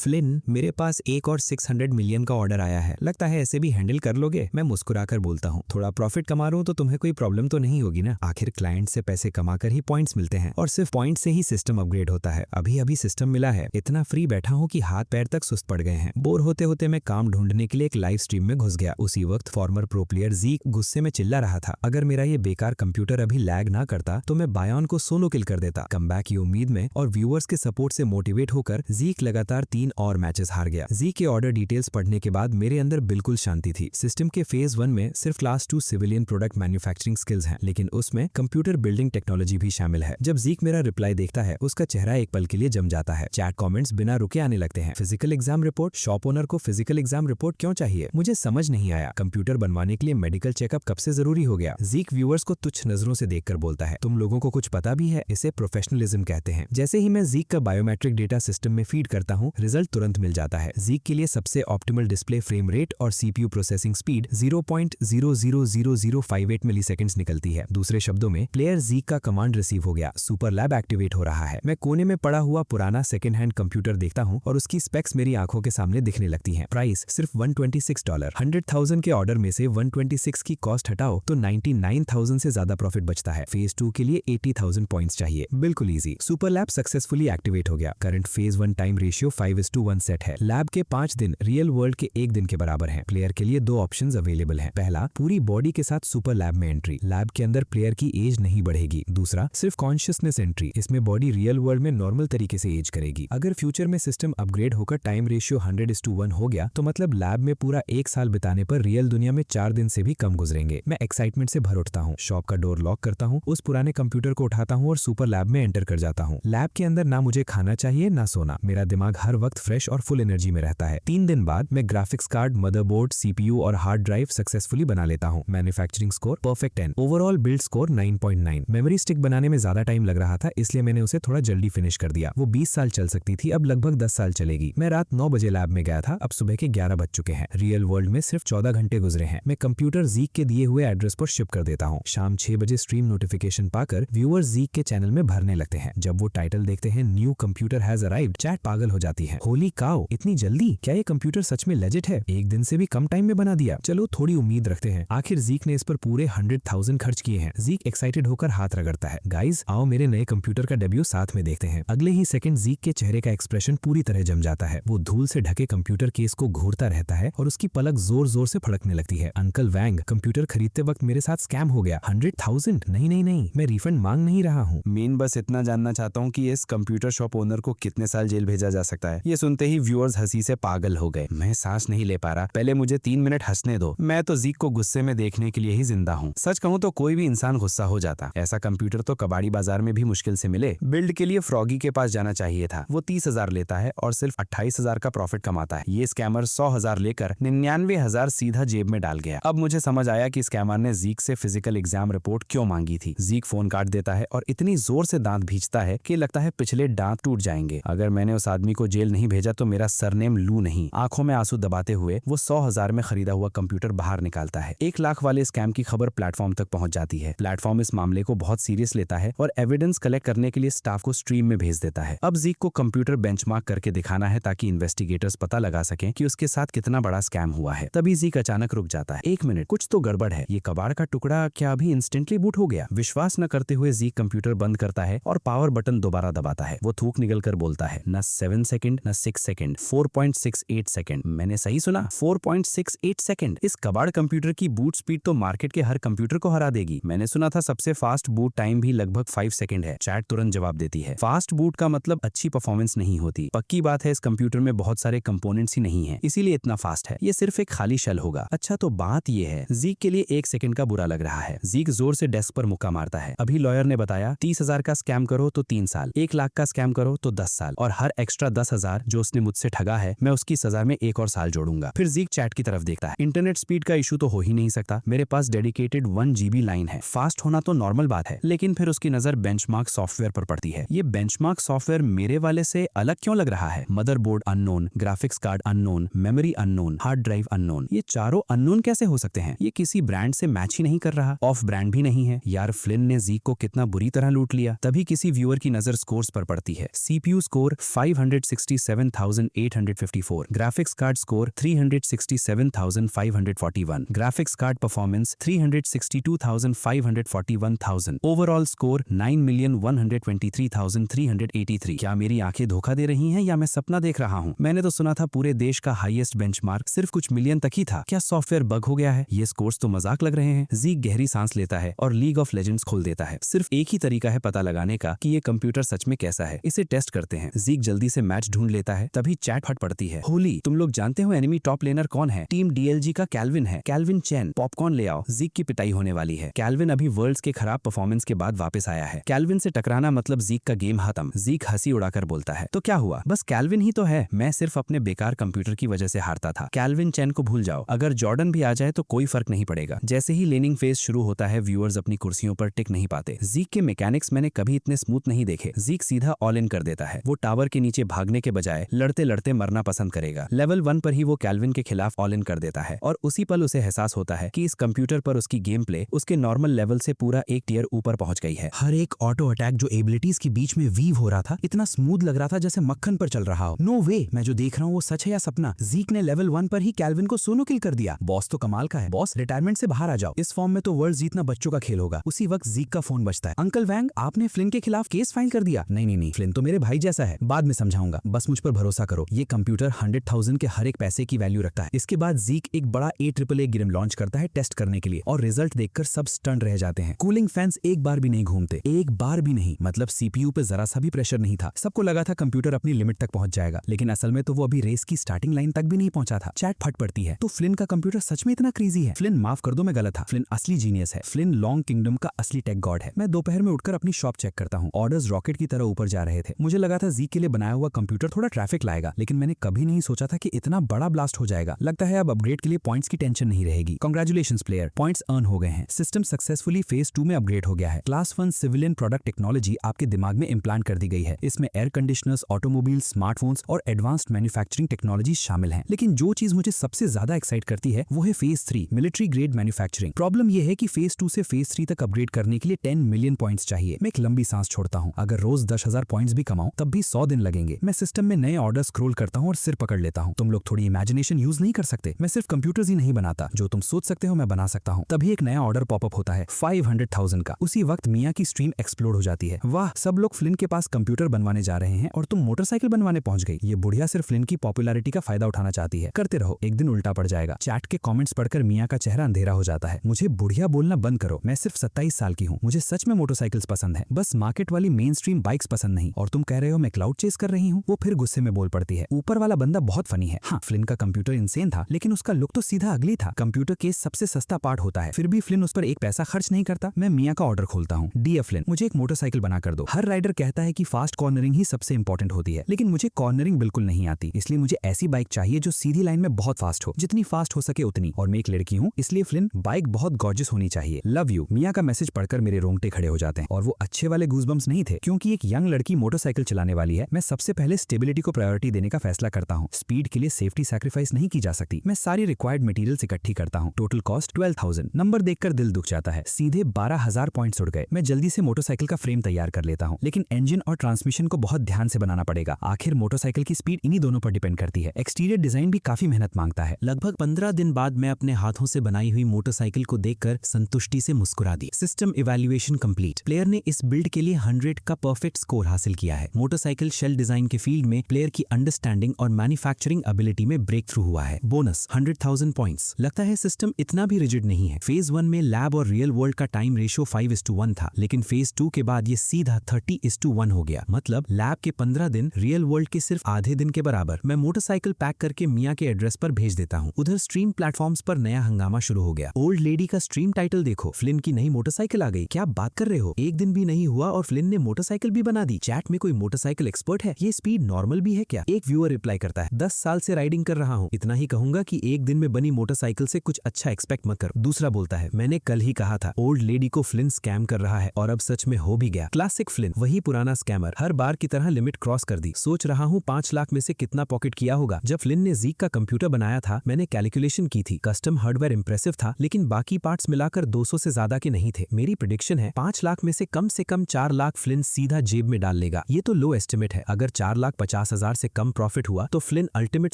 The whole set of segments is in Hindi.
फ्लिन, मेरे पास एक और 600 मिलियन का ऑर्डर आया है, लगता है ऐसे भी हैंडल कर लोगे? मैं मुस्कुराकर बोलता हूँ, थोड़ा प्रॉफिट कमा रहा हूँ तो तुम्हें कोई प्रॉब्लम तो नहीं होगी ना? आखिर क्लाइंट से पैसे कमाकर ही पॉइंट्स मिलते हैं और सिर्फ पॉइंट से ही सिस्टम अपग्रेड होता है। अभी अभी सिस्टम मिला है, इतना फ्री बैठा हूँ कि हाथ पैर तक सुस्त पड़ गए हैं। बोर होते होते मैं काम ढूंढने के लिए एक लाइव स्ट्रीम में घुस गया। उसी वक्त फॉर्मर प्रो प्लेयर ज़ीक गुस्से में चिल्ला रहा था, अगर मेरा ये बेकार कंप्यूटर अभी लैग ना करता तो मैं बायोन को सोलो किल कर देता। कमबैक की उम्मीद में और व्यूअर्स के सपोर्ट से मोटिवेट होकर ज़ीक लगातार 3 और मैचेस हार गया। ज़ीक के ऑर्डर डिटेल्स पढ़ने के बाद मेरे अंदर बिल्कुल शांति थी। सिस्टम के फेज 1 में सिर्फ class 2 civilian product manufacturing skills हैं, लेकिन उसमें कंप्यूटर बिल्डिंग टेक्नोलॉजी भी शामिल है। जब ज़ीक मेरा रिप्लाई देखता है, उसका चेहरा एक पल के लिए जम जाता है। चैट कमेंट्स बिना रुके आने लगते हैं। Physical exam report, shop owner को फिजिकल एग्जाम रिपोर्ट क्यों चाहिए? मुझे समझ नहीं आया। कंप्यूटर बनवाने के लिए मेडिकल चेकअप कब से जरूरी हो गया? ज़ीक व्यूअर्स को तुच्छ नजरों से देखकर बोलता है, तुम लोगों को कुछ पता भी है? इसे प्रोफेशनलिज्म कहते हैं। जैसे ही मैं ज़ीक का बायोमेट्रिक डेटा सिस्टम में फीड करता हूँ, रिजल्ट तुरंत मिल जाता है। ज़ीक के लिए सबसे ऑप्टिमल डिस्प्ले फ्रेम रेट और सीपीयू प्रोसेसिंग स्पीड 0.00058 मिलीसेकंड्स निकलती है। दूसरे शब्दों में, प्लेयर ज़ीक का कमांड रिसीव हो गया, सुपर लैब एक्टिवेट हो रहा है। मैं कोने में पड़ा हुआ पुराना सेकंड हैंड कंप्यूटर देखता हूँ और उसकी स्पेक्स मेरी आंखों के सामने दिखने लगती हैं। प्राइस सिर्फ $126। 100,000 के ऑर्डर में से 126 की कॉस्ट हटाओ तो 99,000 से ज्यादा प्रॉफिट बचता है। फेज 2 के लिए 80,000 पॉइंट्स चाहिए, बिल्कुल easy. Super lab successfully activate हो गया। Current phase 1 time ratio 5:1 set है। लैब के 5 दिन रियल वर्ल्ड के 1 दिन के बराबर हैं। प्लेयर के लिए 2 ऑप्शंस अवेलेबल हैं। पहला, पूरी बॉडी के साथ सुपर लैब में एंट्री। लैब के अंदर प्लेयर की एज नहीं बढ़ेगी। दूसरा, सिर्फ कॉन्शियसनेस एंट्री। इसमें बॉडी रियल वर्ल्ड में नॉर्मल तरीके से एज करेगी। अगर फ्यूचर में सिस्टम अपग्रेड होकर टाइम रेशियो 100:1 हो गया तो मतलब लैब में पूरा 1 साल बिताने पर रियल दुनिया में 4 दिन से भी कम गुजरेंगे। मैं एक्साइटमेंट से भर उठता हूँ, शॉप का डोर लॉक करता हूँ, उस पुराने कंप्यूटर को उठाता हूँ और सुपर लैब में एंटर कर जाता हूँ। लैब के अंदर ना मुझे खाना चाहिए ना सोना। मेरा दिमाग हर वक्त फ्रेश और फुल एनर्जी में रहता है। 3 दिन बाद मैं ग्राफिक्स कार्ड, मदरबोर्ड, सीपीयू और हार्ड ड्राइव सक्सेसफुली बना लेता हूँ। Manufacturing score perfect 10, overall build score 9.9। Memory stick बनाने में ज्यादा टाइम लग रहा था, इसलिए मैंने उसे थोड़ा जल्दी फिनिश कर दिया। वो 20 साल चल सकती थी, अब लगभग 10 साल चलेगी। मैं रात 9 बजे लैब में गया था, अब सुबह के 11 बज चुके हैं। रियल वर्ल्ड में सिर्फ 14 घंटे गुजरे हैं। मैं कंप्यूटर ज़ीक के दिए हुए एड्रेस पर शिप कर देता हूँ। शाम 6 बजे स्ट्रीम नोटिफिकेशन पाकर व्यूअर्स ज़ीक के चैनल में भरने लगते हैं। जब वो टाइटल देखते हैं, new computer has arrived, chat पागल हो जाती है। होली काओ, इतनी जल्दी? क्या ये कंप्यूटर सच में लेजिट है? 1 दिन से भी कम टाइम में बना दिया। चलो थोड़ी उम्मीद रखते हैं। आखिर ज़ीक ने इस पर पूरे 100,000 खर्च किए हैं। ज़ीक एक्साइटेड होकर हाथ रगड़ता है। गाइज, आओ मेरे नए कंप्यूटर का डेब्यू साथ में देखते हैं। अगले ही सेकंड ज़ीक के चेहरे का एक्सप्रेशन पूरी तरह जम जाता है। वो धूल से ढके कंप्यूटर केस को घूरता रहता है और उसकी पलक जोर जोर से फड़कने लगती है। अंकल वैंग, कंप्यूटर खरीदते वक्त मेरे साथ स्कैम हो गया। 100,000? नहीं नहीं नहीं, मैं रिफंड मांग नहीं रहा हूँ। मीन बस इतना जानना चाहता हूँ कि इस कंप्यूटर शॉप ओनर को कितने साल जेल भेजा जा सकता है। ये सुनते ही व्यूअर्स हंसी से पागल हो गए। मैं सांस नहीं ले पा रहा। पहले मुझे 3 मिनट हंसने दो। मैं तो ज़ीक को गुस्से में देखने के लिए ही जिंदा हूँ। सच कहूँ तो कोई भी इंसान गुस्सा हो जाता। ऐसा कंप्यूटर तो कबाड़ी बाजार में भी मुश्किल से मिले। बिल्ड के लिए फ्रॉगी के पास जाना चाहिए था। वो 30,000 लेता है और सिर्फ 28,000 का प्रॉफिट कमाता है। ये स्कैमर 100,000 लेकर 99,000 सीधा जेब में डाल गया। अब मुझे समझ आया कि स्कैमर ने ज़ीक से फिजिकल एग्जाम रिपोर्ट क्यों मांगी थी। ज़ीक फोन काट देता है और इतनी जोर से दांत भींचता है कि लगता है पिछले दांत टूट जाएंगे। अगर मैंने उस आदमी को जेल नहीं भेजा तो मेरा सरनेम लू नहीं। आंखों में आंसू दबाते हुए वो 100,000 में खरीदा हुआ कंप्यूटर बाहर निकालता है। 1 लाख वाले स्कैम की खबर प्लेटफॉर्म तक पहुंच जाती है। प्लेटफॉर्म इस मामले को बहुत सीरियस लेता है और एविडेंस कलेक्ट करने के लिए स्टाफ को स्ट्रीम में भेज देता है। अब ज़ीक को कंप्यूटर बेंचमार्क करके दिखाना है ताकि इन्वेस्टिगेटर्स पता लगा सकें कि उसके साथ कितना बड़ा स्कैम हुआ है। तभी ज़ीक अचानक रुक जाता है। 1 मिनट, कुछ तो गड़बड़ है। ये कबाड़ का टुकड़ा क्या अभी इंस्टेंटली बूट हो गया? विश्वास न करते हुए ज़ीक कंप्यूटर बंद करता है और पावर बटन दोबारा दबाता है। वो थूक निकल कर बोलता है, न 7 सेकंड न 6 सेकंड, 4.68 सेकंड। मैंने सही सुना, 4.68 सेकंड। इस कबाड़ कंप्यूटर की बूट स्पीड तो मार्केट के हर कंप्यूटर को हरा देगी। मैंने सुना था सबसे फास्ट बूट टाइम भी लगभग 5 सेकंड है। चैट तुरंत जवाब देती है, फास्ट बूट का मतलब अच्छी परफॉर्मेंस नहीं होती। पक्की बात है, इस कंप्यूटर में बहुत सारे कंपोनेंट्स ही नहीं है, इसीलिए इतना फास्ट है। ये सिर्फ एक खाली शेल होगा। अच्छा तो बात ये है, ज़ीक के लिए 1 सेकंड का बुरा लग रहा है। ज़ीक जोर से डेस्क पर मुक्का मारता है। अभी लॉयर ने बताया 30,000 का स्कैम करो तो 3 साल, 1 लाख का स्कैम करो तो 10 साल, और हर एक्स्ट्रा 10,000 जो उसने मुझसे ठगा है मैं उसकी सजा में 1 और साल जोड़ूंगा। फिर ज़ीक चैट की तरफ देखता है। इंटरनेट स्पीड का इशू तो हो ही नहीं सकता। मेरे पास डेडिकेटेड 1 GB लाइन है। फास्ट होना तो नॉर्मल बात है। लेकिन फिर उसकी नजर बेंचमार्क सॉफ्टवेयर पर पड़ती है। ये बेंचमार्क सॉफ्टवेयर मेरे वाले से अलग क्यों लग रहा है? Motherboard unknown, graphics card unknown, memory unknown, hard drive unknown. ये चारों अननोन कैसे हो सकते हैं? ये किसी ब्रांड से मैच ही नहीं कर रहा। ऑफ ब्रांड भी नहीं है। यार फ्लिन ने ज़ीक को कितना बुरी तरह लूट लिया। तभी किसी व्यूअर की नजर स्कोर्स पर पड़ती है। CPU score 567 367,854, graphics card score 367,541, graphics card performance 362,541,000, overall score 9,123,383। क्या मेरी आंखें धोखा दे रही हैं या मैं सपना देख रहा हूं? मैंने तो सुना था पूरे देश का हाईएस्ट बेंचमार्क सिर्फ कुछ मिलियन तक ही था। क्या सॉफ्टवेयर बग हो गया है? ये स्कोर्स तो मजाक लग रहे हैं। ज़ीक गहरी सांस लेता है और लीग ऑफ लेजेंड्स खोल देता है। सिर्फ एक ही तरीका है पता लगाने का कि ये कंप्यूटर सच में कैसा है। इसे टेस्ट करते हैं। ज़ीक जल्दी से मैच ढूंढ लेता है, तभी चैट फट पड़ती है। होली, तुम लोग जानते हो एनिमी टॉप लेनर कौन है? टीम डीएलजी का कैल्विन है। कैल्विन चैन, पॉपकॉर्न ले आओ, ज़ीक की पिटाई होने वाली है। कैल्विन अभी वर्ल्ड्स के खराब परफॉर्मेंस के बाद वापस आया है। कैल्विन से टकराना मतलब ज़ीक का गेम खत्म। ज़ीक हंसी उड़ाकर बोलता है, तो क्या हुआ? बस कैल्विन ही तो है। मैं सिर्फ अपने बेकार कंप्यूटर की वजह से हारता था। कैल्विन चैन को भूल जाओ। अगर जॉर्डन भी आ जाए तो कोई फर्क नहीं पड़ेगा। जैसे ही लेनिंग फेज शुरू होता है, व्यूअर्स अपनी कुर्सियों पर टिक नहीं पाते। ज़ीक के मैकेनिक्स मैंने कभी इतने स्मूथ नहीं देखे। ज़ीक सीधा ऑल इन कर देता है। वो टावर के नीचे भागने के बजाय लड़ते लड़ते मरना पसंद करेगा। लेवल 1 पर ही वो कैल्विन के खिलाफ ऑल इन कर देता है और उसी पल उसे एहसास होता है कि इस कंप्यूटर पर उसकी गेम प्ले उसके नॉर्मल लेवल से पूरा एक टियर ऊपर पहुंच गई है। हर एक ऑटो अटैक जो एबिलिटीज के बीच में वीव हो रहा था, इतना स्मूथ लग रहा था जैसे मक्खन पर चल रहा हो। नो वे, मैं जो देख रहा हूँ वो सच है या सपना? ज़ीक ने लेवल 1 पर ही कैल्विन को सोलो किल कर दिया। बॉस तो कमाल का है। बॉस, रिटायरमेंट से बाहर आ जाओ। इस फॉर्म में तो वर्ल्ड जीतना बच्चों का खेल होगा। उसी वक्त ज़ीक का फोन बजता है। अंकल वैंग, आपने फ्लिन के खिलाफ केस फाइल कर दिया? नहीं, फ्लिन तो मेरे भाई जैसा है, बाद में समझाऊंगा, बस मुझ पर भरोसा करो। ये कंप्यूटर 100,000 के हर एक पैसे की वैल्यू रखता है। इसके बाद ज़ीक एक बड़ा AAA गेम लॉन्च करता है टेस्ट करने के लिए और रिजल्ट देखकर सब स्टन रह जाते हैं। कूलिंग फैंस एक बार भी नहीं घूमते, एक बार भी नहीं। मतलब CPU पे जरा सा भी प्रेशर नहीं था। सबको लगा था कंप्यूटर अपनी लिमिट तक पहुंच जाएगा, लेकिन असल में तो वो अभी रेस की स्टार्टिंग लाइन तक भी नहीं पहुंचा था। चैट फट पड़ती है। तो फ्लिन का कंप्यूटर सच में इतना क्रेजी है? फ्लिन, माफ कर दो, मैं गलत था। फ्लिन असली जीनियस है। फ्लिन लॉन्ग किंगडम का असली टेक गॉड है। मैं दोपहर में उठकर अपनी शॉप चेक करता हूँ। ऑर्डर्स रॉकेट की तरह ऊपर जा रहे थे। मुझे लगा था ज़ीक के लिए बनाया हुआ कंप्यूटर थोड़ा ट्रैफिक लाएगा, लेकिन मैंने कभी नहीं सोचा था कि इतना बड़ा ब्लास्ट हो जाएगा। लगता है अब अपग्रेड के लिए पॉइंट्स की टेंशन नहीं रहेगी। कांग्रेचुलेशंस प्लेयर, पॉइंट्स अर्न हो गए हैं। सिस्टम सक्सेसफुली फेज 2 में अपग्रेड हो गया है। क्लास 1 सिविलियन प्रोडक्ट टेक्नोलॉजी आपके दिमाग में इम्प्लांट कर दी गई है। इसमें एयर कंडीशनर्स, ऑटोमोबाइल, स्मार्टफोन्स और एडवांस्ड मैन्युफैक्चरिंग टेक्नोलॉजी शामिल हैं। लेकिन जो चीज मुझे सबसे ज्यादा एक्साइट करती है वो है phase 3 military grade manufacturing. Problem यह है कि फेज 2 से फेज 3 तक अपग्रेड करने के लिए 10 मिलियन पॉइंट्स चाहिए। मैं एक लंबी सांस छोड़ता हूँ। अगर रोज 10,000 पॉइंट्स भी कमाऊं तब भी 100 दिन लगेंगे। मैं सिस्टम में नए ऑर्डर स्क्रॉल करता हूँ और सिर पकड़ लेता हूँ। तुम लोग थोड़ी इमेजिनेशन यूज नहीं कर सकते? मैं सिर्फ कंप्यूटर्स ही नहीं बनाता, जो तुम सोच सकते हो मैं बना सकता हूँ। तभी एक नया ऑर्डर पॉपअप होता है 500,000 का। उसी वक्त मिया की स्ट्रीम एक्सप्लोड हो जाती है। वाह, सब लोग फ्लिन के पास कंप्यूटर बनवाने जा रहे हैं और तुम मोटरसाइकिल बनवाने पहुंच गई। ये बुढ़िया सिर्फ फ्लिन की पॉपुलैरिटी का फायदा उठाना चाहती है। करते रहो, एक दिन उल्टा पड़ जाएगा। चैट के कमेंट्स पढ़कर मिया का चेहरा अंधेरा हो जाता है। मुझे बुढ़िया बोलना बंद करो। मैं सिर्फ 27 साल की हूँ। मुझे सच में मोटरसाइकिल्स पसंद है, बस मार्केट वाली मेन स्ट्रीम बाइक्स पसंद नहीं। और तुम कह रहे हो मैं क्लाउड चेस कर रही हूँ? वो फिर गुस्से में बोल पड़ती है, ऊपर वाला बंदा बहुत फनी है। हाँ, फ्लिन का कंप्यूटर इंसेन था, लेकिन उसका लुक तो सीधा अगली था। कंप्यूटर केस सबसे सस्ता पार्ट होता है, फिर भी फ्लिन उस पर एक पैसा खर्च नहीं करता। मैं मिया का ऑर्डर खोलता हूँ। डियर फ्लिन, मुझे एक मोटरसाइकिल बना कर दो। हर राइडर कहता है कि फास्ट कॉर्नरिंग ही सबसे इंपॉर्टेंट होती है, लेकिन मुझे कॉर्नरिंग बिल्कुल नहीं आती। इसलिए मुझे ऐसी बाइक चाहिए जो सीधी लाइन में बहुत फास्ट हो, जितनी फास्ट हो सके उतनी। और मैं एक लड़की हूँ, इसलिए फ्लिन बाइक बहुत गॉर्जियस होनी चाहिए। Love you. मिया का मैसेज पढ़कर मेरे रोंगटे खड़े हो जाते हैं। और वो अच्छे वाले गूज़बम्स नहीं थे, क्योंकि एक यंग लड़की मोटरसाइकिल चलाने वाली है। मैं सबसे पहले स्टेबिलिटी को प्रायोरिटी देने का फैसला करता हूँ। स्पीड के लिए सेफ्टी सैक्रिफाइस नहीं की जा सकती। मैं सारी रिक्वायर्ड मटेरियल्स इकट्ठी करता हूँ। Total cost 12,000। नंबर देखकर दिल दुख जाता है। सीधे 12,000 पॉइंट्स उड़ गए। मैं जल्दी से मोटरसाइकिल का फ्रेम तैयार कर लेता हूँ, लेकिन इंजन और ट्रांसमिशन को बहुत ध्यान से बनाना पड़ेगा। आखिर मोटरसाइकिल की स्पीड इन्हीं दोनों पर डिपेंड करती है। एक्सटीरियर डिजाइन भी काफी मेहनत मांगता है। लगभग 15 दिन बाद मैं अपने हाथों से बनाई हुई मोटरसाइकिल को देखकर संतुष्टि से मुस्कुरा दी। System evaluation complete. प्लेयर ने इस बिल्ड के लिए 100 का परफेक्ट स्कोर हासिल किया है। मोटरसाइकिल शेल डिजाइन के फील्ड में प्लेयर की अंडरस्टैंडिंग और मैन्युफैक्चरिंग एबिलिटी में ब्रेक थ्रू हुआ है। Bonus 100,000 points. लगता है सिस्टम इतना भी रिजिड नहीं है। फेज 1 में लैब और रियल वर्ल्ड का टाइम रेशियो 5:1 था, लेकिन फेज 2 के बाद ये सीधा 30:1 हो गया। मतलब लैब के 15 दिन, रियल वर्ल्ड के सिर्फ आधे दिन के बराबर। मैं मोटरसाइकिल पैक करके मिया के एड्रेस पर भेज देता हूँ। उधर स्ट्रीम प्लेटफॉर्म्स पर नया हंगामा शुरू हो गया। ओल्ड लेडी का स्ट्रीम टाइटल देखो, फ्लिन की नई मोटरसाइकिल आ गई। क्या बात कर रहे हो? एक दिन भी नहीं हुआ और फ्लिन ने मोटरसाइकिल भी बना दी। चैट में कोई मोटरसाइकिल एक्सपर्ट है? ये स्पीड नॉर्मल भी है क्या? एक व्यूअर रिप्लाई करता है, 10 साल से राइडिंग कर रहा हूँ। इतना ही कहूंगा कि एक दिन में बनी मोटरसाइकिल से कुछ अच्छा एक्सपेक्ट मत करो। दूसरा बोलता है, मैंने कल ही कहा था ओल्ड लेडी को फ्लिन स्कैम कर रहा है और अब सच में हो भी गया। क्लासिक फ्लिन, वही पुराना स्कैमर, हर बार की तरह लिमिट क्रॉस कर दी। सोच रहा हूँ 5 लाख में से कितना पॉकेट किया होगा। जब फ्लिन ने ज़ीक का कंप्यूटर बनाया था, मैंने कैलकुलेशन की थी। कस्टम हार्डवेयर इंप्रेसिव था, लेकिन बाकी पार्ट्स मिलाकर 200 से ज्यादा के नहीं थे। मेरी प्रेडिक्शन है 5 लाख में से कम 4 लाख फ्लिन सीधा जेब में डाल लेगा। ये तो लो एस्टिमेट है। अगर 4,50,000 50,000 से कम प्रॉफिट हुआ तो फ्लिन अल्टीमेट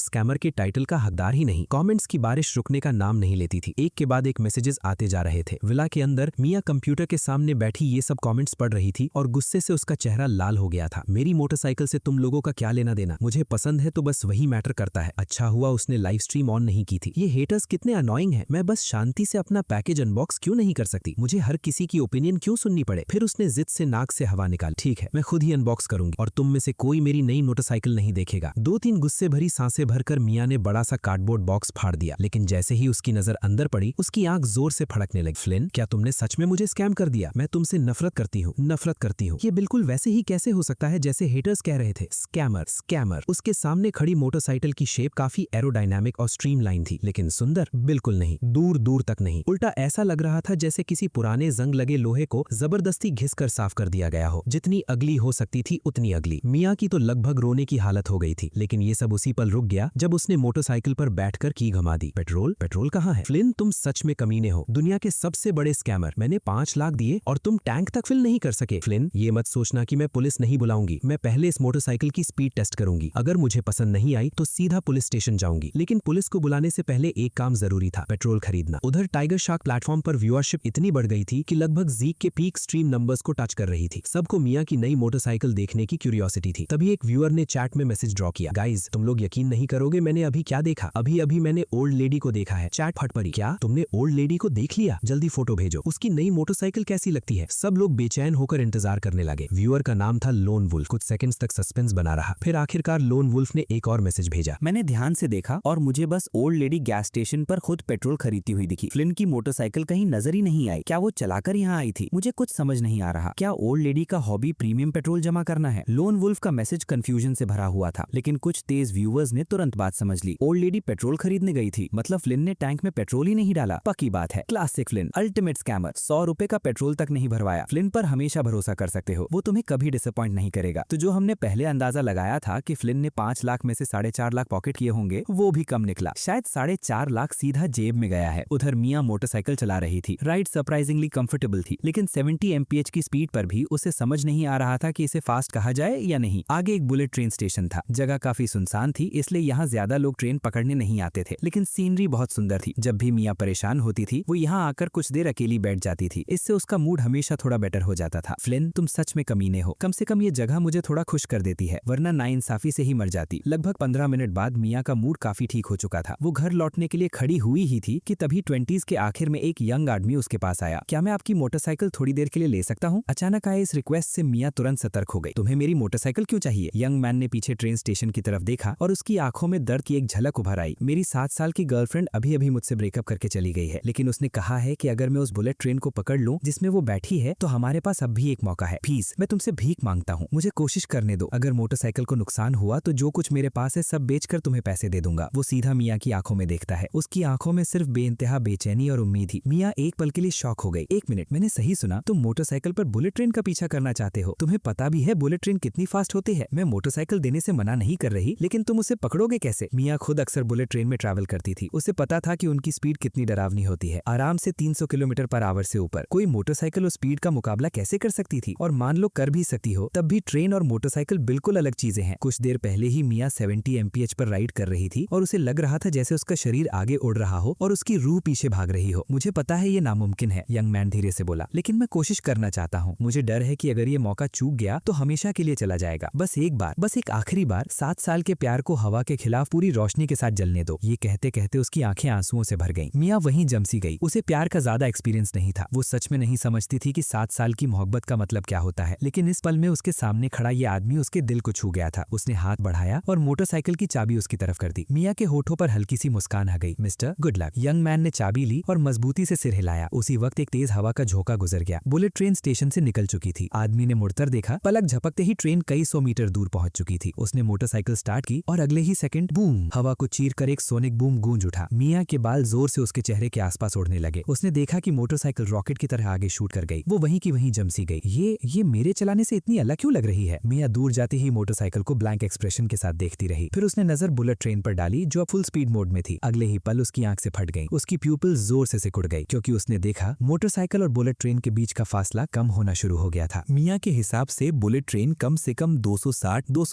स्कैमर के टाइटल का हकदार ही नहीं। कमेंट्स की बारिश रुकने का नाम नहीं लेती थी। एक के बाद एक मैसेजेस आते जा रहे थे। विला के अंदर मिया कंप्यूटर के सामने बैठी ये सब कमेंट्स पढ़ रही थी और गुस्से से उसका चेहरा लाल हो गया था। मेरी मोटरसाइकिल से तुम लोगों का क्या लेना देना, मुझे पसंद है तो बस वही मैटर करता है। अच्छा हुआ उसने लाइव स्ट्रीम ऑन नहीं की थी। ये हेटर्स कितने अनोइंग हैं। मैं बस शांति से अपना पैकेज अनबॉक्स क्यों नहीं कर सकती? मुझे हर किसी की ओपिनियन क्यों सुननी पड़े? फिर उसने जिद से नाक से हवा निकाल। ठीक है, मैं खुद ही अनबॉक्स करूंगी और तुम में से कोई मेरी नई मोटरसाइकिल नहीं देखेगा। 2-3 गुस्से भरी सांसें भरकर मिया ने बड़ा सा कार्डबोर्ड बॉक्स फाड़ दिया, लेकिन जैसे ही उसकी नजर अंदर पड़ी उसकी आंख जोर से फड़कने लगी। फ्लिन, क्या तुमने सच में मुझे स्कैम कर दिया? मैं तुमसे नफरत करती हूँ, नफरत करती हूँ। ये बिल्कुल वैसे ही कैसे हो सकता है जैसे हेटर्स कह रहे थे। Scammer, scammer. उसके सामने खड़ी मोटरसाइकिल की शेप काफी एरोडायनामिक और स्ट्रीमलाइन थी, लेकिन सुंदर बिल्कुल नहीं, दूर दूर तक नहीं। उल्टा ऐसा लग रहा था जैसे किसी पुराने जंग लगे लोहे को जबरदस्ती घिसकर साफ कर दिया गया हो। जितनी अगली हो सकती थी उतनी अगली। मिया की तो लगभग रोने की हालत हो गई थी, लेकिन ये सब उसी पल रुक गया जब उसने मोटरसाइकिल पर बैठकर की घुमा दी। पेट्रोल, पेट्रोल कहाँ है? फ्लिन, तुम सच में कमीने हो, दुनिया के सबसे बड़े स्कैमर। मैंने 5 लाख दिए और तुम टैंक तक फिल नहीं कर सके। फ्लिन, ये मत सोचना कि मैं पुलिस नहीं बुलाऊंगी। मैं पहले इस मोटरसाइकिल की स्पीड टेस्ट करूंगी। अगर मुझे पसंद नहीं आई तो सीधा पुलिस स्टेशन जाऊंगी। लेकिन पुलिस को बुलाने से पहले एक काम जरूरी था, पेट्रोल खरीदना। उधर टाइगर शार्क प्लेटफॉर्म पर व्यूअरशिप इतनी बढ़ गई थी कि लगभग जीक के पीक स्ट्रीम नंबर्स को टच कर रही थी। सबको मिया की नई मोटरसाइकिल देखने की क्यूरियोसिटी थी। तभी एक व्यूअर ने चैट में मैसेज ड्रॉ किया, गाइज तुम लोग यकीन नहीं करोगे मैंने अभी क्या देखा। अभी अभी मैंने ओल्ड लेडी को देखा है। चैट फट पड़ी। क्या तुमने ओल्ड लेडी को देख लिया? जल्दी फोटो भेजो। उसकी नई मोटरसाइकिल कैसी लगती है? सब लोग बेचैन होकर इंतजार करने लगे। व्यूअर का नाम था लोन वुल्फ। कुछ सेकंड्स तक सस्पेंस बना रहा, फिर आखिरकार लोन वुल्फ ने एक और मैसेज भेजा। मैंने ध्यान से देखा और मुझे बस ओल्ड लेडी गैस स्टेशन पर खुद पेट्रोल खरीदती हुई दिखी। फ्लिन की मोटरसाइकिल कहीं नजर ही नहीं आई। क्या वो चलाकर यहाँ आई थी? मुझे कुछ समझ नहीं आ रहा। क्या ओल्ड लेडी का हॉबी प्रीमियम पेट्रोल जमा करना है? लोन वुल्फ का मैसेज कंफ्यूजन से भरा हुआ था, लेकिन कुछ तेज व्यूअर्स ने तुरंत बात समझ ली। ओल्ड लेडी पेट्रोल खरीदने गई थी, मतलब फ्लिन ने टैंक में पेट्रोल ही नहीं डाला। पक्की बात है, क्लासिक फ्लिन, अल्टीमेट स्कैमर। 100 रुपए का पेट्रोल तक नहीं भरवाया। फ्लिन पर हमेशा भरोसा कर सकते हो, वो तुम्हें कभी डिसअपॉइंट नहीं करेगा। तो जो हमने पहले अंदाजा लगाया था कि फ्लिन ने 5 लाख में से 4.5 लाख पॉकेट किए होंगे, वो भी कम निकला। शायद 4.5 लाख सीधा जेब में गया है। उधर मिया मोटरसाइकिल चला रही थी। राइड सरप्राइजिंगली कंफर्टेबल थी, लेकिन 70 mph की स्पीड पर भी उसे समझ नहीं आ रहा था कि इसे फास्ट कहा जाए या नहीं। आगे एक बुलेट ट्रेन स्टेशन था। जगह काफी सुनसान थी, इसलिए यहाँ ज्यादा लोग ट्रेन पकड़ने नहीं आते थे, लेकिन सीनरी बहुत सुंदर थी। जब भी मिया परेशान होती थी वो यहाँ आकर कुछ देर अकेली बैठ जाती थी। इससे उसका मूड हमेशा थोड़ा बेटर हो जाता था। फ्लिन, तुम सच में कमीने हो। कम से कम ये जगह मुझे थोड़ा खुश कर देती है, वरना नाइंसाफी से ही मर जाती। लगभग 15 मिनट बाद मिया का मूड काफी ठीक हो चुका था। वो घर लौटने के लिए खड़ी हुई ही थी कि तभी 20s के आखिर में एक यंग आदमी उसके पास आया। क्या मैं आपकी मोटरसाइकिल थोड़ी देर के लिए ले सकता हूँ? अचानक आए इस रिक्वेस्ट से मिया तुरंत सतर्क हो गई। तुम्हें मेरी मोटरसाइकिल क्यों चाहिए? यंग मैन ने पीछे ट्रेन स्टेशन की तरफ देखा और उसकी आंखों में दर्द की एक झलक उभर आई। मेरी 7 साल की गर्लफ्रेंड अभी अभी मुझसे ब्रेकअप करके चली गई है, लेकिन उसने कहा है कि अगर मैं उस बुलेट ट्रेन को पकड़ लूं जिसमें वो बैठी है तो हमारे पास अब भी एक मौका है। प्लीज, मैं तुमसे भीख मांगता हूँ, मुझे कोशिश करने दो। अगर मोटरसाइकिल को नुकसान हुआ तो जो कुछ मेरे पास है सब बेचकर तुम्हें पैसे दे दूंगा। वो सीधा मिया की आंखों में देखता है। उसकी आंखों में सिर्फ बेइंतहा बेचैनी और उम्मीद ही। मिया एक पल के लिए शॉक हो गई। 1 मिनट, मैंने सही सुना? तुम मोटरसाइकिल पर बुलेट ट्रेन का पीछा करना चाहते हो? तुम्हें पता भी है बुलेट ट्रेन कितनी फास्ट होती है? मैं मोटरसाइकिल देने से मना नहीं कर रही, लेकिन तुम उसे पकड़ोगे कैसे? मिया खुद अक्सर बुलेट ट्रेन में ट्रैवल करती थी। उसे पता था कि उनकी स्पीड कितनी डरावनी होती है, आराम से 300 किलोमीटर पर आवर से ऊपर। कोई मोटरसाइकिल उस स्पीड का मुकाबला कैसे कर सकती थी? और मान लो कर भी सकती हो, तब भी ट्रेन और मोटरसाइकिल बिल्कुल अलग चीजें हैं। कुछ देर पहले ही मिया 70 mph पर राइड कर रही थी और उसे लग रहा था जैसे उसका शरीर आगे उड़ रहा हो और उसकी रूह पीछे भाग रही हो। मुझे पता है ये नामुमकिन है, यंग मैन धीरे से बोला, लेकिन मैं कोशिश करना चाहता हूँ। मुझे डर है कि अगर ये मौका चूक गया तो हमेशा के लिए चला जाएगा। बस एक बार, बस एक आखिरी बार 7 साल के प्यार को हवा के खिलाफ पूरी रोशनी के साथ जलने दो। ये कहते कहते उसकी आंखें आंसुओं से भर गईं। मिया वहीं जमसी गई। उसे प्यार का ज्यादा एक्सपीरियंस नहीं था। वो सच में नहीं समझती थी कि 7 साल की मोहब्बत का मतलब क्या होता है, लेकिन इस पल में उसके सामने खड़ा ये आदमी उसके दिल को छू गया था। उसने हाथ बढ़ाया और मोटरसाइकिल की चाबी उसकी तरफ कर दी। मिया के होठों पर हल्की सी मुस्कान आ गई। Mister good luck. Young man ने चाबी ली और मजबूती से सिर हिलाया। उसी वक्त एक तेज हवा का झोंका गुजर गया। बुलेट ट्रेन स्टेशन से निकल चुकी थी। आदमी ने मुड़कर देखा, पलक झपकते ही ट्रेन कई 100 मीटर दूर पहुंच चुकी थी। उसने मोटरसाइकिल स्टार्ट की और अगले ही सेकंड बूम, हवा को चीरकर एक सोनिक बूम गूंज उठा। मिया के बाल जोर से उसके चेहरे के आसपास उड़ने लगे। उसने देखा कि मोटरसाइकिल रॉकेट की तरह आगे शूट कर गई। वो वहीं की वहीं जमसी गई। ये मेरे चलाने से इतनी अलग क्यों लग रही है? मिया दूर जाते ही मोटरसाइकिल को ब्लैंक एक्सप्रेशन के साथ देखती रही। फिर उसने नजर बुलेट ट्रेन पर डाली जो अब फुल स्पीड मोड में थी। अगले ही पल उसकी आंख से फट गई। उसकी प्यूपिल जोर से सिकुड़ गई क्योंकि उसने देखा मोटरसाइकिल और बुलेट ट्रेन के बीच का फासला कम होना शुरू हो गया था। मिया के हिसाब से बुलेट ट्रेन कम से कम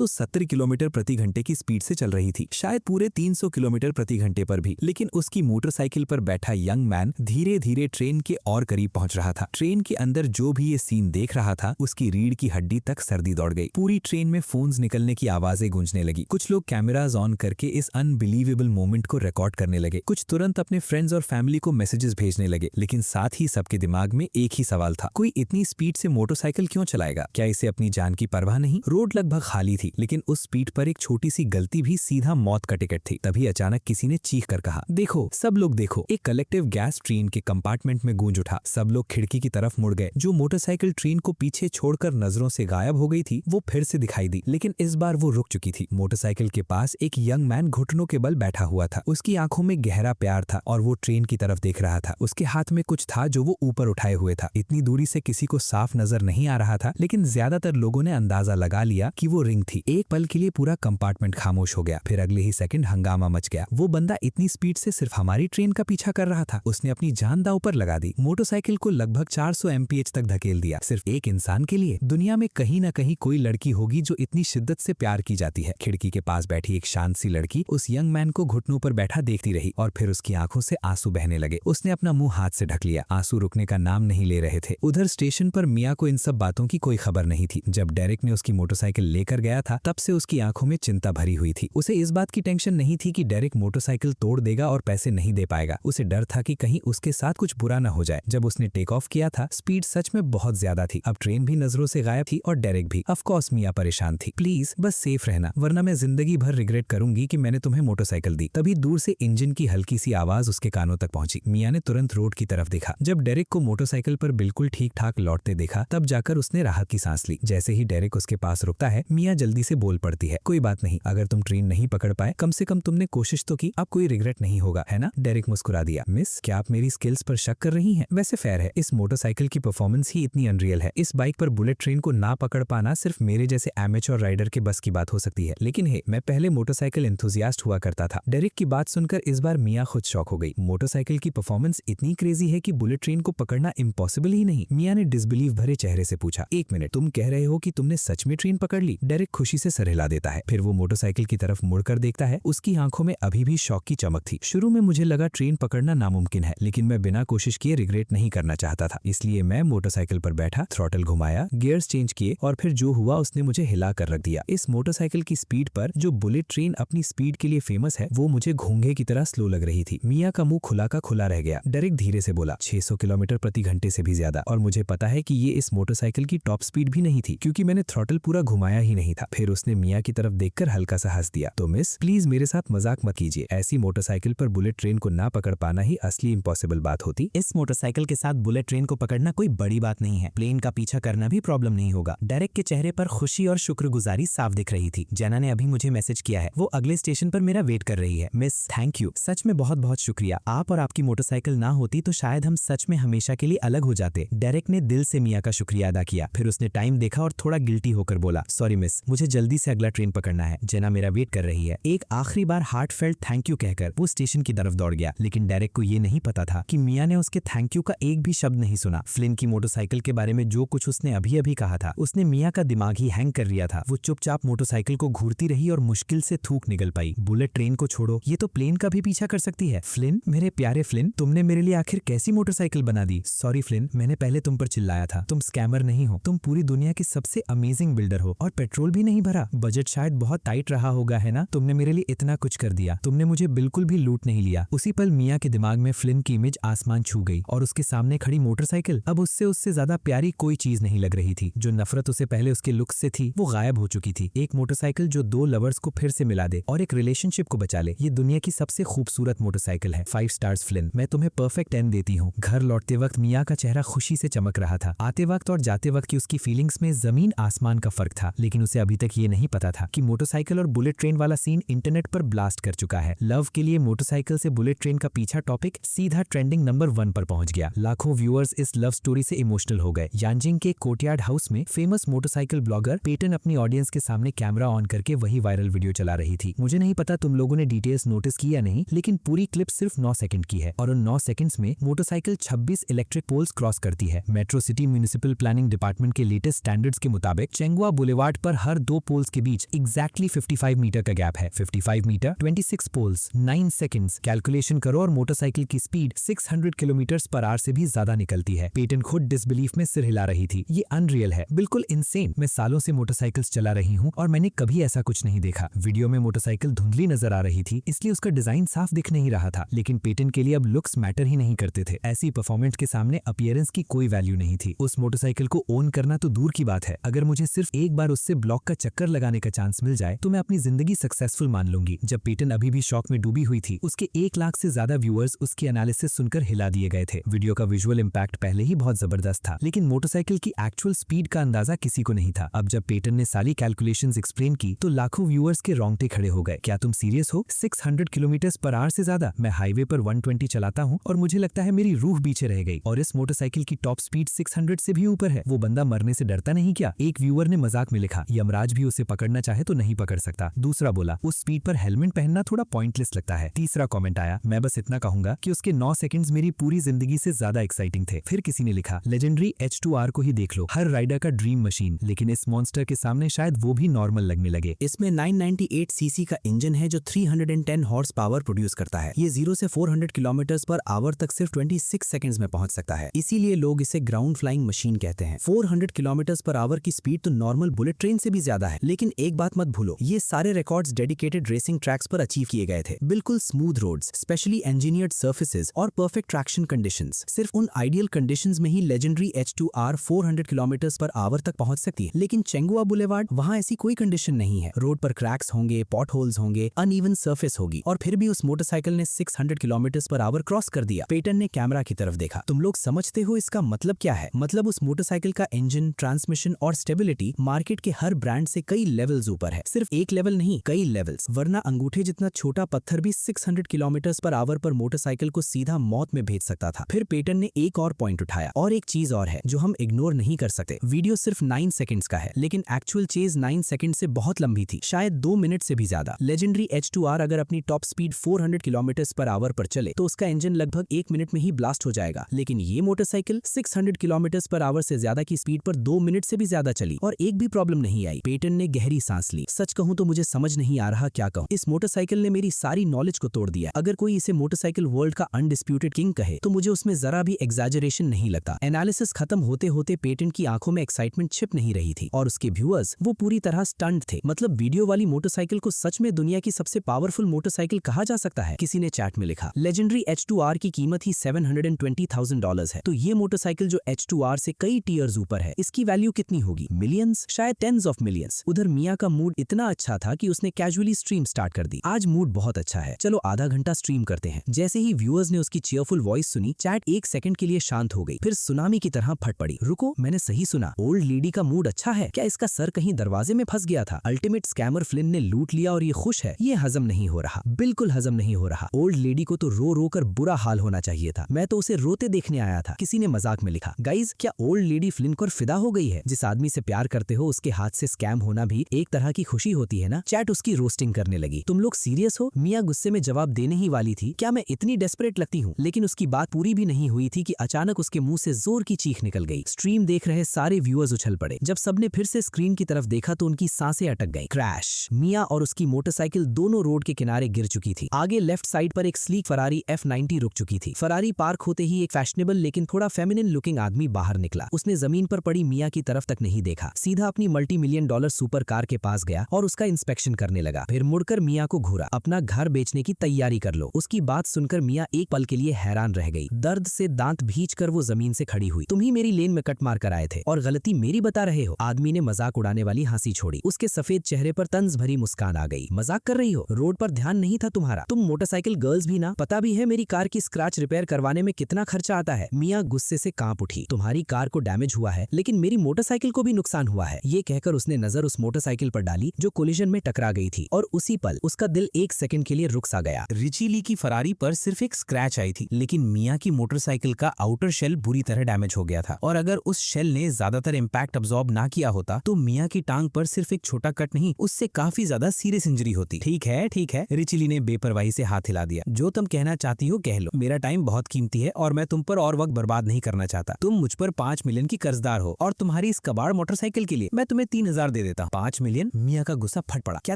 तो 70 किलोमीटर प्रति घंटे की स्पीड से चल रही थी, शायद पूरे 300 किलोमीटर प्रति घंटे पर भी। लेकिन उसकी मोटरसाइकिल पर बैठा यंग मैन धीरे धीरे ट्रेन के और करीब पहुंच रहा था। ट्रेन के अंदर जो भी ये सीन देख रहा था, उसकी रीढ़ की हड्डी तक सर्दी दौड़ गई। पूरी ट्रेन में फोन्स निकलने की आवाजें गूंजने लगी। कुछ लोग कैमराज ऑन करके इस अनबिलीवेबल मोमेंट को रिकॉर्ड करने लगे, कुछ तुरंत अपने फ्रेंड्स और फैमिली को मैसेजेस भेजने लगे। लेकिन साथ ही सबके दिमाग में एक ही सवाल था, कोई इतनी स्पीड से मोटरसाइकिल क्यों चलाएगा? क्या इसे अपनी जान की परवाह नहीं? रोड लगभग खाली थी, लेकिन उस स्पीड पर एक छोटी सी गलती भी सीधा मौत का टिकट थी। तभी अचानक किसी ने चीख कर कहा, देखो सब लोग देखो। एक कलेक्टिव गैस ट्रेन के कंपार्टमेंट में गूंज उठा। सब लोग खिड़की की तरफ मुड़ गए। जो मोटरसाइकिल ट्रेन को पीछे छोड़कर नजरों से गायब हो गई थी, वो फिर से दिखाई दी, लेकिन इस बार वो रुक चुकी थी। मोटरसाइकिल के पास एक यंग मैन घुटनों के बल बैठा हुआ था। उसकी आंखों में गहरा प्यार था और वो ट्रेन की तरफ देख रहा था। उसके हाथ में कुछ था जो वो ऊपर उठाए हुए था। इतनी दूरी से किसी को साफ नजर नहीं आ रहा था, लेकिन ज्यादातर लोगों ने अंदाजा लगा लिया कि वो रिंग थी। एक पल के लिए पूरा कंपार्टमेंट खामोश हो गया, फिर अगले ही सेकंड हंगामा मच गया। वो बंदा इतनी स्पीड से सिर्फ हमारी ट्रेन का पीछा कर रहा था। उसने अपनी जान दांव पर लगा दी, मोटरसाइकिल को लगभग 400 mph तक धकेल दिया, सिर्फ एक इंसान के लिए। दुनिया में कहीं ना कहीं कोई लड़की होगी जो इतनी शिद्दत से प्यार की जाती है। खिड़की के पास बैठी एक शांत सी लड़की उस यंग मैन को घुटनों पर बैठा देखती रही और फिर उसकी आंखों से आंसू बहने लगे। उसने अपना मुंह हाथ से ढक लिया। आंसू रुकने का नाम नहीं ले रहे थे। उधर स्टेशन पर मिया को इन सब बातों की कोई खबर नहीं थी। जब डेरेक ने उसकी मोटरसाइकिल लेकर गया था, तब से उसकी आंखों में चिंता भरी हुई थी। उसे इस बात की टेंशन नहीं थी कि डेरेक मोटरसाइकिल तोड़ देगा और पैसे नहीं दे पाएगा। उसे डर था कि कहीं उसके साथ कुछ बुरा न हो जाए। जब उसने टेक ऑफ किया था, स्पीड सच में बहुत ज्यादा थी। अब ट्रेन भी नजरों से गायब थी और डेरेक भी। ऑफ कोर्स मिया परेशान थी। प्लीज बस सेफ रहना, वरना मैं जिंदगी भर रिग्रेट करूंगी कि मैंने तुम्हें मोटरसाइकिल दी। तभी दूर से इंजन की हल्की सी आवाज उसके कानों तक पहुंची। मिया ने तुरंत रोड की तरफ देखा। जब डेरेक को मोटरसाइकिल पर बिल्कुल ठीक ठाक लौटते देखा, तब जाकर उसने राहत की सांस ली। जैसे ही डेरेक उसके पास रुकता है, मिया जल्दी से बोल पड़ती है, कोई बात नहीं, अगर तुम ट्रेन नहीं पकड़ पाए, कम से कम तुमने कोशिश तो की, अब कोई रिग्रेट नहीं होगा, है ना? डेरेक मुस्कुरा दिया। मिस, क्या आप मेरी स्किल्स पर शक कर रही हैं? वैसे फेयर है, इस मोटरसाइकिल की परफॉर्मेंस ही इतनी अनरियल है। इस बाइक पर बुलेट ट्रेन को ना पकड़ पाना सिर्फ मेरे जैसे एमेच्योर राइडर के बस की बात हो सकती है। लेकिन हे, मैं पहले मोटरसाइकिल एंथुसियास्ट हुआ करता था। डेरेक की बात सुनकर इस बार मिया खुद शॉक हो गई। मोटरसाइकिल की परफॉर्मेंस इतनी क्रेजी है कि बुलेट ट्रेन को पकड़ना इम्पॉसिबल ही नहीं। मिया ने डिसबिलीव भरे चेहरे से पूछा, एक मिनट, तुम कह रहे हो कि तुमने सच में ट्रेन पकड़ ली? डेरेक खुशी से सर हिला देता है। फिर वो मोटरसाइकिल की तरफ मुड़कर देखता है। उसकी आंखों में अभी भी शौक की चमक थी। शुरू में मुझे लगा ट्रेन पकड़ना नामुमकिन है, लेकिन मैं बिना कोशिश किए रिग्रेट नहीं करना चाहता था। इसलिए मैं मोटरसाइकिल पर बैठा, थ्रॉटल घुमाया, गियर्स चेंज किए और फिर जो हुआ उसने मुझे हिला कर रख दिया। इस मोटरसाइकिल की स्पीड पर जो बुलेट ट्रेन अपनी स्पीड के लिए फेमस है, वो मुझे घोंघे की तरह स्लो लग रही थी। मिया का मुंह खुला का खुला रह गया। डेरेक धीरे से बोला, 600 किलोमीटर प्रति घंटे से भी ज्यादा, और मुझे पता है कि ये इस मोटरसाइकिल की टॉप स्पीड भी नहीं थी, क्योंकि मैंने थ्रॉटल पूरा घुमाया ही नहीं था। फिर उसने मिया की तरफ देखकर हल्का सा हंस दिया। तो मिस, प्लीज मेरे साथ मजाक मत कीजिए। ऐसी मोटरसाइकिल पर बुलेट ट्रेन को ना पकड़ पाना ही असली इम्पॉसिबल बात होती। इस मोटरसाइकिल के साथ बुलेट ट्रेन को पकड़ना कोई बड़ी बात नहीं है। प्लेन का पीछा करना भी प्रॉब्लम नहीं होगा। डेरेक के चेहरे पर खुशी और शुक्रगुजारी साफ दिख रही थी। जेना ने अभी मुझे मैसेज किया है, वो अगले स्टेशन पर मेरा वेट कर रही है। मिस, थैंक यू, सच में बहुत बहुत शुक्रिया। आप और आपकी मोटरसाइकिल ना होती तो शायद हम सच में हमेशा के लिए अलग हो जाते। डेरेक ने दिल से मिया का शुक्रिया अदा किया। फिर उसने टाइम देखा और थोड़ा गिल्टी होकर बोला, सॉरी मिस, मुझे जल्दी से अगला ट्रेन पकड़ना है। जेना मेरा वेट कर रही है। एक आखिरी बार हार्टफेल्ट थैंक यू कहकर वो स्टेशन की तरफ दौड़ गया। लेकिन डेरेक को ये नहीं पता था कि मिया ने उसके थैंक यू का एक भी शब्द नहीं सुना। फ्लिन की मोटरसाइकिल के बारे में जो कुछ उसने अभी अभी कहा था, उसने मिया का दिमाग ही हैंग कर दिया था। वो चुपचाप मोटरसाइकिल को घूरती रही और मुश्किल से थूक निकल पाई। बुलेट ट्रेन को छोड़ो, ये तो प्लेन का भी पीछा कर सकती है। फ्लिन, मेरे प्यारे फ्लिन, तुमने मेरे लिए आखिर कैसी मोटरसाइकिल बना दी? सॉरी फ्लिन, मैंने पहले तुम पर चिल्लाया था। तुम स्कैमर नहीं हो, तुम पूरी दुनिया की सबसे अमेजिंग बिल्डर हो, और पेट्रोल भी नहीं भरा। बजट शायद बहुत टाइट रहा होगा, है ना? तुमने मेरे लिए इतना कुछ कर दिया, तुमने मुझे बिल्कुल भी लूट नहीं लिया। उसी पल मिया के दिमाग में फ्लिन की इमेज आसमान छू गई और उसके सामने खड़ी मोटरसाइकिल अब उससे ज्यादा प्यारी कोई चीज नहीं लग रही थी। जो नफरत उसे पहले उसके लुक्स से थी, वो गायब हो चुकी थी। एक मोटरसाइकिल जो दो लवर्स को फिर से मिला दे और एक रिलेशनशिप को बचा ले, ये दुनिया की सबसे खूबसूरत मोटरसाइकिल है। 5 स्टार्स फ्लिन, मैं तुम्हें परफेक्ट 10 देती हूँ। घर लौटते वक्त मिया का चेहरा खुशी से चमक रहा था। आते वक्त और जाते वक्त की उसकी फीलिंग्स में जमीन आसमान का फर्क था। लेकिन उसे अभी तक ये नहीं पता था कि मोटरसाइकिल और बुलेट ट्रेन वाला सीन इंटरनेट पर ब्लास्ट कर चुका है। लव के लिए मोटरसाइकिल से बुलेट ट्रेन का पीछा टॉपिक सीधा ट्रेंडिंग नंबर 1 पर पहुंच गया। लाखों व्यूअर्स इस लव स्टोरी से इमोशनल हो गए। यांजिंग के कोर्टयार्ड हाउस में फेमस मोटरसाइकिल ब्लॉगर पेटन अपनी ऑडियंस के सामने कैमरा ऑन करके वही वायरल वीडियो चला रही थी। मुझे नहीं पता तुम लोगों ने डिटेल्स नोटिस की या नहीं, लेकिन पूरी क्लिप सिर्फ 9 सेकंड की है और उन 9 सेकंड्स में मोटरसाइकिल 26 इलेक्ट्रिक पोल्स क्रॉस करती है। Metro city municipal planning department के लेटेस्ट स्टैंडर्ड्स के मुताबिक चेंगुआ बुलेवार्ड पर हर दो पोल्स के बीच एग्जैक्टली 55 मीटर का गैप है। 55 मीटर, 26 पोल्स, 9 सेकंड्स। कैलकुलेशन करो और मोटरसाइकिल की स्पीड 600 किलोमीटर पर आवर से भी ज्यादा निकलती है। पेटन खुद डिसबिलीफ में सिर हिला रही थी। ये अनरियल है, बिल्कुल इनसेन। मैं सालों से मोटरसाइकिल्स चला रही हूँ और मैंने कभी ऐसा कुछ नहीं देखा। वीडियो में मोटरसाइकिल धुंधली नजर आ रही थी, इसलिए उसका डिजाइन साफ दिख नहीं रहा था। लेकिन पेटन के लिए अब लुक्स मैटर ही नहीं करते थे। ऐसी परफॉर्मेंस के सामने अपीयरेंस की कोई वैल्यू नहीं थी। उस मोटरसाइकिल को ओन करना तो दूर की बात है, अगर मुझे सिर्फ एक बार उससे ब्लॉक का चक्कर लगाने का चांस मिल जाए तो मैं अपनी जिंदगी सक्सेसफुल मान लूंगी। जब पेटन अभी भी शॉक में डूबी हुई थी, उसके 1 लाख से ज्यादा व्यूअर्स उसकी एनालिसिस सुनकर हिला दिए गए थे। वीडियो का विजुअल इंपैक्ट पहले ही बहुत जबरदस्त था, लेकिन मोटरसाइकिल की एक्चुअल स्पीड का अंदाजा किसी को नहीं था। अब जब पेटन ने सारी कैलकुलेशंस एक्सप्लेन की तो लाखों व्यूअर्स के रोंगटे खड़े हो गए। क्या तुम सीरियस हो? 600 किलोमीटर पर आवर से ज्यादा? मैं हाईवे पर 120 चलाता हूँ और मुझे लगता है मेरी रूह पीछे रह गई। और इस मोटरसाइकिल की टॉप स्पीड 600 से भी ऊपर है। वो बंदा मरने से डरता नहीं क्या? एक व्यूअर ने मजाक में लिखा, यमराज भी उसे पकड़ना चाहे तो नहीं पकड़ सकता। दूसरा बोला, उस स्पीड पर हेलमेट पहनना थोड़ा पॉइंटलेस लगता है। तीसरा कमेंट आया, मैं बस इतना कहूंगा कि उसके 9 सेकंड्स मेरी पूरी जिंदगी से ज्यादा एक्साइटिंग थे। फिर किसी ने लिखा, लेजेंडरी H2R को ही देख लो, हर राइडर का ड्रीम मशीन, लेकिन इस मॉन्स्टर के सामने शायद वो भी नॉर्मल लगने लगे। इसमें 998 सीसी का इंजन है जो 310 हॉर्स पावर प्रोड्यूस करता है। ये 0 से 400 किलोमीटर पर आवर तक सिर्फ 26 सेकंड्स में पहुंच सकता है, इसीलिए लोग इसे ग्राउंड फ्लाइंग मशीन कहते हैं। 400 किलोमीटर पर आवर की स्पीड तो नॉर्मल बुलेट ट्रेन से भी ज्यादा है। लेकिन एक बात मत भूलो, ये सारे रिकॉर्ड्स डेडिकेटेड रेसिंग ट्रैक्स पर अचीव किए गए थे। बिल्कुल smooth roads, specially engineered surfaces और परफेक्ट ट्रैक्शन कंडीशंस। सिर्फ उन आइडियल कंडीशंस में ही legendary H2R 400 kilometre per hour तक पहुंच सकती है। लेकिन चेंगुआ बुलेवार्ड, वहां ऐसी कोई कंडीशन नहीं है। रोड पर क्रैक्स होंगे, पॉट होल्स होंगे, अनइवन सर्फेस होगी, और फिर भी उस मोटरसाइकिल ने 600 किलोमीटर पर आवर क्रॉस कर दिया। पेटन ने कैमरा की तरफ देखा। तुम लोग समझते हो इसका मतलब क्या है? मतलब उस मोटरसाइकिल का इंजन, ट्रांसमिशन और स्टेबिलिटी मार्केट के हर ब्रांड से कई लेवल्स ऊपर है। सिर्फ एक लेवल नहीं, कई लेवल्स। वरना अंगूठे जितना छोटा पत्थर भी 600 किलोमीटर पर आवर पर मोटरसाइकिल को सीधा मौत में भेज सकता था। फिर पेटन ने एक और पॉइंट उठाया, और एक चीज और है जो हम इग्नोर नहीं कर सकते। वीडियो सिर्फ 9 सेकंड्स का है, लेकिन एक्चुअल चेज 9 सेकंड से बहुत लंबी थी, शायद 2 मिनट से भी ज्यादा। लेजेंडरी H2R अगर अपनी top speed 400 kilometre per our पर चले तो उसका इंजन लगभग 1 मिनट में ही ब्लास्ट हो जाएगा। लेकिन ये मोटरसाइकिल 600 किलोमीटर पर आवर से ज्यादा की स्पीड पर 2 मिनट से भी ज्यादा चली और एक भी प्रॉब्लम नहीं आई। पेटन ने गहरी सांस ली। सच कहूं तो मुझे समझ नहीं आ रहा क्या कहूं। इस मोटरसाइकिल ने मेरी सारी नॉलेज को तोड़ दिया। अगर कोई इसे मोटरसाइकिल वर्ल्ड का अनडिस्प्यूटेड किंग कहे तो मुझे उसमें जरा भी एग्जैजरेशन नहीं लगता। एनालिसिस खत्म होते होते पेटन की आंखों में एक्साइटमेंट छिप नहीं रही थी और उसके व्यूअर्स वो पूरी तरह स्टंट थे। मतलब वीडियो वाली मोटरसाइकिल को सच में दुनिया की सबसे पावरफुल मोटरसाइकिल कहा जा सकता है? किसी ने चैट में लिखा, लेजेंडरी H2R की कीमत ही $720,000 है, तो ये मोटरसाइकिल जो H2R से कई टीयर्स ऊपर है, इसकी वैल्यू कितनी होगी? मिलियंस, शायद टेंस ऑफ मिलियंस। उधर मिया का मूड इतना अच्छा था कि उसने कैजुअली स्ट्रीम स्टार्ट कर दी। आज मूड बहुत अच्छा है, चलो आधा घंटा स्ट्रीम करते हैं। जैसे ही व्यूअर्स ने उसकी चीयरफुल वॉइस सुनी, चैट 1 सेकंड के लिए शांत हो गई, फिर सुनामी की तरह फट पड़ी। रुको, मैंने सही सुना, ओल्ड लेडी का मूड अच्छा है? क्या इसका सर कहीं दरवाजे में फंस गया था? अल्टीमेट स्कैमर फ्लिन ने लूट लिया और ये खुश है? ये हजम नहीं हो रहा, बिल्कुल हजम नहीं हो रहा। ओल्ड लेडी को तो रो रो कर बुरा हाल होना चाहिए था। मैं तो उसे रोते देखने आया था। किसी ने मजाक में लिखा, गाइज क्या ओल्ड लेडी फ्लिन को फिदा हो गई है? जिस आदमी से प्यार करते हो उसके हाथ से स्कैम होना भी एक तरह की खुशी होती है ना? चैट उसकी रोस्टिंग करने लगी। तुम लोग सीरियस हो? मिया गुस्से में जवाब देने ही वाली थी, क्या मैं इतनी डेस्परेट लगती हूँ? लेकिन उसकी बात पूरी भी नहीं हुई थी कि अचानक उसके मुंह से जोर की चीख निकल गई। स्ट्रीम देख रहे सारे व्यूअर्स उछल पड़े। जब सबने फिर से स्क्रीन की तरफ देखा तो उनकी सांसें अटक गईं। क्रैश! मिया और उसकी मोटरसाइकिल दोनों रोड के किनारे गिर चुकी थी। आगे लेफ्ट साइड पर एक स्लीक फरारी F90 रुक चुकी थी। फरारी पार्क होते ही एक फैशनेबल लेकिन थोड़ा फेमिनिन लुकिंग आदमी बाहर निकला। उसने जमीन पर पड़ी मिया की तरफ तक नहीं देखा, सीधा अपनी $multi-million सुपर कार के पास गया और उसका इंस्पेक्शन करने लगा। फिर मुड़कर मिया को घूरा, अपना घर बेचने की तैयारी कर लो। उसकी बात सुनकर मिया एक पल के लिए हैरान रह गई। दर्द से दांत भींचकर वो जमीन से खड़ी हुई। तुम ही मेरी लेन में कट मार कर आए थे और गलती मेरी बता रहे हो? आदमी ने मजाक उड़ाने वाली हंसी छोड़ी। उसके सफेद चेहरे पर तंज भरी मुस्कान आ गई। मजाक कर रही हो? रोड पर ध्यान नहीं था तुम्हारा? तुम मोटरसाइकिल गर्ल्स भी ना? पता भी है मेरी कार की स्क्रैच रिपेयर करवाने में कितना खर्चा आता है? मिया गुस्से से कांप उठी। तुम्हारी कार को डैमेज हुआ है, लेकिन मेरी मोटरसाइकिल को भी नुकसान हुआ है। ये कहकर उसने नजर उस मोटरसाइकिल पर डाली जो कोलिजन में टकरा गई थी और उसी पल उसका दिल 1 सेकंड के लिए रुक सा गया। रिची ली की फरारी पर सिर्फ एक स्क्रैच आई थी, लेकिन मिया की मोटरसाइकिल का आउटर शेल बुरी तरह डैमेज हो गया था और अगर उस शेल ने ज्यादातर इम्पैक्ट अब्सॉर्ब ना किया होता तो मिया की टांग पर सिर्फ एक छोटा कट नहीं, उससे काफी ज्यादा सीरियस इंजरी होती। ठीक है, रिची ली ने बेपरवाही से हाथ हिला दिया। जो तुम कहना चाहती हो कह लो, मेरा टाइम बहुत कीमती है और मैं तुम पर और वक्त बर्बाद नहीं करना चाहता। तुम मुझ पर 5 मिलियन की कर्जदार हो और तुम्हारी इस कबाड़ मोटरसाइकिल के लिए मैं तुम्हें 3000 दे देता हूँ। 5 मिलियन? मिया का गुस्सा फट पड़ा। क्या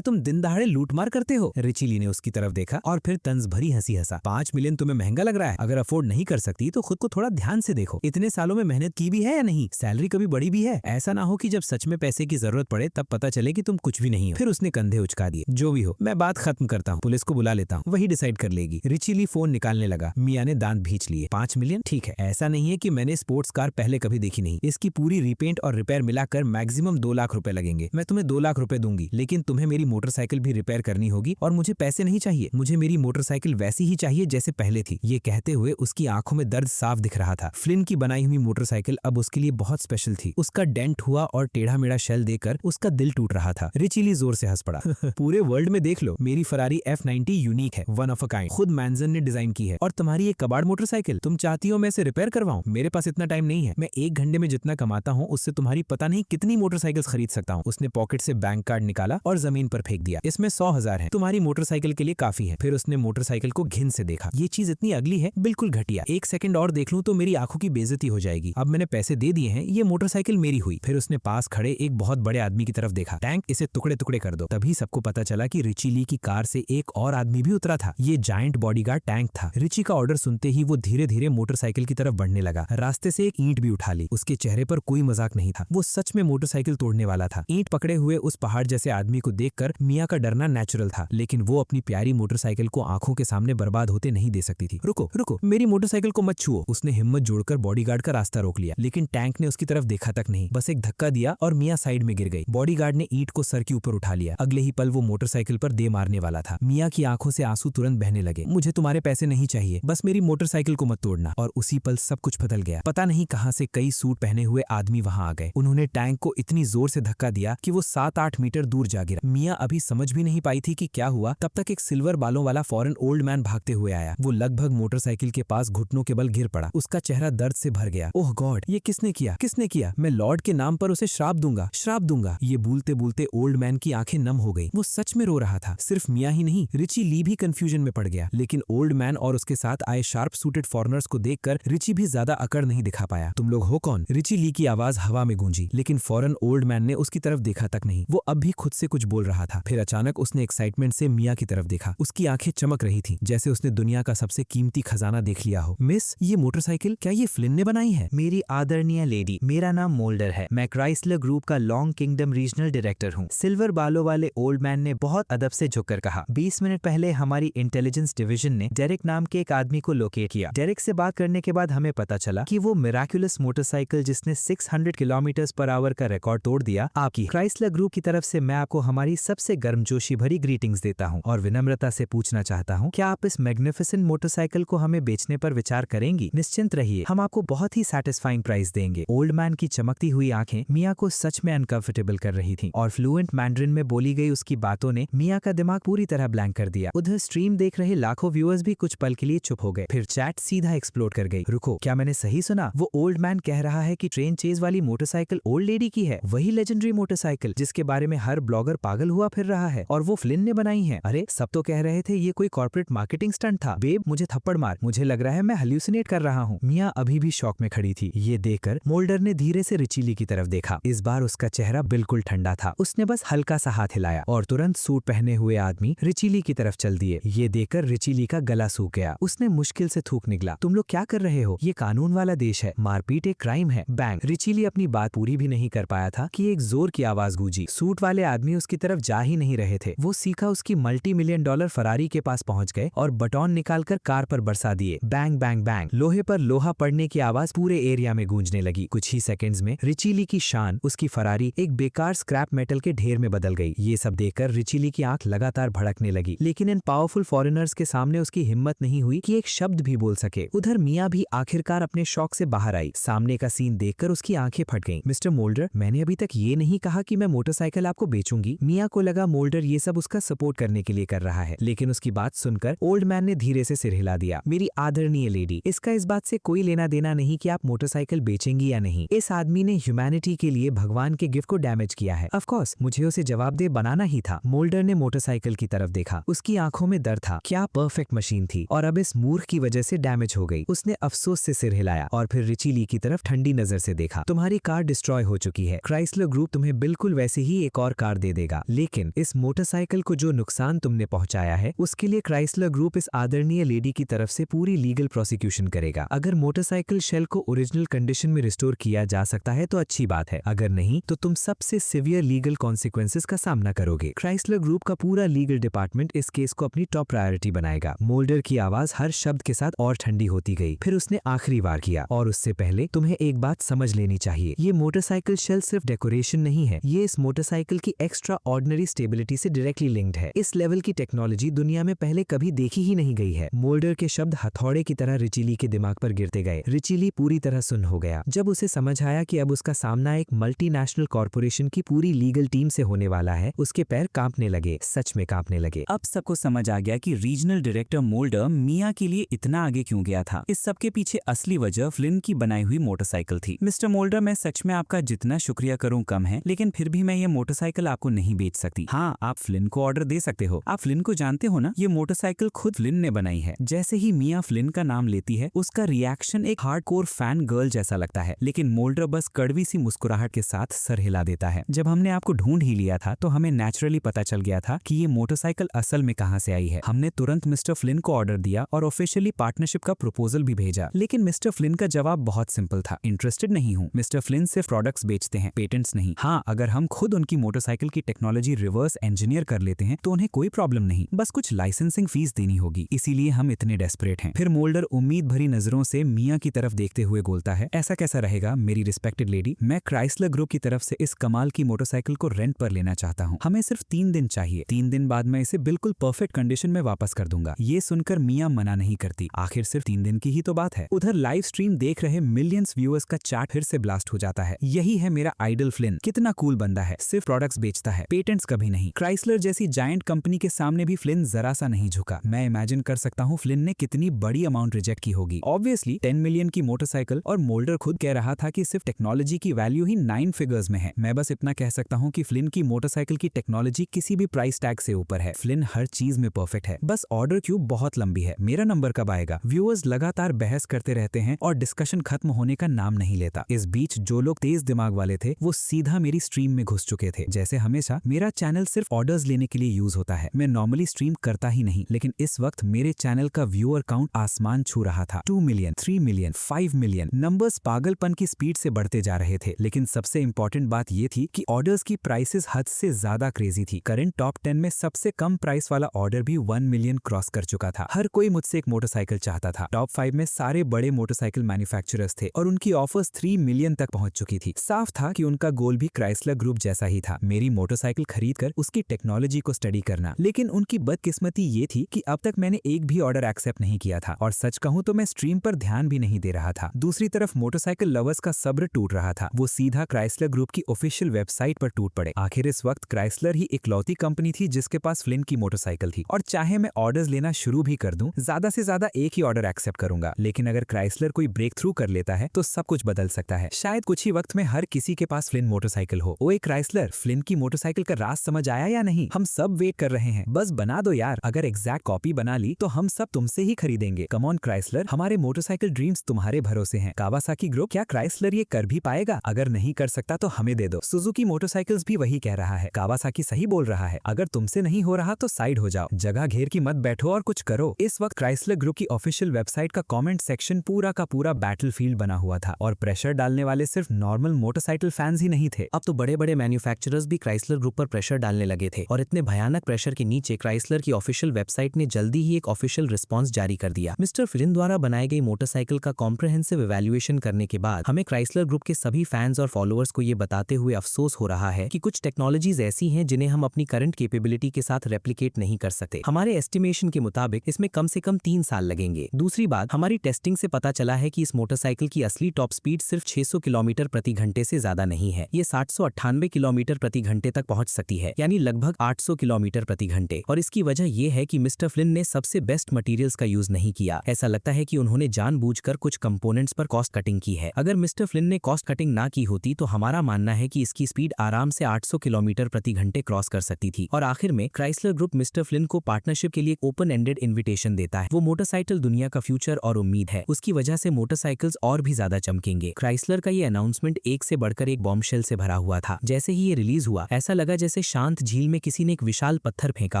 तुम दिन दहाड़े लूटमार करते हो? रिची ली ने उसकी तरफ देखा और फिर तंज भरी हंसी हंसा। 5 मिलियन तुम्हें महंगा लग रहा है? अगर अफोर्ड नहीं कर सकती तो खुद को थोड़ा ध्यान से देखो। इतने सालों में मेहनत की भी है या नहीं? सैलरी कभी बढ़ी भी है? ऐसा ना हो कि जब सच में पैसे की जरूरत पड़े तब पता चले कि तुम कुछ भी नहीं हो। फिर उसने कंधे उचका दिए। जो भी हो, मैं बात खत्म करता हूँ, पुलिस को बुला लेता हूँ, वही डिसाइड कर लेगी। रिची ली फोन निकालने लगा। मिया ने दांत भींच लिए। 5 मिलियन? ठीक है। ऐसा नहीं है कि मैंने स्पोर्ट्स कार पहले कभी देखी नहीं। इसकी पूरी रीपेंट और रिपेयर मिलाकर मैक्सिमम 2 लाख रुपए लगेंगे। मैं तुम्हें 2 लाख रुपए दूंगी, लेकिन तुम्हें मेरी मोटरसाइकिल भी रिपेयर करनी होगी और मुझे पैसे नहीं चाहिए। मुझे मेरी मोटरसाइकिल वैसी ही चाहिए जैसे पहले थी। ये कहते हुए उसकी आंखों में दर्द साफ दिख रहा था। फ्लिन की बनाई हुई मोटरसाइकिल अब उसके लिए बहुत स्पेशल थी। उसका डेंट हुआ और टेढ़ा मेढ़ा शेल देकर उसका दिल टूट रहा था। रिची ली जोर से हंस पड़ा। पूरे वर्ल्ड में देख लो, मेरी फरारी F90 यूनिक है, वन ऑफ अ काइंड। खुद मैनजन ने डिजाइन की है। और तुम्हारी एक कबाड़ मोटरसाइकिल, तुम चाहती हो मैं इसे रिपेयर करवाऊं? मेरे पास इतना टाइम नहीं है। मैं 1 घंटे में जितना कमाता हूँ उससे तुम्हारी पता नहीं कितनी मोटरसाइकिल खरीद सकता हूँ। उसने पॉकेट से बैंक कार्ड निकाला और जमीन पर फेंक दिया। इसमें 100,000 है, तुम्हारी मोटरसाइकिल के लिए काफी है। फिर उसने मोटरसाइकिल को घिन से देखा। ये चीज इतनी अगली है, बिल्कुल घटिया। 1 सेकंड और देख लूं तो मेरी आंखों की बेइज्जती हो जाएगी। अब मैंने पैसे दे दिए हैं, ये मोटरसाइकिल मेरी हुई। फिर उसने पास खड़े एक बहुत बड़े आदमी की तरफ देखा। टैंक, इसे टुकड़े टुकड़े कर दो। तभी सबको पता चला कि रिची ली की कार से एक और आदमी भी उतरा था। ये जायंट बॉडीगार्ड टैंक था। रिची का ऑर्डर सुनते ही वो धीरे धीरे मोटरसाइकिल की तरफ बढ़ने लगा। रास्ते से एक ईंट भी उठा ली। उसके चेहरे पर कोई मजाक नहीं था। वो सच में मोटरसाइकिल तोड़ने वाला था। ईंट पकड़े हुए उस पहाड़ जैसे आदमी को देखकर मिया का डरना नेचुरल था, लेकिन वो अपनी प्यारी मोटरसाइकिल को आंखों के सामने बर्बाद होते नहीं दे सकती थी। रुको रुको, मेरी मोटरसाइकिल को मत छुओ। उसने हिम्मत जोड़कर बॉडीगार्ड का रास्ता रोक लिया, लेकिन टैंक ने उसकी तरफ देखा तक नहीं। बस एक धक्का दिया और मिया साइड में गिर गई। बॉडीगार्ड ने ईंट को सर के ऊपर उठा लिया। अगले ही पल वो मोटरसाइकिल पर दे मारने वाला था। मिया की आंखों से आंसू तुरंत बहने लगे। मुझे तुम्हारे पैसे नहीं चाहिए, बस मेरी मोटरसाइकिल को मत तोड़ना। और उसी पल सब कुछ बदल गया। पता नहीं कहां से कई सूट पहने हुए आदमी वहां आ गए। उन्होंने टैंक को इतनी जोर से धक्का दिया कि वो 7-8 मीटर दूर जा गिरा। मिया अभी समझ भी नहीं पाई थी कि क्या हुआ। तब तक एक सिल्वर बालों वाला फॉरेन ओल्ड मैन भागते हुए आया। वो लगभग मोटरसाइकिल के पास घुटनों के बल गिर पड़ा। उसका चेहरा दर्द से भर गया। ओह गॉड, ये किसने किया? किसने किया? मैं लॉर्ड के नाम पर उसे श्राप दूंगा, श्राप दूंगा। ये बोलते बोलते ओल्ड मैन की आंखें नम हो गई। वो सच में रो रहा था। सिर्फ मिया ही नहीं, रिची ली भी कंफ्यूजन में पड़ गया। लेकिन ओल्ड मैन और उसके साथ आए शार्प सूटेड फॉरेनर्स को देखकर रिची भी ज्यादा अकड़ नहीं दिखा पाया। तुम लोग हो कौन? रिची ली की आवाज हवा में गूंजी, लेकिन फौरन ओल्ड मैन ने उसकी तरफ देखा तक नहीं। वो अब भी खुद से कुछ बोल रहा था। फिर अचानक उसने एक्साइटमेंट से मिया की तरफ देखा। उसकी आंखें चमक रही थी, जैसे उसने दुनिया का सबसे कीमती खजाना देख लिया हो। मिस, ये मोटरसाइकिल क्या ये फ्लिन ने बनाई है? मेरी आदरणीय लेडी, मेरा नाम मोल्डर है। मैं क्राइसलर ग्रुप का लॉन्ग किंगडम रीजनल डायरेक्टर हूँ। सिल्वर बालों वाले ओल्ड मैन ने बहुत अदब से झुककर कहा। 20 मिनट पहले हमारी इंटेलिजेंस डिवीजन ने डेरेक नाम के एक आदमी को लोकेट किया। डेरेक से बात करने के बाद हमें पता चला कि वो मिराकुलस मोटरसाइकिल जिसने 600 किलोमीटर पर आवर का रिकॉर्ड तोड़ दिया, आपकी। क्राइसलर ग्रुप की तरफ से मैं आपको हमारी सबसे गर्मजोशी भरी ग्रीटिंग्स देता हूँ और विनम्रता से पूछना चाहता हूँ, क्या आप इस मैग्निफिसेंट मोटरसाइकिल को हमें बेचने पर विचार करेंगी? निश्चिंत रहिए, हम आपको बहुत ही सैटिस्फाइंग प्राइस देंगे। ओल्ड मैन की चमकती हुई आंखें मिया को सच में अनकंफर्टेबल कर रही थी और फ्लुएंट मैंड्रिन में बोली गई उसकी बातों ने मिया का दिमाग पूरी तरह ब्लैंक कर दिया। उधर स्ट्रीम देख रहे लाखों व्यूअर्स भी कुछ पल के लिए चुप हो गए। फिर चैट सीधा एक्सप्लोड कर गई। रुको, क्या मैंने सही सुना? वो ओल्ड मैन कह रहा है कि ट्रेन चेज वाली मोटरसाइकिल ओल्ड लेडी की है, वही लेजेंडरी मोटरसाइकिल जिसके बारे में हर ब्लॉगर पागल हुआ फिर रहा है, और वो फ्लिन ने बनाई है। अरे, सब तो कह रहे थे ये कोई कॉर्पोरेट मार्केटिंग स्टंट था। बेब, मुझे थप्पड़ मार, मुझे लग रहा है मैं हेल्यूसिनेट कर रहा हूँ। मिया अभी भी शॉक में खड़ी थी। ये देखकर मोल्डर ने धीरे से रिची ली की तरफ देखा। इस बार उसका चेहरा बिल्कुल ठंडा था। उसने बस हल्का सा हाथ हिलाया और तुरंत सूट पहने हुए आदमी रिची ली की तरफ चल दिए। ये देखकर रिची ली का गला सूख गया। उसने मुश्किल से थूक निकला, तुम लोग क्या कर रहे हो? ये कानून वाला देश है, मारपीट एक क्राइम है। बैंग। रिची ली अपनी बात पूरी भी नहीं कर पाया था कि एक जोर की आवाज गूंजी। सूट वाले आदमी उसकी तरफ जा ही नहीं रहे थे। वो सीखा उसकी $multi-million फरारी के पास पहुंच गए और बटन निकालकर कार पर बरसा दिए। Bang bang bang. लोहे पर लोहा पड़ने की आवाज पूरे एरिया में गूंजने लगी। कुछ ही सेकंड्स में रिची ली की शान, उसकी फरारी, एक बेकार स्क्रैप मेटल के ढेर में बदल गई। ये सब देखकर रिची ली की आंख लगातार भड़कने लगी, लेकिन इन पावरफुल फॉरेनर्स के सामने उसकी हिम्मत नहीं हुई कि एक शब्द भी बोल सके। उधर मिया भी आखिरकार अपने शौक से बाहर आई। सामने का सीन देखकर उसकी आंखें फट गईं। मिस्टर मोल्डर, मैंने अभी तक ये नहीं कहा कि मैं मोटरसाइकिल आपको बेचूंगी। मिया को लगा मोल्डर ये सब उसका सपोर्ट करने के लिए कर रहा है, लेकिन उसकी बात सुनकर ओल्ड मैन ने धीरे से सिर हिला दिया। मेरी आदरणीय लेडी, इसका इस बात से कोई लेना देना नहीं कि आप मोटरसाइकिल बेचेंगी या नहीं। इस आदमी ने ह्यूमैनिटी के लिए भगवान के गिफ्ट को डैमेज किया है। ऑफ कोर्स मुझे उसे जवाबदेह बनाना ही था। मोल्डर ने मोटरसाइकिल की तरफ देखा। उसकी आंखों में डर था। क्या परफेक्ट मशीन थी, और अब इस मूर्ख की वजह से डैमेज हो गई। उसने अफसोस से सिर हिलाया और फिर रिची ली की तरफ ठंडी नजर से देखा। तुम्हारी कार डिस्ट्रॉय हो चुकी है। क्राइसलर ग्रुप तुम्हें तुम्हें बिल्कुल वैसे ही एक और कार दे देगा, लेकिन इस मोटरसाइकिल को जो नुकसान तुमने पहुंचाया है उसके लिए क्राइसलर ग्रुप इस आदरणीय लेडी की तरफ से पूरी लीगल प्रोसिक्यूशन करेगा। अगर मोटरसाइकिल शेल को ओरिजिनल कंडीशन में रिस्टोर किया जा सकता है तो अच्छी बात है, अगर नहीं तो तुम सबसे सिवियर लीगल कॉन्सिक्वेंसेस का सामना करोगे। क्राइसलर ग्रुप का पूरा लीगल डिपार्टमेंट इस केस को अपनी टॉप प्रायोरिटी बनाएगा। मोल्डर की आवाज हर शब्द के साथ और ठंडी होती गई। फिर उसने आखिरी बार किया, और उससे पहले तुम्हें एक बात समझ लेनी चाहिए, ये मोटरसाइकिल शेल सिर्फ डेकोरेशन नहीं है, ये इस मोटरसाइकिल की एक्स्ट्रा ऑर्डिनरी स्टेबिलिटी से डायरेक्टली लिंक्ड है। इस लेवल की टेक्नोलॉजी दुनिया में पहले कभी देखी ही नहीं गई है। मोल्डर के शब्द हथौड़े की तरह रिचिली के दिमाग पर गिरते गए। रिचिली पूरी तरह सुन्न हो गया जब उसे समझ आया कि अब उसका सामना एक मल्टीनेशनल कॉर्पोरेशन की पूरी लीगल टीम से होने वाला है। उसके पैर कांपने लगे, सच में कांपने लगे। अब सबको समझ आ गया कि रीजनल डायरेक्टर मोल्डर मिया के लिए इतना आगे क्यों गया था। इस सब के पीछे असली वजह फ्लिन की बनाई हुई मोटरसाइकिल थी। मिस्टर मोल्डर, मैं सच में आपका जितना शुक्रिया करूं कम है, लेकिन फिर भी मैं ये मोटरसाइकिल आपको नहीं बेच सकती। हाँ, आप फ्लिन को ऑर्डर दे सकते हो। आप फ्लिन को जानते हो ना, ये मोटरसाइकिल खुद फ्लिन ने बनाई है। जैसे ही मिया फ्लिन का नाम लेती है उसका रिएक्शन एक हार्डकोर फैन गर्ल जैसा लगता है, लेकिन मोल्डर बस कड़वी सी मुस्कुराहट के साथ सर हिला देता है। जब हमने आपको ढूंढ ही लिया था तो हमें नेचुरली पता चल गया था कि ये मोटरसाइकिल असल में कहां से आई है। हमने तुरंत मिस्टर फ्लिन को ऑर्डर दिया और ऑफिशियली पार्टनरशिप का प्रपोजल भी भेजा, लेकिन मिस्टर फ्लिन का जवाब बहुत सिंपल था, इंटरेस्टेड नहीं हूं। मिस्टर फ्लिन सिर्फ प्रोडक्ट्स बेचते हैं, पेटेंट्स नहीं। हाँ, अगर हम खुद उनकी मोटरसाइकिल की टेक्नोलॉजी रिवर्स इंजीनियर कर लेते हैं तो उन्हें कोई प्रॉब्लम नहीं, बस कुछ लाइसेंसिंग फीस देनी होगी, इसीलिए हम इतने डेस्परेट हैं। फिर मोल्डर उम्मीद भरी नजरों से मिया की तरफ देखते हुए बोलता है, ऐसा कैसा रहेगा मेरी रिस्पेक्टेड लेडी, मैं क्राइसलर ग्रुप की तरफ से इस कमाल की मोटरसाइकिल को रेंट पर लेना चाहता हूँ। हमें सिर्फ 3 दिन चाहिए, 3 दिन बाद मैं इसे बिल्कुल परफेक्ट कंडीशन में वापस कर दूंगा। ये सुनकर मिया मना नहीं करती, आखिर सिर्फ 3 दिन की ही तो बात है। उधर लाइव स्ट्रीम देख रहे मिलियंस व्यूअर्स का चार्ट फिर से ब्लास्ट हो जाता है। यही है मेरा आइडल फ्लिन, कितना कूल बंदा है, सिर्फ प्रोडक्ट्स बेचता है, पेटेंट्स कभी नहीं। क्राइसलर जैसी जायंट कंपनी के सामने भी फ्लिन जरा सा नहीं झुका। मैं इमेजिन कर सकता हूँ फ्लिन ने कितनी बड़ी अमाउंट रिजेक्ट की होगी। ऑब्वियसली 10 मिलियन की मोटरसाइकिल, और मोल्डर खुद कह रहा था कि सिर्फ टेक्नोलॉजी की वैल्यू ही 9 फिगर्स में है। मैं बस इतना कह सकता हूँ कि फ्लिन की मोटरसाइकिल की टेक्नोलॉजी किसी भी प्राइस टैग से ऊपर है। फ्लिन हर चीज में परफेक्ट है। बस ऑर्डर क्यू बहुत लंबी है, मेरा नंबर कब आएगा। व्यूअर्स लगातार बहस करते रहते हैं और डिस्कशन खत्म होने का नाम नहीं लेता। इस बीच जो लोग तेज दिमाग वाले थे वो सीधा मेरी स्ट्रीम में घुस चुके थे। जैसे हमेशा मेरा चैनल सिर्फ ऑर्डर्स लेने के लिए यूज होता है। मैं नॉर्मली स्ट्रीम करता ही नहीं, लेकिन इस वक्त मेरे चैनल का व्यूअर काउंट आसमान छू रहा था। 2 मिलियन, 3 मिलियन, 5 मिलियन, नंबर्स पागलपन की स्पीड से बढ़ते जा रहे थे। लेकिन सबसे इंपॉर्टेंट बात ये थी कि ऑर्डर्स की प्राइसेस हद से ज्यादा क्रेजी थी। करंट टॉप 10 में सबसे कम प्राइस वाला ऑर्डर भी 1 मिलियन क्रॉस कर चुका था। हर कोई मुझसे एक मोटरसाइकिल चाहता था। टॉप 5 में सारे बड़े मोटरसाइकिल मैन्युफैक्चरर्स थे और उनकी ऑफर्स 3 मिलियन तक पहुंच चुकी थी। साफ था कि उनका गोल भी क्राइसलर ग्रुप जैसा ही था, मेरी मोटरसाइकिल खरीदकर उसकी टेक्नोलॉजी को स्टडी करना। लेकिन उनकी बदकिस्मती ये थी कि अब तक मैंने एक भी ऑर्डर एक्सेप्ट नहीं किया था, और सच कहूं तो मैं स्ट्रीम पर ध्यान भी नहीं दे रहा था। दूसरी तरफ मोटरसाइकिल लवर्स का सब्र टूट रहा था। वो सीधा क्राइसलर ग्रुप की ऑफिशियल वेबसाइट पर टूट पड़े। आखिर इस वक्त क्राइसलर ही इकलौती कंपनी थी जिसके पास फ्लिन की मोटरसाइकिल थी, और चाहे मैं ऑर्डर्स लेना शुरू भी कर दूं, ज्यादा से ज्यादा एक ही ऑर्डर एक्सेप्ट करूंगा। लेकिन अगर क्राइसलर कोई ब्रेक थ्रू कर लेता है तो सब कुछ बदल सकता है। शायद कुछ ही वक्त में हर किसी के पास फ्लिन मोटरसाइकिल हो। ओए क्राइसलर, फ्लिन की मोटरसाइकिल का राज समझ आया या नहीं? हम सब वेट कर रहे हैं, बस बना दो यार। अगर एग्जैक्ट कॉपी बना ली तो हम सब तुमसे ही खरीदेंगे। कम ऑन क्राइसलर, हमारे मोटरसाइकिल ड्रीम्स तुम्हारे भरोसे हैं। कावासाकी ग्रुप, क्या क्राइसलर ये कर भी पाएगा? अगर नहीं कर सकता तो हमें दे दो। सुजुकी मोटरसाइकिल्स भी वही कह रहा है। कावासाकी सही बोल रहा है, अगर तुमसे नहीं हो रहा तो साइड हो जाओ, जगह घेर की मत बैठो और कुछ करो। इस वक्त क्राइसलर ग्रुप की ऑफिशियल वेबसाइट का कमेंट सेक्शन पूरा का पूरा बैटलफील्ड बना हुआ था, और प्रेशर डालने वाले सिर्फ नॉर्मल मोटरसाइकिल फैंस ही नहीं थे। अब तो बड़े बड़े मैन्युफैक्चरर्स भी क्राइसलर ग्रुप पर प्रेशर डालने लगे थे, और इतने भयानक प्रेशर के नीचे क्राइसलर की ऑफिशियल वेबसाइट ने जल्दी ही एक ऑफिशियल रिस्पांस जारी कर दिया। मिस्टर फ्लिन द्वारा बनाई गई मोटरसाइकिल का कॉम्प्रिहेंसिव इवैल्यूएशन करने के बाद हमें क्राइसलर ग्रुप के सभी फैंस और फॉलोअर्स को ये बताते हुए अफसोस हो रहा है कि कुछ टेक्नोलॉजीज ऐसी हैं जिन्हें हम अपनी करंट कैपेबिलिटी के साथ रेप्लिकेट नहीं कर सकते। हमारे एस्टिमेशन के मुताबिक इसमें कम से कम 3 साल लगेंगे। दूसरी बात, हमारी टेस्टिंग से पता चला है कि इस मोटरसाइकिल की असली टॉप स्पीड सिर्फ 600 किलोमीटर प्रति घंटे से ज्यादा नहीं है। ये 798 किलोमीटर प्रति घंटे तक पहुंच सकती है, यानी लगभग 800 किलोमीटर प्रति घंटे। और इसकी वजह यह है कि मिस्टर फ्लिन ने सबसे बेस्ट मटेरियल्स का यूज नहीं किया। ऐसा लगता है कि उन्होंने जानबूझकर कुछ कंपोनेंट्स पर कॉस्ट कटिंग की है। अगर मिस्टर फ्लिन ने कॉस्ट कटिंग ना की होती तो हमारा मानना है कि इसकी स्पीड आराम से 800 किलोमीटर प्रति घंटे क्रॉस कर सकती थी। और आखिर में क्राइसलर ग्रुप मिस्टर फ्लिन को पार्टनरशिप के लिए ओपन एंडेड इन्विटेशन देता है। वो मोटरसाइकिल दुनिया का फ्यूचर और उम्मीद है, उसकी वजह से मोटरसाइकिल्स और भी ज्यादा चमकेंगे। क्राइसलर का ये अनाउंसमेंट एक से बढ़कर एक बॉम्बशेल से भरा हुआ था। जैसे ही ये रिलीज हुआ ऐसा लगा जैसे शांत झील में किसी ने एक विशाल पत्थर फेंका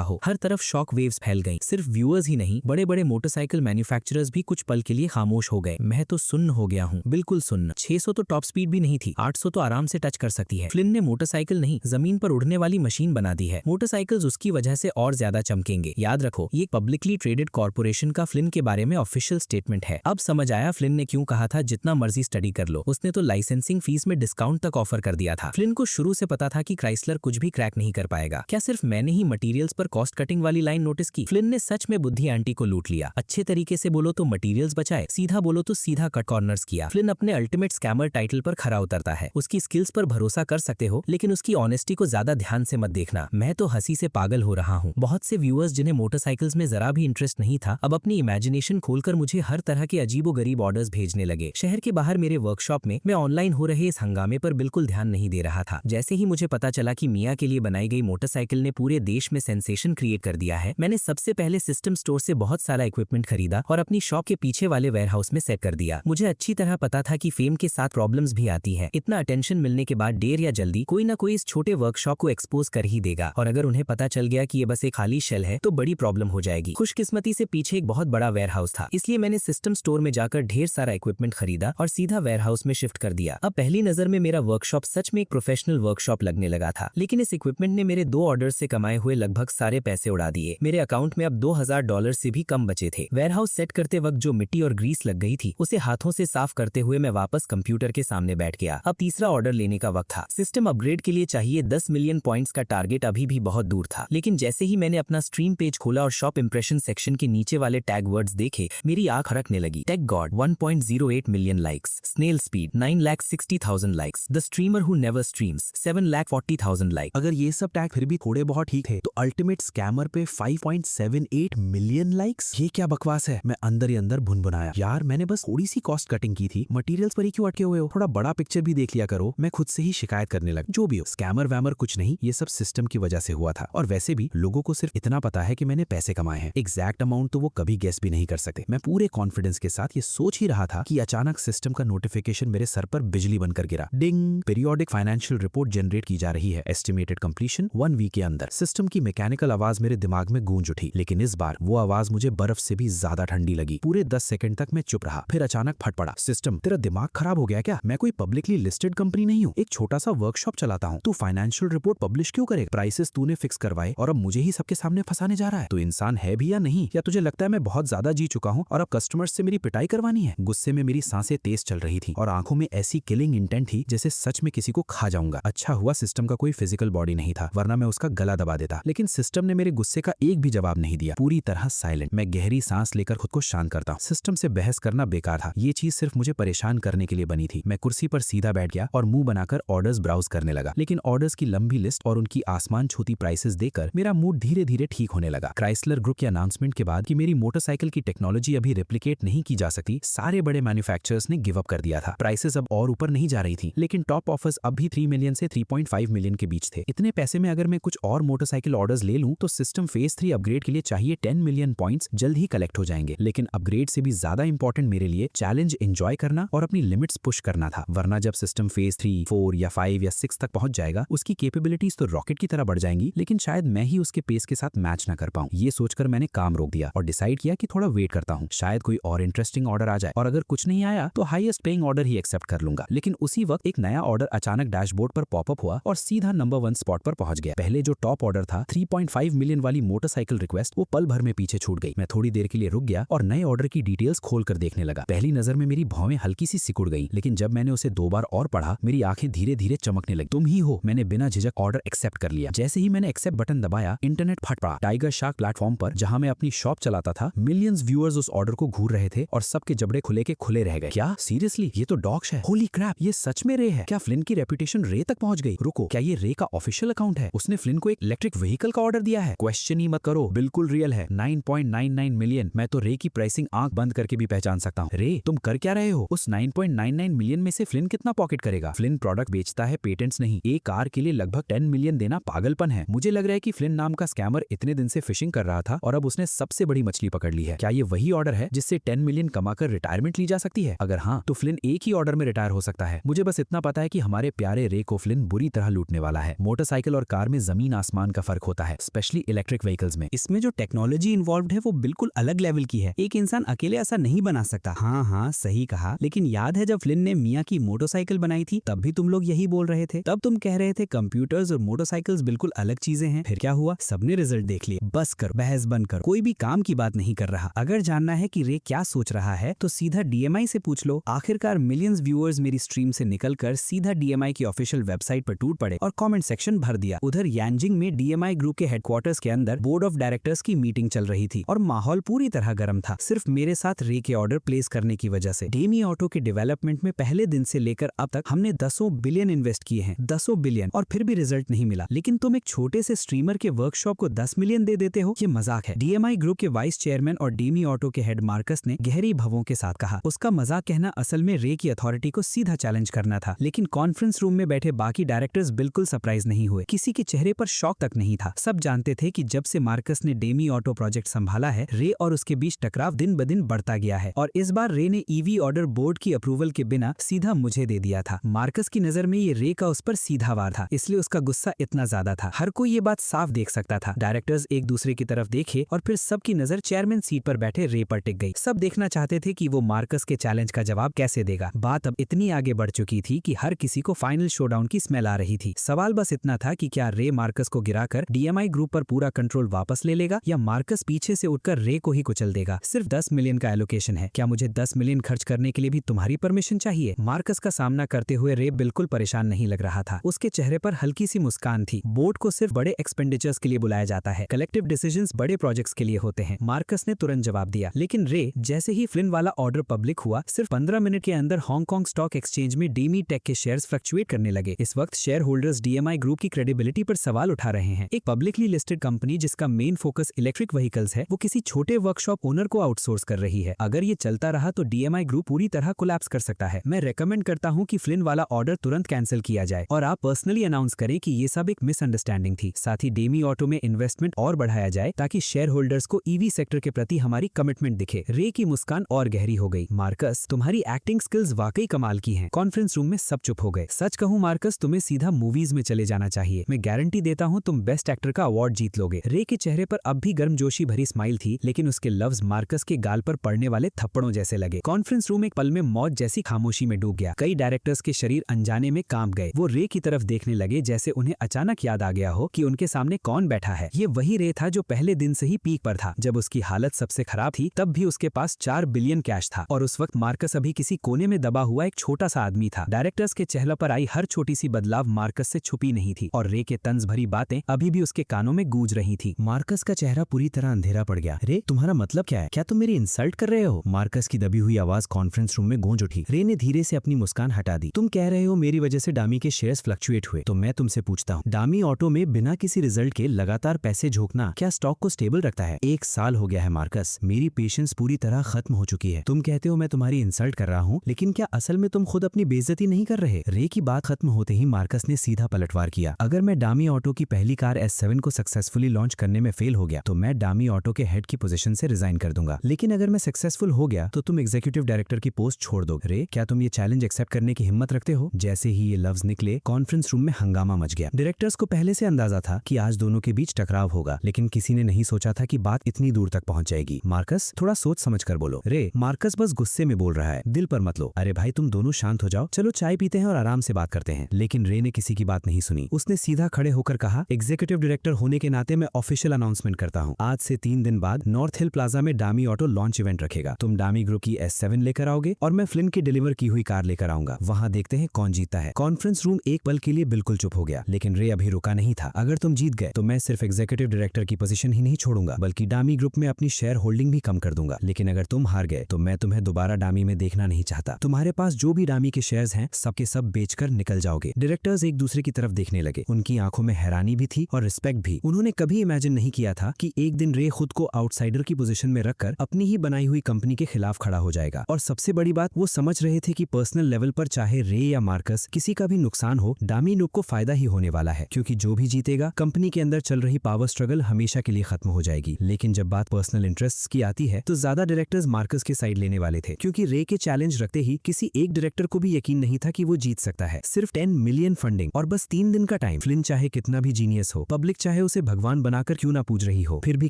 हो। हर तरफ शॉक वेव्स फैल गईं। सिर्फ व्यूअर्स ही नहीं, बड़े बड़े मोटरसाइकिल मैन्युफैक्चरर्स भी कुछ पल के लिए खामोश हो गए। मैं तो सुन्न हो गया हूँ, बिल्कुल सुन्न। 600 तो टॉप स्पीड भी नहीं थी, 800 तो आराम से टच कर सकती है। फ्लिन ने मोटरसाइकिल नहीं, जमीन पर उड़ने वाली मशीन बना दी है। मोटरसाइकिल्स उसकी वजह से और ज्यादा चमकेंगे। याद रखो, ये पब्लिकली ट्रेडेड कॉर्पोरेशन का फ्लिन के बारे में ऑफिशियल स्टेटमेंट है। अब समझ आया फ्लिन ने क्यों कहा था जितना मर्जी स्टडी कर लो। उसने तो लाइसेंसिंग फीस में डिस्काउंट तक ऑफर कर दिया था। फ्लिन को शुरू से पता था कि क्राइसलर कुछ भी क्रैक नहीं कर पाएगा। क्या सिर्फ मैंने ही मटेरियल्स पर कॉस्ट कटिंग वाली लाइन नोटिस की? फ्लिन ने सच में बुद्धि आंटी को लूट लिया। अच्छे तरीके से बोलो तो मटेरियल्स बचाए, सीधा बोलो तो सीधा कट कॉर्नर्स किया। फ्लिन अपने अल्टीमेट स्कैमर टाइटल पर खरा उतरता है। उसकी स्किल्स पर भरोसा कर सकते हो, लेकिन उसकी ऑनेस्टी को ज्यादा ध्यान से मत देखना। मैं तो हंसी से पागल हो रहा हूँ। बहुत से व्यूअर्स जिन्हें मोटरसाइकिल्स में जरा भी इंटरेस्ट नहीं था, अब अपनी इमेजिनेशन खोलकर मुझे हर तरह के अजीबोगरीब ऑर्डर्स भेजने लगे। शहर के बाहर मेरे वर्कशॉप में मैं ऑनलाइन हो रहे इस हंगामे पर बिल्कुल ध्यान नहीं दे रहा था। जैसे ही मुझे पता चला कि मिया के लिए बनाई गई मोटरसाइकिल ने पूरे देश में सेंसेशन क्रिएट कर दिया है, मैंने सबसे पहले सिस्टम स्टोर से बहुत सारा इक्विपमेंट खरीदा और अपनी शॉप के पीछे वाले वेयरहाउस में सेट कर दिया। मुझे अच्छी तरह पता था कि फेम के साथ प्रॉब्लम्स भी आती है। इतना अटेंशन मिलने के बाद देर या जल्दी कोई ना कोई इस छोटे वर्कशॉप को एक्सपोज कर ही देगा, और अगर उन्हें पता चल गया कि ये बस एक खाली शेल है तो बड़ी प्रॉब्लम हो जाएगी। खुशकिस्मती से पीछे एक बहुत बड़ा वेयरहाउस था, इसलिए मैंने सिस्टम स्टोर में जाकर ढेर सारा इक्विपमेंट खरीदा और सीधा वेयरहाउस में शिफ्ट कर दिया। अब पहली नजर में मेरा वर्कशॉप सच में एक प्रोफेशनल वर्कशॉप लगने लगा था, लेकिन इस इक्विपमेंट ने मेरे 2 ऑर्डर से कमाए हुए लगभग सारे पैसे उड़ा दिए। मेरे अकाउंट में अब $2000 से भी कम बचे थे। वेयरहाउस सेट करते वक्त जो मिट्टी और ग्रीस लग गई थी, उसे हाथों से साफ करते हुए मैं वापस कंप्यूटर के सामने बैठ गया। अब तीसरा ऑर्डर लेने का वक्त था। सिस्टम अपग्रेड के लिए चाहिए 10 मिलियन पॉइंट्स का टारगेट अभी भी बहुत दूर था, लेकिन जैसे ही मैंने अपना स्ट्रीम पेज खोला और शॉप इंप्रेशन सेक्शन के नीचे वाले टैग वर्ड्स देखे, मेरी आंख फड़कने लगी। Tech god 1.08 million likes, snail speed 9,60,000 likes, the streamer who never streams 7,40,000 like. अगर ये सब टैग फिर भी थोड़े बहुत ठीक थे, तो अल्टीमेट स्कैमर पे 5.78 मिलियन लाइक्स, ये क्या बकवास है। मैं अंदर ही अंदर भुनभुनाया, यार मैंने बस थोड़ी सी कॉस्ट कटिंग की थी, मटेरियल्स पर ही क्यों अटके हुए हो, थोड़ा बड़ा पिक्चर भी देख लिया करो। मैं खुद से ही शिकायत करने लगा। जो भी हो, स्कैमर वैमर कुछ नहीं, ये सब सिस्टम की वजह से हुआ था। और वैसे भी लोगों को सिर्फ इतना पता है कि मैंने पैसे कमाए हैं, एग्जैक्ट अमाउंट तो वो कभी गेस भी नहीं कर सकते। मैं पूरे कॉन्फिडेंस के साथ ये सोच ही रहा था कि अचानक सिस्टम का नोटिफिकेशन मेरे सर पर बिजली बनकर गिरा। डिंग, पीरियोडिक फाइनेंशियल रिपोर्ट जनरेट की जा रही है, एस्टिमेटेड कंप्लीशन 1 वीक के अंदर। सिस्टम की मैकेनिकल आवाज मेरे दिमाग में गूंज उठी, लेकिन इस बार वो आवाज मुझे बर्फ से भी ज्यादा ठंडी लगी। पूरे 10 सेकंड तक मैं चुप रहा, फिर अचानक फट पड़ा। सिस्टम, तेरा दिमाग खराब हो गया क्या? मैं कोई पब्लिकली लिस्टेड कंपनी नहीं हूँ, एक छोटा सा वर्कशॉप चलाता हूँ। तू फाइनेंशियल रिपोर्ट पब्लिश क्यों करेगा? प्राइसेस तूने फिक्स करवाए और अब मुझे ही सबके सामने फंसाने जा रहा है। तो इंसान है भी या नहीं? या तुझे लगता है मैं बहुत ज्यादा जी चुका हूँ और अब कस्टमर्स से मेरी पिटाई करवानी है? गुस्से में मेरी सांसें तेज चल रही थी और आंखों में ऐसी किलिंग इंटेंट थी जैसे सच में किसी को खा जाऊंगा। अच्छा हुआ सिस्टम का कोई फिजिकल बॉडी नहीं था, वरना मैं उसका गला दबा देता। लेकिन सिस्टम ने मेरे गुस्से का एक भी जवाब नहीं दिया, पूरी तरह साइलेंट। मैं गहरी सांस लेकर खुद को शांत करता हूँ। सिस्टम से बहस करना बेकार था, ये चीज सिर्फ मुझे परेशान करने के लिए बनी थी। मैं कुर्सी पर सीधा बैठ गया और मुंह बनाकर ऑर्डर्स ब्राउज करने लगा, लेकिन ऑर्डर्स की लंबी लिस्ट और उनकी आसमान छूती प्राइसेस देखकर मेरा मूड धीरे धीरे ठीक होने लगा। क्राइसलर ग्रुप के अनाउंसमेंट के बाद कि मेरी मोटरसाइकिल की टेक्नोलॉजी अभी रेप्लिकेट नहीं की जा सकती, सारे बड़े मैन्युफैक्चरर्स ने गिव अप कर दिया था। प्राइसेस अब और ऊपर नहीं जा रही थी, लेकिन टॉप ऑफर्स अब भी 3 मिलियन से 3.5 मिलियन के बीच थे। इतने पैसे में अगर मैं कुछ और मोटरसाइकिल ऑर्डर्स ले लूं तो सिस्टम फेज 3 अपग्रेड के लिए चाहिए 10 मिलियन पॉइंट्स जल्द ही कलेक्ट हो जाएंगे। लेकिन अपग्रेड से भी ज्यादा इंपॉर्टेंट मेरे लिए चैलेंज एंजॉय करना और अपनी लिमिट्स पुश करना था, वरना जब सिस्टम फेज 3, 4 या 5 या 6 तक पहुंच जाएगा, उसकी कैपेबिलिटीज तो रॉकेट की तरह बढ़ जाएंगी, लेकिन शायद मैं ही उसके पेस के साथ मैच ना कर पाऊं। ये सोचकर मैंने काम रोक दिया और डिसाइड किया कि थोड़ा वेट करता हूं, शायद कोई और इंटरेस्टिंग ऑर्डर आ जाए, और अगर कुछ नहीं आया तो हाईएस्ट पेइंग ऑर्डर ही एक्सेप्ट कर लूंगा। लेकिन उसी वक्त एक नया ऑर्डर अचानक डैशबोर्ड पर पॉपअप हुआ और सीधा नंबर 1 स्पॉट पर पहुंच गया। पहले जो टॉप ऑर्डर था 3.5 मिलियन वाली मोटरसाइकिल रिक्वेस्ट, वो पल भर में पीछे छूट गई। मैं थोड़ी देर के लिए रुक गया और नए ऑर्डर की डिटेल्स खोलकर देखने लगा। पहली नजर में मेरी भौवें हल्की सी सिकुड़ गई, लेकिन जब मैंने उसे 2 बार और पढ़ा, मेरी आंखें धीरे धीरे चमकने लगी। तुम ही हो। मैंने बिना झिझक ऑर्डर एक्सेप्ट कर लिया। जैसे ही मैंने एक्सेप्ट बटन दबाया, इंटरनेट फट पड़ा। टाइगर शार्क प्लेटफॉर्म पर, जहां मैं अपनी शॉप चलाता था, मिलियंस व्यूअर्स उस ऑर्डर को घूर रहे थे और सबके जबड़े खुले के खुले रह गए। क्या सीरियसली? ये तो डॉक्स है। होली क्रैप, ये सच में रे है? क्या फ्लिन की रेपुटेशन रे तक पहुंच गई? रुको, क्या ये रे का ऑफिशियल अकाउंट है? उसने फ्लिन को एक इलेक्ट्रिक व्हीकल का ऑर्डर दिया है? क्वेश्चन ही मत करो, बिल्कुल रियल है। 9.99 मिलियन। मैं तो रे की प्राइसिंग आंख बंद करके भी पहचान सकता हूँ। रे, तुम कर क्या रहे हो? उस 9.99 मिलियन में से फ्लिन कितना पॉकेट करेगा? फ्लिन प्रोडक्ट बेचता है, पेटेंट्स नहीं। एक कार के लिए लगभग 10 मिलियन देना पागलपन है। मुझे लग रहा है कि फ्लिन नाम का स्कैमर इतने दिन से फिशिंग कर रहा था और अब उसने सबसे बड़ी मछली पकड़ ली है। क्या ये वही ऑर्डर है जिससे 10 मिलियन कमाकर रिटायरमेंट ली जा सकती है? अगर हाँ, तो फ्लिन एक ही ऑर्डर में रिटायर हो सकता है। मुझे बस इतना पता है कि हमारे प्यारे प्यारे रे को फ्लिन बुरी तरह लूटने वाला है। मोटरसाइकिल और कार में जमीन आसमान का फर्क होता है, स्पेशली इलेक्ट्रिक व्हीकल्स में। इसमें जो टेक्नोलॉजी इन्वॉल्व्ड है वो बिल्कुल अलग लेवल की है, एक इंसान अकेले ऐसा नहीं बना सकता। हाँ, सही कहा। लेकिन याद है जब फ्लिन ने मिया की मोटरसाइकिल बनाई थी, तब भी तुम लोग यही बोल रहे थे। तब तुम कह रहे थे कंप्यूटर्स और मोटरसाइकिल्स बिल्कुल अलग चीजें हैं। फिर क्या हुआ? सबने रिजल्ट देख लिए। बस कर, बहस बंद कर, कोई भी काम की बात नहीं कर रहा। अगर जानना है कि रे क्या सोच रहा है तो सीधा DMI से पूछ लो। आखिरकार मिलियंस व्यूअर्स मेरी स्ट्रीम से निकलकर सीधा DMI की ऑफिशियल वेबसाइट पर टूट पड़े और कमेंट सेक्शन भर दिया। उधर यांजिंग में DMI ग्रुप के हेडक्वार्टर्स के अंदर बोर्ड ऑफ डायरेक्टर्स की मीटिंग चल रही थी और माहौल पूरी तरह गर्म था, सिर्फ मेरे साथ रे के ऑर्डर प्लेस करने की वजह से। डेमी ऑटो के डेवलपमेंट में पहले दिन से लेकर अब तक हमने 10 बिलियन इन्वेस्ट किए हैं, 10 बिलियन, और फिर भी रिजल्ट नहीं मिला। लेकिन तुम एक छोटे से स्ट्रीमर के वर्कशॉप को 10 मिलियन दे देते हो, ये मजाक है। DMI ग्रुप के वाइस चेयरमैन और डेमी ऑटो के हेड मार्कस ने गहरी भवों के साथ कहा। उसका मजाक कहना असल में रे की अथॉरिटी को सीधा चैलेंज करना था। लेकिन कॉन्फ्रेंस रूम में बैठे बाकी डायरेक्टर्स बिल्कुल सरप्राइज नहीं हुए, किसी के चेहरे पर शॉक तक नहीं था। सब जानते थे कि जब से मार्कस ने डेमी ऑटो प्रोजेक्ट संभाला है, रे और उसके बीच टकराव दिन ब दिन बढ़ता गया है और इस बार रे ने EV ऑर्डर बोर्ड की अप्रूवल के बिना सीधा मुझे दे दिया था। मार्कस की नजर में ये रे का उस पर सीधा वार था, इसलिए उसका गुस्सा इतना ज्यादा था। हर कोई ये बात साफ देख सकता था। डायरेक्टर्स एक दूसरे की तरफ देखे और फिर सबकी नजर चेयरमैन सीट पर बैठे रे पर टिक गई। सब देखना चाहते थे कि वो मार्कस के चैलेंज का जवाब कैसे देगा। बात अब इतनी आगे बढ़ चुकी थी कि हर किसी को फाइनल शोडाउन की स्मेल आ रही थी। सवाल बस इतना था कि क्या रे मार्कस को गिराकर DMI ग्रुप पर पूरा कंट्रोल वापस ले लेगा या मार्कस पीछे से उठकर रे को ही कुचल देगा। सिर्फ 10 मिलियन का एलोकेशन है, क्या मुझे 10 मिलियन खर्च करने के लिए भी तुम्हारी परमिशन चाहिए? मार्कस का सामना करते हुए रे बिल्कुल परेशान नहीं लग रहा था। उसके चेहरे पर हल्की सी मुस्कान थी। बोर्ड को सिर्फ बड़े एक्सपेंडिचर्स के लिए बुलाया जाता है, कलेक्टिव डिसीजंस बड़े प्रोजेक्ट्स के लिए होते हैं। मार्कस ने तुरंत जवाब दिया। लेकिन रे जैसे ही फ्लिन वाला ऑर्डर पब्लिक हुआ, सिर्फ 15 मिनट के अंदर हांगकांग स्टॉक एक्सचेंज में डेमी टेक के शेयर्स फ्लक्चुएट करने लगे। इस वक्त शेयर होल्डर्स DMI ग्रुप की क्रेडिबिलिटी पर सवाल उठा रहे हैं। एक पब्लिकली लिस्टेड कंपनी जिसका मेन फोकस इलेक्ट्रिक व्हीकल्स है, वो किसी छोटे वर्कशॉप ओनर को आउटसोर्स कर रही है। अगर ये चलता रहा तो DMI ग्रुप पूरी तरह कोलैप्स कर सकता है। मैं रेकमेंड करता हूँ कि फ्लिन वाला ऑर्डर तुरंत कैंसिल किया जाए और आप पर्सनली अनाउंस करें कि ये सब एक मिसअंडरस्टैंडिंग थी। साथ ही डेमी ऑटो में इन्वेस्टमेंट और बढ़ाया जाए ताकि शेयर होल्डर्स को EV सेक्टर के प्रति हमारी कमिटमेंट दिखे। रे की मुस्कान और गहरी हो गई। मार्कस, तुम्हारी एक्टिंग स्किल्स वाकई कमाल की हैं। कॉन्फ्रेंस रूम में सब चुप हो गए। सच कहूं मार्कस, तुम्हें सीधा मूवीज में चले जाना चाहिए। मैं गारंटी देता हूं तुम बेस्ट एक्टर का अवार्ड जीत लोगे। रे के चेहरे पर अब भी गर्मजोशी भरी स्माइल थी, लेकिन उसके लफ्ज मार्कस के गाल पर पड़ने वाले थप्पड़ों जैसे लगे। कॉन्फ्रेंस रूम एक पल में मौत जैसी खामोशी में डूब गया। कई डायरेक्टर्स के शरीर अनजाने में कांप गए। वो रे की तरफ देखने लगे जैसे उन्हें अचानक याद आ गया हो कि उनके सामने कौन बैठा है। ये वही रे था जो पहले दिन से ही पीक पर था। जब उसकी हालत सबसे खराब थी तब भी उसके पास 4 बिलियन कैश था और उस वक्त मार्कस अभी किसी कोने में दबा हुआ एक छोटा सा आदमी था। डायरेक्टर्स के चेहरे पर आई हर छोटी सी बदलाव मार्कस से छुपी नहीं थी और रे के तंज भरी बातें अभी भी उसके कानों में गूंज रही थी। मार्कस का चेहरा पूरी तरह अंधेरा पड़ गया। रे, तुम्हारा मतलब क्या है? क्या तुम मेरी इंसल्ट कर रहे हो? मार्कस की दबी हुई आवाज कॉन्फ्रेंस रूम में गूंज उठी। रे ने धीरे से अपनी मुस्कान हटा दी। तुम कह रहे हो मेरी वजह से डामी के शेयर्स फ्लक्चुएट हुए, तो मैं तुमसे पूछता हूँ, डामी ऑटो में बिना किसी रिजल्ट के लगातार पैसे झोंकना क्या स्टॉक को स्टेबल रखता है? 1 साल हो गया है मार्कस, मेरी पेशेंस पूरी तरह खत्म हो चुकी है। तुम कहते हो मैं तुम्हारी इंसल्ट कर रहा हूँ, लेकिन क्या असल में तुम खुद अपनी बेइज्जती नहीं कर रहे? रे की बात खत्म होते ही मार्कस ने सीधा पलटवार किया। अगर मैं डामी ऑटो की पहली कार S7 को सक्सेसफुली लॉन्च करने में फेल हो गया तो मैं डामी ऑटो के हेड की पोजीशन से रिजाइन कर दूंगा। लेकिन अगर मैं सक्सेसफुल हो गया तो तुम एग्जीक्यूटिव डायरेक्टर की पोस्ट छोड़ दो। रे, क्या तुम ये चैलेंज एक्सेप्ट करने की हिम्मत रखते हो? जैसे ही ये लफ्ज निकले, कॉन्फ्रेंस रूम में हंगामा मच गया। डायरेक्टर्स को पहले से अंदाजा था कि आज दोनों के बीच टकराव होगा, लेकिन किसी ने नहीं सोचा था कि बात इतनी दूर तक पहुंच जाएगी। मार्कस, थोड़ा सोच समझ कर बोलो। रे, मार्कस बस गुस्से में बोल रहा है, दिल पर मत लो। अरे भाई, तुम दोनों शांत हो जाओ, चलो चाय पीते हैं और आराम से बात करते हैं। लेकिन रे ने किसी की बात नहीं सुनी। उसने सीधा खड़े होकर कहा, एग्जीक्यूटिव डायरेक्टर होने के नाते मैं ऑफिशियल अनाउंसमेंट करता हूँ, आज से 3 दिन बाद नॉर्थ हिल प्लाजा में डामी ऑटो लॉन्च इवेंट रखेगा। तुम डामी ग्रुप की S7 लेकर आओगे और मैं फ्लिन की डिलीवर की हुई कार लेकर आऊंगा। वहां देखते हैं कौन जीतता है। कॉन्फ्रेंस रूम एक पल के लिए बिल्कुल चुप हो गया, लेकिन रे अभी रुका नहीं था। अगर तुम जीत गए तो मैं सिर्फ एग्जीक्यूटिव डायरेक्टर की पोजीशन ही नहीं छोड़ूंगा, बल्कि डामी ग्रुप में अपनी शेयर होल्डिंग भी कम कर दूंगा। लेकिन अगर तुम हार गए तो मैं तुम्हें दोबारा डामी में देखना नहीं चाहता। तुम्हारे पास जो भी डामी के शेयर्स हैं सबके सब बेचकर निकल जाओगे। डायरेक्टर्स एक दूसरे की तरफ देखने लगे। उनकी आंखों में हैरानी भी थी और रिस्पेक्ट भी। उन्होंने कभी इमेजिन नहीं किया था कि एक दिन रे खुद को आउटसाइडर की पोजीशन में रखकर अपनी ही बनाई हुई कंपनी के खिलाफ खड़ा हो जाएगा। और सबसे बड़ी बात, वो समझ रहे थे कि पर्सनल लेवल पर चाहे रे या मार्कस किसी का भी नुकसान हो, डामी ग्रुप को फायदा ही होने वाला है, क्योंकि जो भी जीतेगा कंपनी के अंदर चल रही पावर स्ट्रगल हमेशा के लिए खत्म हो जाएगी। लेकिन जब बात पर्सनल इंटरेस्ट्स की आती है तो ज्यादा डायरेक्टर्स मार्कस के साइड लेने वाले थे, क्योंकि रे के चैलेंज रखते ही किसी एक डायरेक्टर को भी यकीन नहीं था कि वो जीत सकता है। है, सिर्फ 10 मिलियन फंडिंग और बस 3 दिन का टाइम। फ्लिन चाहे कितना भी जीनियस हो, पब्लिक चाहे उसे भगवान बनाकर क्यों ना पूज रही हो, फिर भी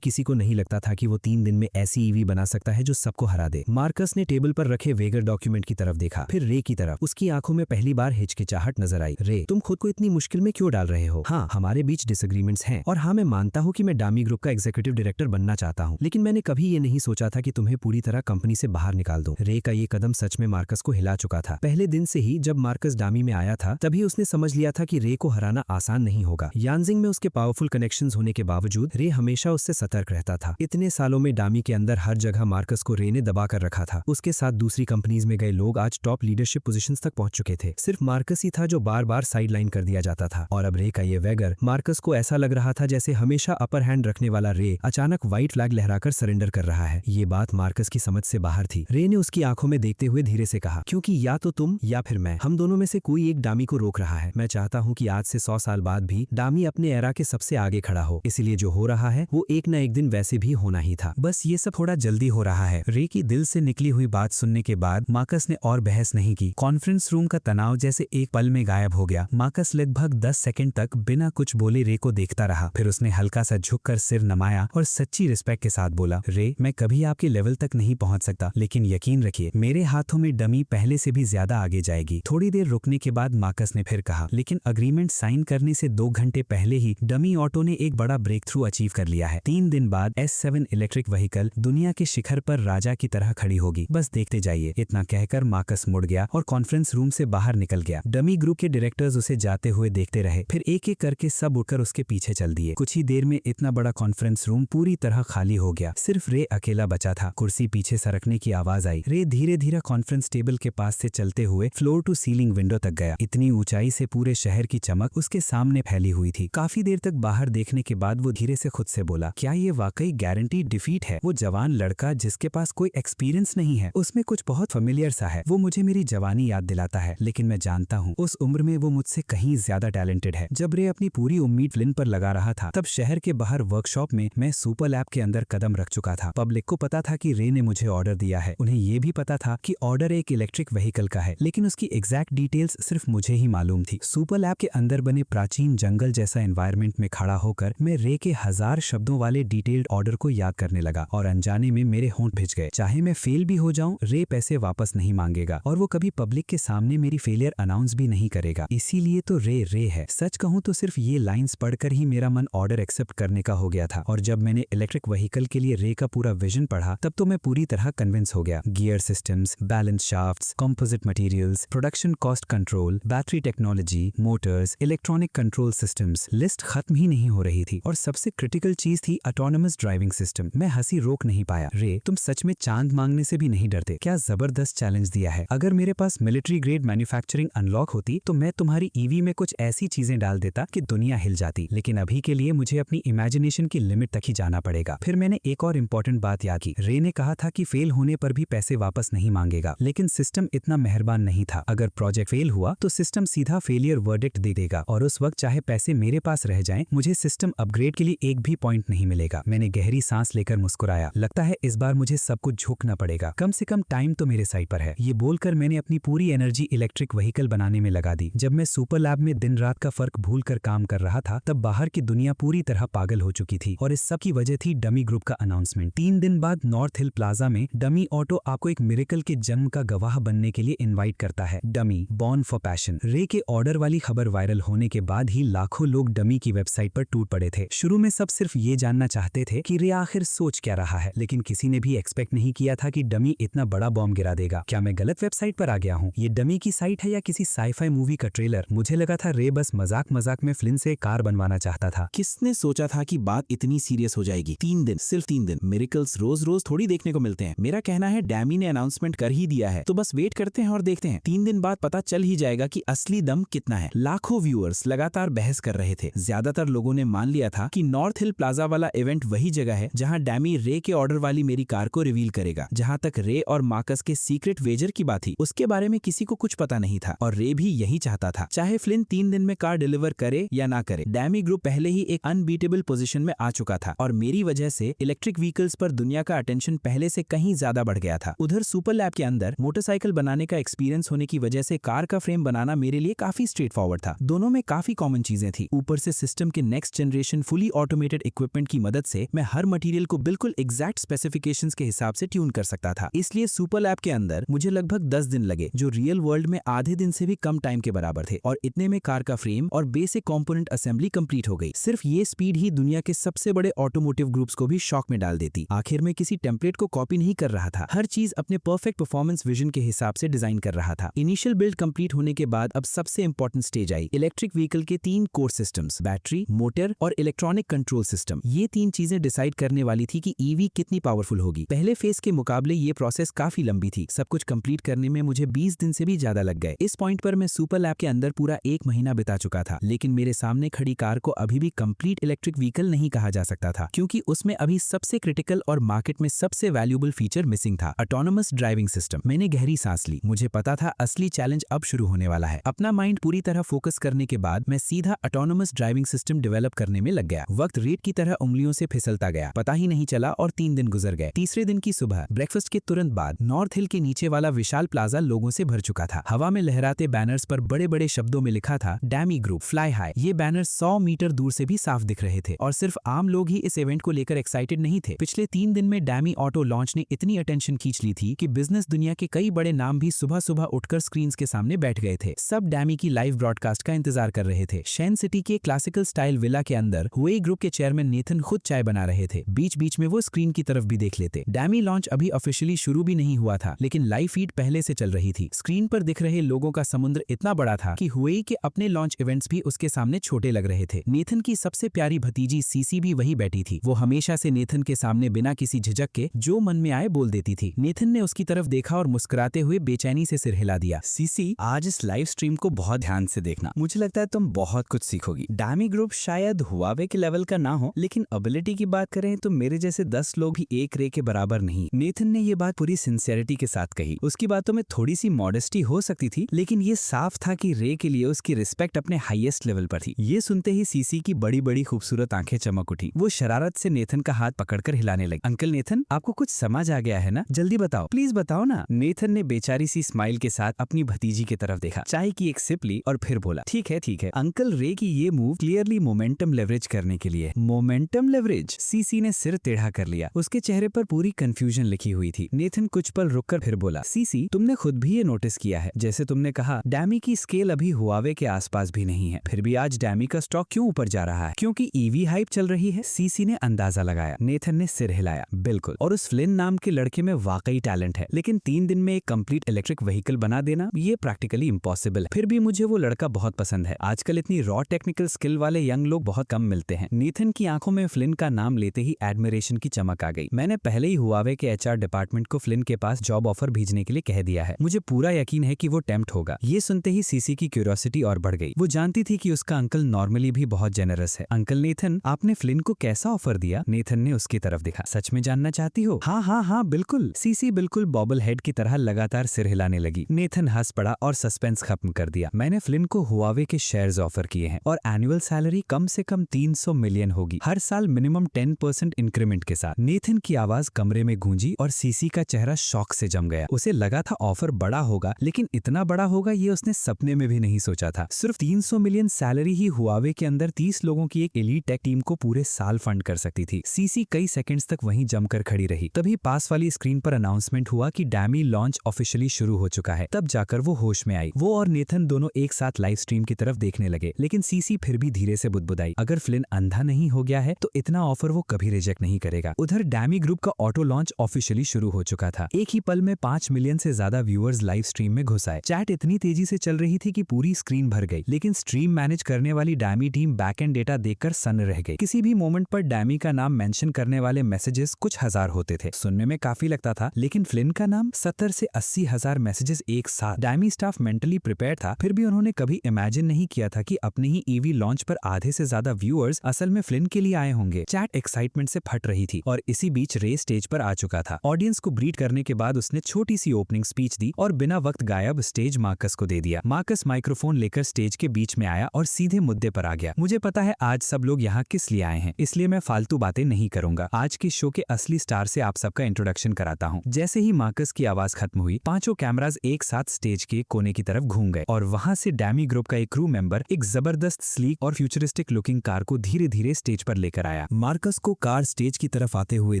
किसी को नहीं लगता था कि वो 3 दिन में ऐसी ईवी बना सकता है जो सबको हरा दे। मार्कस ने टेबल पर रखे वेगर डॉक्यूमेंट की तरफ देखा, फिर रे की तरफ। उसकी आंखों में पहली बार हिचकिचाहट नजर आई। रे, तुम खुद को इतनी मुश्किल में क्यों डाल रहे हो? हाँ, हमारे बीच डिसएग्रीमेंट्स हैं और हाँ, मैं मानता हूँ कि मैं डामी ग्रुप का एग्जीक्यूटिव डायरेक्टर बनना चाहता हूँ, लेकिन मैंने कभी ये नहीं सोचा था कि तुम्हें पूरी तरह कंपनी से बाहर निकाल दूं। रे का ये कदम सच में मार्कस को हिला चुका था। पहले दिन से ही जब मार्कस डामी में आया था तभी उसने समझ लिया था कि रे को हराना आसान नहीं होगा। यानजिंग में उसके पावरफुल कनेक्शंस होने के बावजूद रे हमेशा उससे सतर्क रहता था। इतने सालों में डामी के अंदर हर जगह मार्कस को रे ने दबा कर रखा था। उसके साथ दूसरी कंपनीज में गए लोग आज टॉप लीडरशिप पोजीशंस तक पहुंच चुके थे। सिर्फ मार्कस ही था जो बार बार साइड लाइन कर दिया जाता था। और अब रे का ये वैगर, मार्कस को ऐसा लग रहा था जैसे हमेशा अपर हैंड रखने वाला रे अचानक व्हाइट फ्लैग लहराकर सरेंडर कर रहा है। ये बात मार्कस की समझ से बाहर थी। रे ने उसकी आंखों में देखते हुए धीरे से कहा, क्योंकि या तो तुम या फिर मैं, हम दोनों में से कोई एक डामी को रोक रहा है। मैं चाहता हूं कि आज से 100 साल बाद भी डामी अपने एरा के सबसे आगे खड़ा हो। इसीलिए जो हो रहा है वो एक न एक दिन वैसे भी होना ही था। बस ये सब थोड़ा जल्दी हो रहा है। रे की दिल से निकली हुई बात सुनने के बाद मार्कस ने और बहस नहीं की। कॉन्फ्रेंस रूम का तनाव जैसे एक पल में गायब हो गया। मार्कस लगभग 10 सेकंड तक बिना कुछ बोले रे को देखता रहा। फिर उसने हल्का सा झुककर सिर नमाया और सच्ची रिस्पेक्ट के साथ बोला, रे, मैं कभी आपके लेवल तक नहीं पहुंच सकता, लेकिन यकीन रखिए मेरे हाथों में डमी पहले से भी ज्यादा आगे जाएगी। थोड़ी देर रुकने के बाद मार्कस ने फिर कहा, लेकिन अग्रीमेंट साइन करने से 2 घंटे पहले ही डमी ऑटो ने एक बड़ा ब्रेक थ्रू अचीव कर लिया है। 3 दिन बाद S7 इलेक्ट्रिक व्हीकल दुनिया के शिखर पर राजा की तरह खड़ी होगी। बस देखते जाइए। इतना कहकर मार्कस मुड़ गया और कॉन्फ्रेंस रूम से बाहर निकल गया। डमी ग्रुप के डायरेक्टर्स उसे जाते हुए देखते रहे, फिर एक एक करके सब उठकर उसके पीछे चल दिए। कुछ ही देर में इतना बड़ा कॉन्फ्रेंस रूम पूरी तरह खाली हो गया। सिर्फ रे अकेला बचा था। कुर्सी पीछे सरकने की आवाज आई। रे धीरे धीरे कॉन्फ्रेंस टेबल के पास से चलते हुए फ्लोर टू सीलिंग विंडो तक गया। इतनी ऊंचाई से पूरे शहर की चमक उसके सामने फैली हुई थी। काफी देर तक बाहर देखने के बाद वो धीरे से खुद से बोला, क्या ये वाकई गारंटी डिफीट है? वो जवान लड़का जिसके पास कोई एक्सपीरियंस नहीं है, उसमें कुछ बहुत फेमिलियर सा है। वो मुझे मेरी जवानी याद दिलाता है, लेकिन मैं जानता हूँ उस उम्र में वो मुझसे कहीं ज्यादा टैलेंटेड है। जब रे अपनी पूरी उम्मीद फ्लिन पर लगा रहा था तब शहर के बाहर वर्कशॉप में मैं सुपर लैब के अंदर कदम रख चुका था। पब्लिक को पता था कि रे ने मुझे ऑर्डर दिया है। उन्हें ये भी पता था कि ऑर्डर एक इलेक्ट्रिक व्हीकल का है, लेकिन उसकी एग्जैक्ट डिटेल्स सिर्फ मुझे ही मालूम थी। सुपर लैब के अंदर बने प्राचीन जंगल जैसा एनवायरनमेंट में खड़ा होकर मैं रे के 1000 शब्दों वाले डिटेल्ड ऑर्डर को याद करने लगा और अनजाने में मेरे होंठ भिज गए। चाहे मैं फेल भी हो जाऊं, रे पैसे वापस नहीं मांगेगा और वो कभी पब्लिक के सामने मेरी फेलियर अनाउंस भी नहीं करेगा। इसीलिए तो रे रे है। सच कहूं तो सिर्फ ये लाइंस पढ़कर ही मेरा मन ऑर्डर एक्सेप्ट करने का हो गया था। और जब मैंने इलेक्ट्रिक व्हीकल के लिए रे का पूरा विजन पढ़ा तब तो मैं पूरी तरह कन्विंस हो गया। Gear systems, balance shafts, composite materials, production cost control, battery technology, Motors, electronic control systems, list खत्म ही नहीं हो रही थी। और सबसे क्रिटिकल चीज थी ऑटोनोमस ड्राइविंग सिस्टम। मैं हंसी रोक नहीं पाया। रे, तुम सच में चांद मांगने से भी नहीं डरते। क्या जबरदस्त चैलेंज दिया है। अगर मेरे पास मिलिट्री ग्रेड मैन्युफैक्चरिंग अनलॉक होती तो मैं तुम्हारी ईवी में कुछ ऐसी चीजें डाल देता कि दुनिया हिल जाती, लेकिन अभी के लिए मुझे अपनी इमेजिनेशन की लिमिट तक ही जाना पड़ेगा। फिर मैंने एक और इम्पोर्टेंट बात याद की। रे ने कहा था कि फेल होने पर भी पैसे वापस नहीं मांगेगा, लेकिन सिस्टम इतना मेहरबान नहीं था। अगर प्रोजेक्ट फेल हुआ तो सिस्टम सीधा फेलियर वर्डिक्ट दे देगा और उस वक्त चाहे पैसे मेरे पास रह जाएं, मुझे सिस्टम अपग्रेड के लिए एक भी पॉइंट नहीं मिलेगा। मैंने गहरी सांस लेकर मुस्कुराया। लगता है इस बार मुझे सब कुछ झुकना पड़ेगा। कम से कम टाइम तो मेरे साइड पर है। ये बोलकर मैंने अपनी पूरी एनर्जी इलेक्ट्रिक व्हीकल बनाने में लगा दी। जब मैं सुपर लैब में दिन रात का फर्क भूलकर काम कर रहा था तब बाहर की दुनिया पूरी तरह पागल हो चुकी थी और इस सब की वजह थी डमी ग्रुप का अनाउंसमेंट। 3 दिन बाद नॉर्थ हिल प्लाजा में डमी ऑटो आपको एक मिरेकल के जन्म का गवाह बनने के लिए इनवाइट करता है। Dummy born for passion. रे के ऑर्डर वाली खबर वायरल होने के बाद ही लाखों लोग डमी की वेबसाइट पर टूट पड़े थे। शुरू में सब सिर्फ ये जानना चाहते थे कि रे आखिर सोच क्या रहा है, लेकिन किसी ने भी एक्सपेक्ट नहीं किया था कि डमी इतना बड़ा बॉम्ब गिरा देगा। क्या मैं गलत वेबसाइट पर आ गया हूँ? ये डमी की साइट है या किसी साईफाई मूवी का ट्रेलर? मुझे लगा था रे बस मजाक मजाक में फ्लिन से कार बनवाना चाहता था। किसने सोचा था कि बात इतनी सीरियस हो जाएगी? 3 दिन, सिर्फ 3 दिन। मिरेकल्स रोज रोज थोड़ी देखने को मिलते हैं। मेरा कहना है डैमी ने अनाउंसमेंट कर ही दिया है, तो बस वेट करते हैं और देखते हैं। 3 दिन बाद पता चल ही जाएगा कि असली दम कितना है। लाखों व्यूअर्स लगातार बहस कर रहे थे। ज्यादातर लोगों ने मान लिया था कि नॉर्थ हिल प्लाजा वाला इवेंट वही जगह है जहां डैमी रे के ऑर्डर वाली मेरी कार को रिवील करेगा। जहां तक रे और मार्कस के सीक्रेट वेजर की बात थी, उसके बारे में किसी को कुछ पता नहीं था और रे भी यही चाहता था। चाहे फ्लिन 3 दिन में कार डिलीवर करे या ना करे, डैमी ग्रुप पहले ही एक अनबीटेबल पोजीशन में आ चुका था और मेरी वजह से इलेक्ट्रिक व्हीकल्स पर दुनिया का अटेंशन पहले से कहीं ज्यादा बढ़ गया था। उधर सुपर लैब के अंदर मोटरसाइकिल बनाने का एक्सपीरियंस होने की वजह से कार का फ्रेम बनाना मेरे लिए काफी स्ट्रेट फॉरवर्ड था। दोनों में काफी कॉमन चीजें थी। ऊपर से सिस्टम के next generation fully automated equipment की मदद से मैं हर मटेरियल को बिल्कुल एग्जैक्ट स्पेसिफिकेशंस के हिसाब से ट्यून कर सकता था। इसलिए सुपर लैब के अंदर मुझे लगभग 10 दिन लगे, जो रियल वर्ल्ड में आधे दिन से भी कम टाइम के बराबर थे, और इतने में कार का फ्रेम और बेसिक कंपोनेंट असेंबली कंप्लीट हो गई। सिर्फ ये स्पीड ही दुनिया के सबसे बड़े ऑटोमोटिव ग्रुप्स को भी शॉक में डाल देती। आखिर में किसी टेम्पलेट को कॉपी नहीं कर रहा था, हर चीज अपने परफेक्ट परफॉर्मेंस विजन के हिसाब से डिजाइन कर रहा था। इनिशियल बिल्ड कंप्लीट होने के बाद अब सबसे important stage I, electric vehicle के 3 कोर सिस्टम्स, बैटरी, मोटर और इलेक्ट्रॉनिक कंट्रोल सिस्टम। ये 3 चीजें डिसाइड करने वाली थी कि ईवी कितनी पावरफुल होगी। पहले फेज के मुकाबले ये प्रोसेस काफी लंबी थी। सब कुछ कंप्लीट करने में मुझे 20 दिन से भी ज्यादा लग गए। इस पॉइंट पर मैं सुपर लैब के अंदर पूरा 1 महीना बिता चुका था, लेकिन मेरे सामने खड़ी कार को अभी भी कंप्लीट इलेक्ट्रिक व्हीकल नहीं कहा जा सकता था, क्योंकि उसमें अभी सबसे क्रिटिकल और मार्केट में सबसे वैल्यूएबल फीचर मिसिंग था, ऑटोनोमस ड्राइविंग सिस्टम। मैंने गहरी सांस ली। मुझे पता था असली चैलेंज अब शुरू होने वाला है। अपना माइंड पूरी तरह फोकस करने के बाद मैं सीधा ऑटोनोमस ड्राइविंग सिस्टम डेवलप करने में लग गया। वक्त रेत की तरह उंगलियों से फिसलता गया, पता ही नहीं चला और 3 दिन गुजर गए। तीसरे दिन की सुबह ब्रेकफास्ट के तुरंत बाद नॉर्थ हिल के नीचे वाला विशाल प्लाजा लोगों से भर चुका था। हवा में लहराते बैनर्स पर बड़े बड़े शब्दों में लिखा था, डैमी ग्रुप, फ्लाई हाई। ये बैनर 100 मीटर दूर से भी साफ दिख रहे थे, और सिर्फ आम लोग ही इस इवेंट को लेकर एक्साइटेड नहीं थे। पिछले 3 दिन में डैमी ऑटो लॉन्च ने इतनी अटेंशन खींच ली थी कि बिजनेस दुनिया के कई बड़े नाम भी सुबह सुबह उठकर स्क्रीन के सामने बैठ गए थे। सब डैमी की लाइव ब्रॉडकास्ट का इंतजार कर रहे थे। शेन सिटी के क्लासिकल स्टाइल विला के अंदर हुए ग्रुप के चेयरमैन नेथन खुद चाय बना रहे थे। बीच बीच में वो स्क्रीन की तरफ भी देख लेते। डैमी लॉन्च अभी ऑफिशियली शुरू भी नहीं हुआ था, लेकिन लाइव फीड पहले से चल रही थी। स्क्रीन पर दिख रहे लोगों का समुद्र इतना बड़ा था कि हुए के अपने लॉन्च इवेंट्स भी उसके सामने छोटे लग रहे थे। नेथन की सबसे प्यारी भतीजी सीसी भी वही बैठी थी। वो हमेशा से नेथन के सामने बिना किसी झिझक के जो मन में आए बोल देती थी। नेथन ने उसकी तरफ देखा और मुस्कुराते हुए बेचैनी से सिर हिला दिया। सीसी, आज इस लाइव स्ट्रीम को बहुत ध्यान से देखना। मुझे लगता है तुम बहुत कुछ सीखोगी। डैमी ग्रुप शायद हुआवे के लेवल का ना हो, लेकिन एबिलिटी की बात करें तो मेरे जैसे 10 लोग ही एक रे के बराबर नहीं। नेथन ने ये बात पूरी सिंसियरिटी के साथ कही। उसकी बातों में थोड़ी सी मॉडेस्टी हो सकती थी, लेकिन ये साफ था कि रे के लिए उसकी रिस्पेक्ट अपने हाईएस्ट लेवल पर थी। ये सुनते ही सीसी की बड़ी बड़ी खूबसूरत आंखें चमक उठी। वो शरारत से नेथन का हाथ पकड़कर हिलाने लगी। अंकल नेथन, आपको कुछ समझ आ गया है ना? जल्दी बताओ, प्लीज बताओ ना। नेथन ने बेचारी सी स्माइल के साथ अपनी भतीजी की तरफ देखा, चाय की एक सिप ली और फिर बोला, ठीक है अंकल, रे की ये मूव क्लियरली मोमेंटम लेवरेज करने के लिए। Momentum leverage? सीसी ने सिर टेढ़ा कर लिया। उसके चेहरे पर पूरी कंफ्यूजन लिखी हुई थी। नेथन कुछ पल रुककर फिर बोला, सीसी, तुमने खुद भी ये नोटिस किया है, जैसे तुमने कहा डैमी की स्केल अभी हुआवे के आसपास भी नहीं है, फिर भी आज डैमी का स्टॉक क्यों ऊपर जा रहा है? क्योंकि ईवी हाइप चल रही है? सीसी ने अंदाजा लगाया। नेथन ने सिर हिलाया, बिल्कुल, और उस फ्लिन नाम के लड़के में वाकई टैलेंट है, लेकिन 3 दिन में एक कंप्लीट इलेक्ट्रिक व्हीकल बना देना ये प्रैक्टिकली इम्पॉसिबल है। फिर भी मुझे वो लड़का बहुत पसंद है। आजकल इतनी रॉ टेक्निकल स्किल वाले यंग लोग बहुत कम मिलते हैं। नेथन की आंखों में फ्लिन का नाम लेते ही एडमिरेशन की चमक आ गई। मैंने पहले ही हुआवे के एचआर डिपार्टमेंट को फ्लिन के पास जॉब ऑफर भेजने के लिए कह दिया है। मुझे पूरा यकीन है कि वो टेम्प्ट होगा। ये सुनते ही सीसी की क्यूरियोसिटी और बढ़ गई। वो जानती थी कि उसका अंकल नॉर्मली भी बहुत जेनरस है। अंकल नेथन, आपने फ्लिन को कैसा ऑफर दिया? नेथन ने उसकी तरफ देखा। सच में जानना चाहती हो? हाँ बिल्कुल। सीसी बिल्कुल बॉबल हेड की तरह लगातार सिर हिलाने लगी। नेथन हंस पड़ा और सस्पेंस खत्म कर दिया। मैंने फ्लिन को हुआवे के शेयर्स ऑफर किए हैं और एनुअल सैलरी कम से कम 300 मिलियन होगी, हर साल मिनिमम 10% इंक्रीमेंट के साथ। नेथन की आवाज कमरे में गूंजी और सीसी का चेहरा शॉक से जम गया। उसे लगा था ऑफर बड़ा होगा, लेकिन इतना बड़ा होगा ये उसने सपने में भी नहीं सोचा था। सिर्फ 300 मिलियन सैलरी ही हुआवे के अंदर 30 लोगों की एक एलीट टेक टीम को पूरे साल फंड कर सकती थी। सीसी कई सेकंड्स तक वहीं जमकर खड़ी रही। तभी पास वाली स्क्रीन पर अनाउंसमेंट हुआ कि डैमी लॉन्च ऑफिशियली शुरू हो चुका है। तब जाकर वो होश में आई। वो और नेथन दोनों एक साथ लाइव स्ट्रीम की तरफ देखने लगे, लेकिन सीसी फिर भी धीरे से बुदबुदाई। अगर फ्लिन अंधा नहीं हो गया है तो इतना ऑफर वो कभी रिजेक्ट नहीं करेगा। उधर डैमी ग्रुप का ऑटो लॉन्च ऑफिशियली शुरू हो चुका था। एक ही पल में 5 मिलियन से ज्यादा व्यूअर्स लाइव स्ट्रीम में घुस आए। चैट इतनी तेजी से चल रही थी कि पूरी स्क्रीन भर गई, लेकिन स्ट्रीम मैनेज करने वाली डैमी टीम बैक एंड डेटा देखकर सन्न रह गई। किसी भी मोमेंट पर डैमी का नाम मेंशन करने वाले मैसेजेस कुछ हजार होते थे। सुनने में काफी लगता था, लेकिन फ्लिन का नाम 70 से 80 हजार मैसेजेस एक साथ। डैमी स्टाफ मेंटली प्रिपेयर था, फिर भी उन्होंने कभी इमेजिन नहीं किया था कि अपने ही ईवी लॉन्च पर आधे से ज्यादा व्यूअर्स असल में फ्लिन के लिए आए होंगे। चैट एक्साइटमेंट से फट रही थी और इसी बीच रे स्टेज पर आ चुका था। ऑडियंस को ब्रीड करने के बाद उसने छोटी सी ओपनिंग स्पीच दी और बिना वक्त गायब स्टेज मार्कस को दे दिया। मार्कस माइक्रोफोन लेकर स्टेज के बीच में आया और सीधे मुद्दे पर आ गया। मुझे पता है आज सब लोग यहाँ किस लिए आए हैं, इसलिए मैं फालतू बातें नहीं करूंगा। आज के शो के असली स्टार से आप सबका इंट्रोडक्शन कराता हूँ। जैसे ही मार्कस की आवाज खत्म हुई, 5 कैमराज एक साथ स्टेज के कोने की की तरफ घूम गए और वहां से डैमी ग्रुप का एक क्रू मेंबर एक जबरदस्त स्लीक और फ्यूचरिस्टिक लुकिंग कार को धीरे धीरे स्टेज पर लेकर आया। मार्कस को कार स्टेज की तरफ आते हुए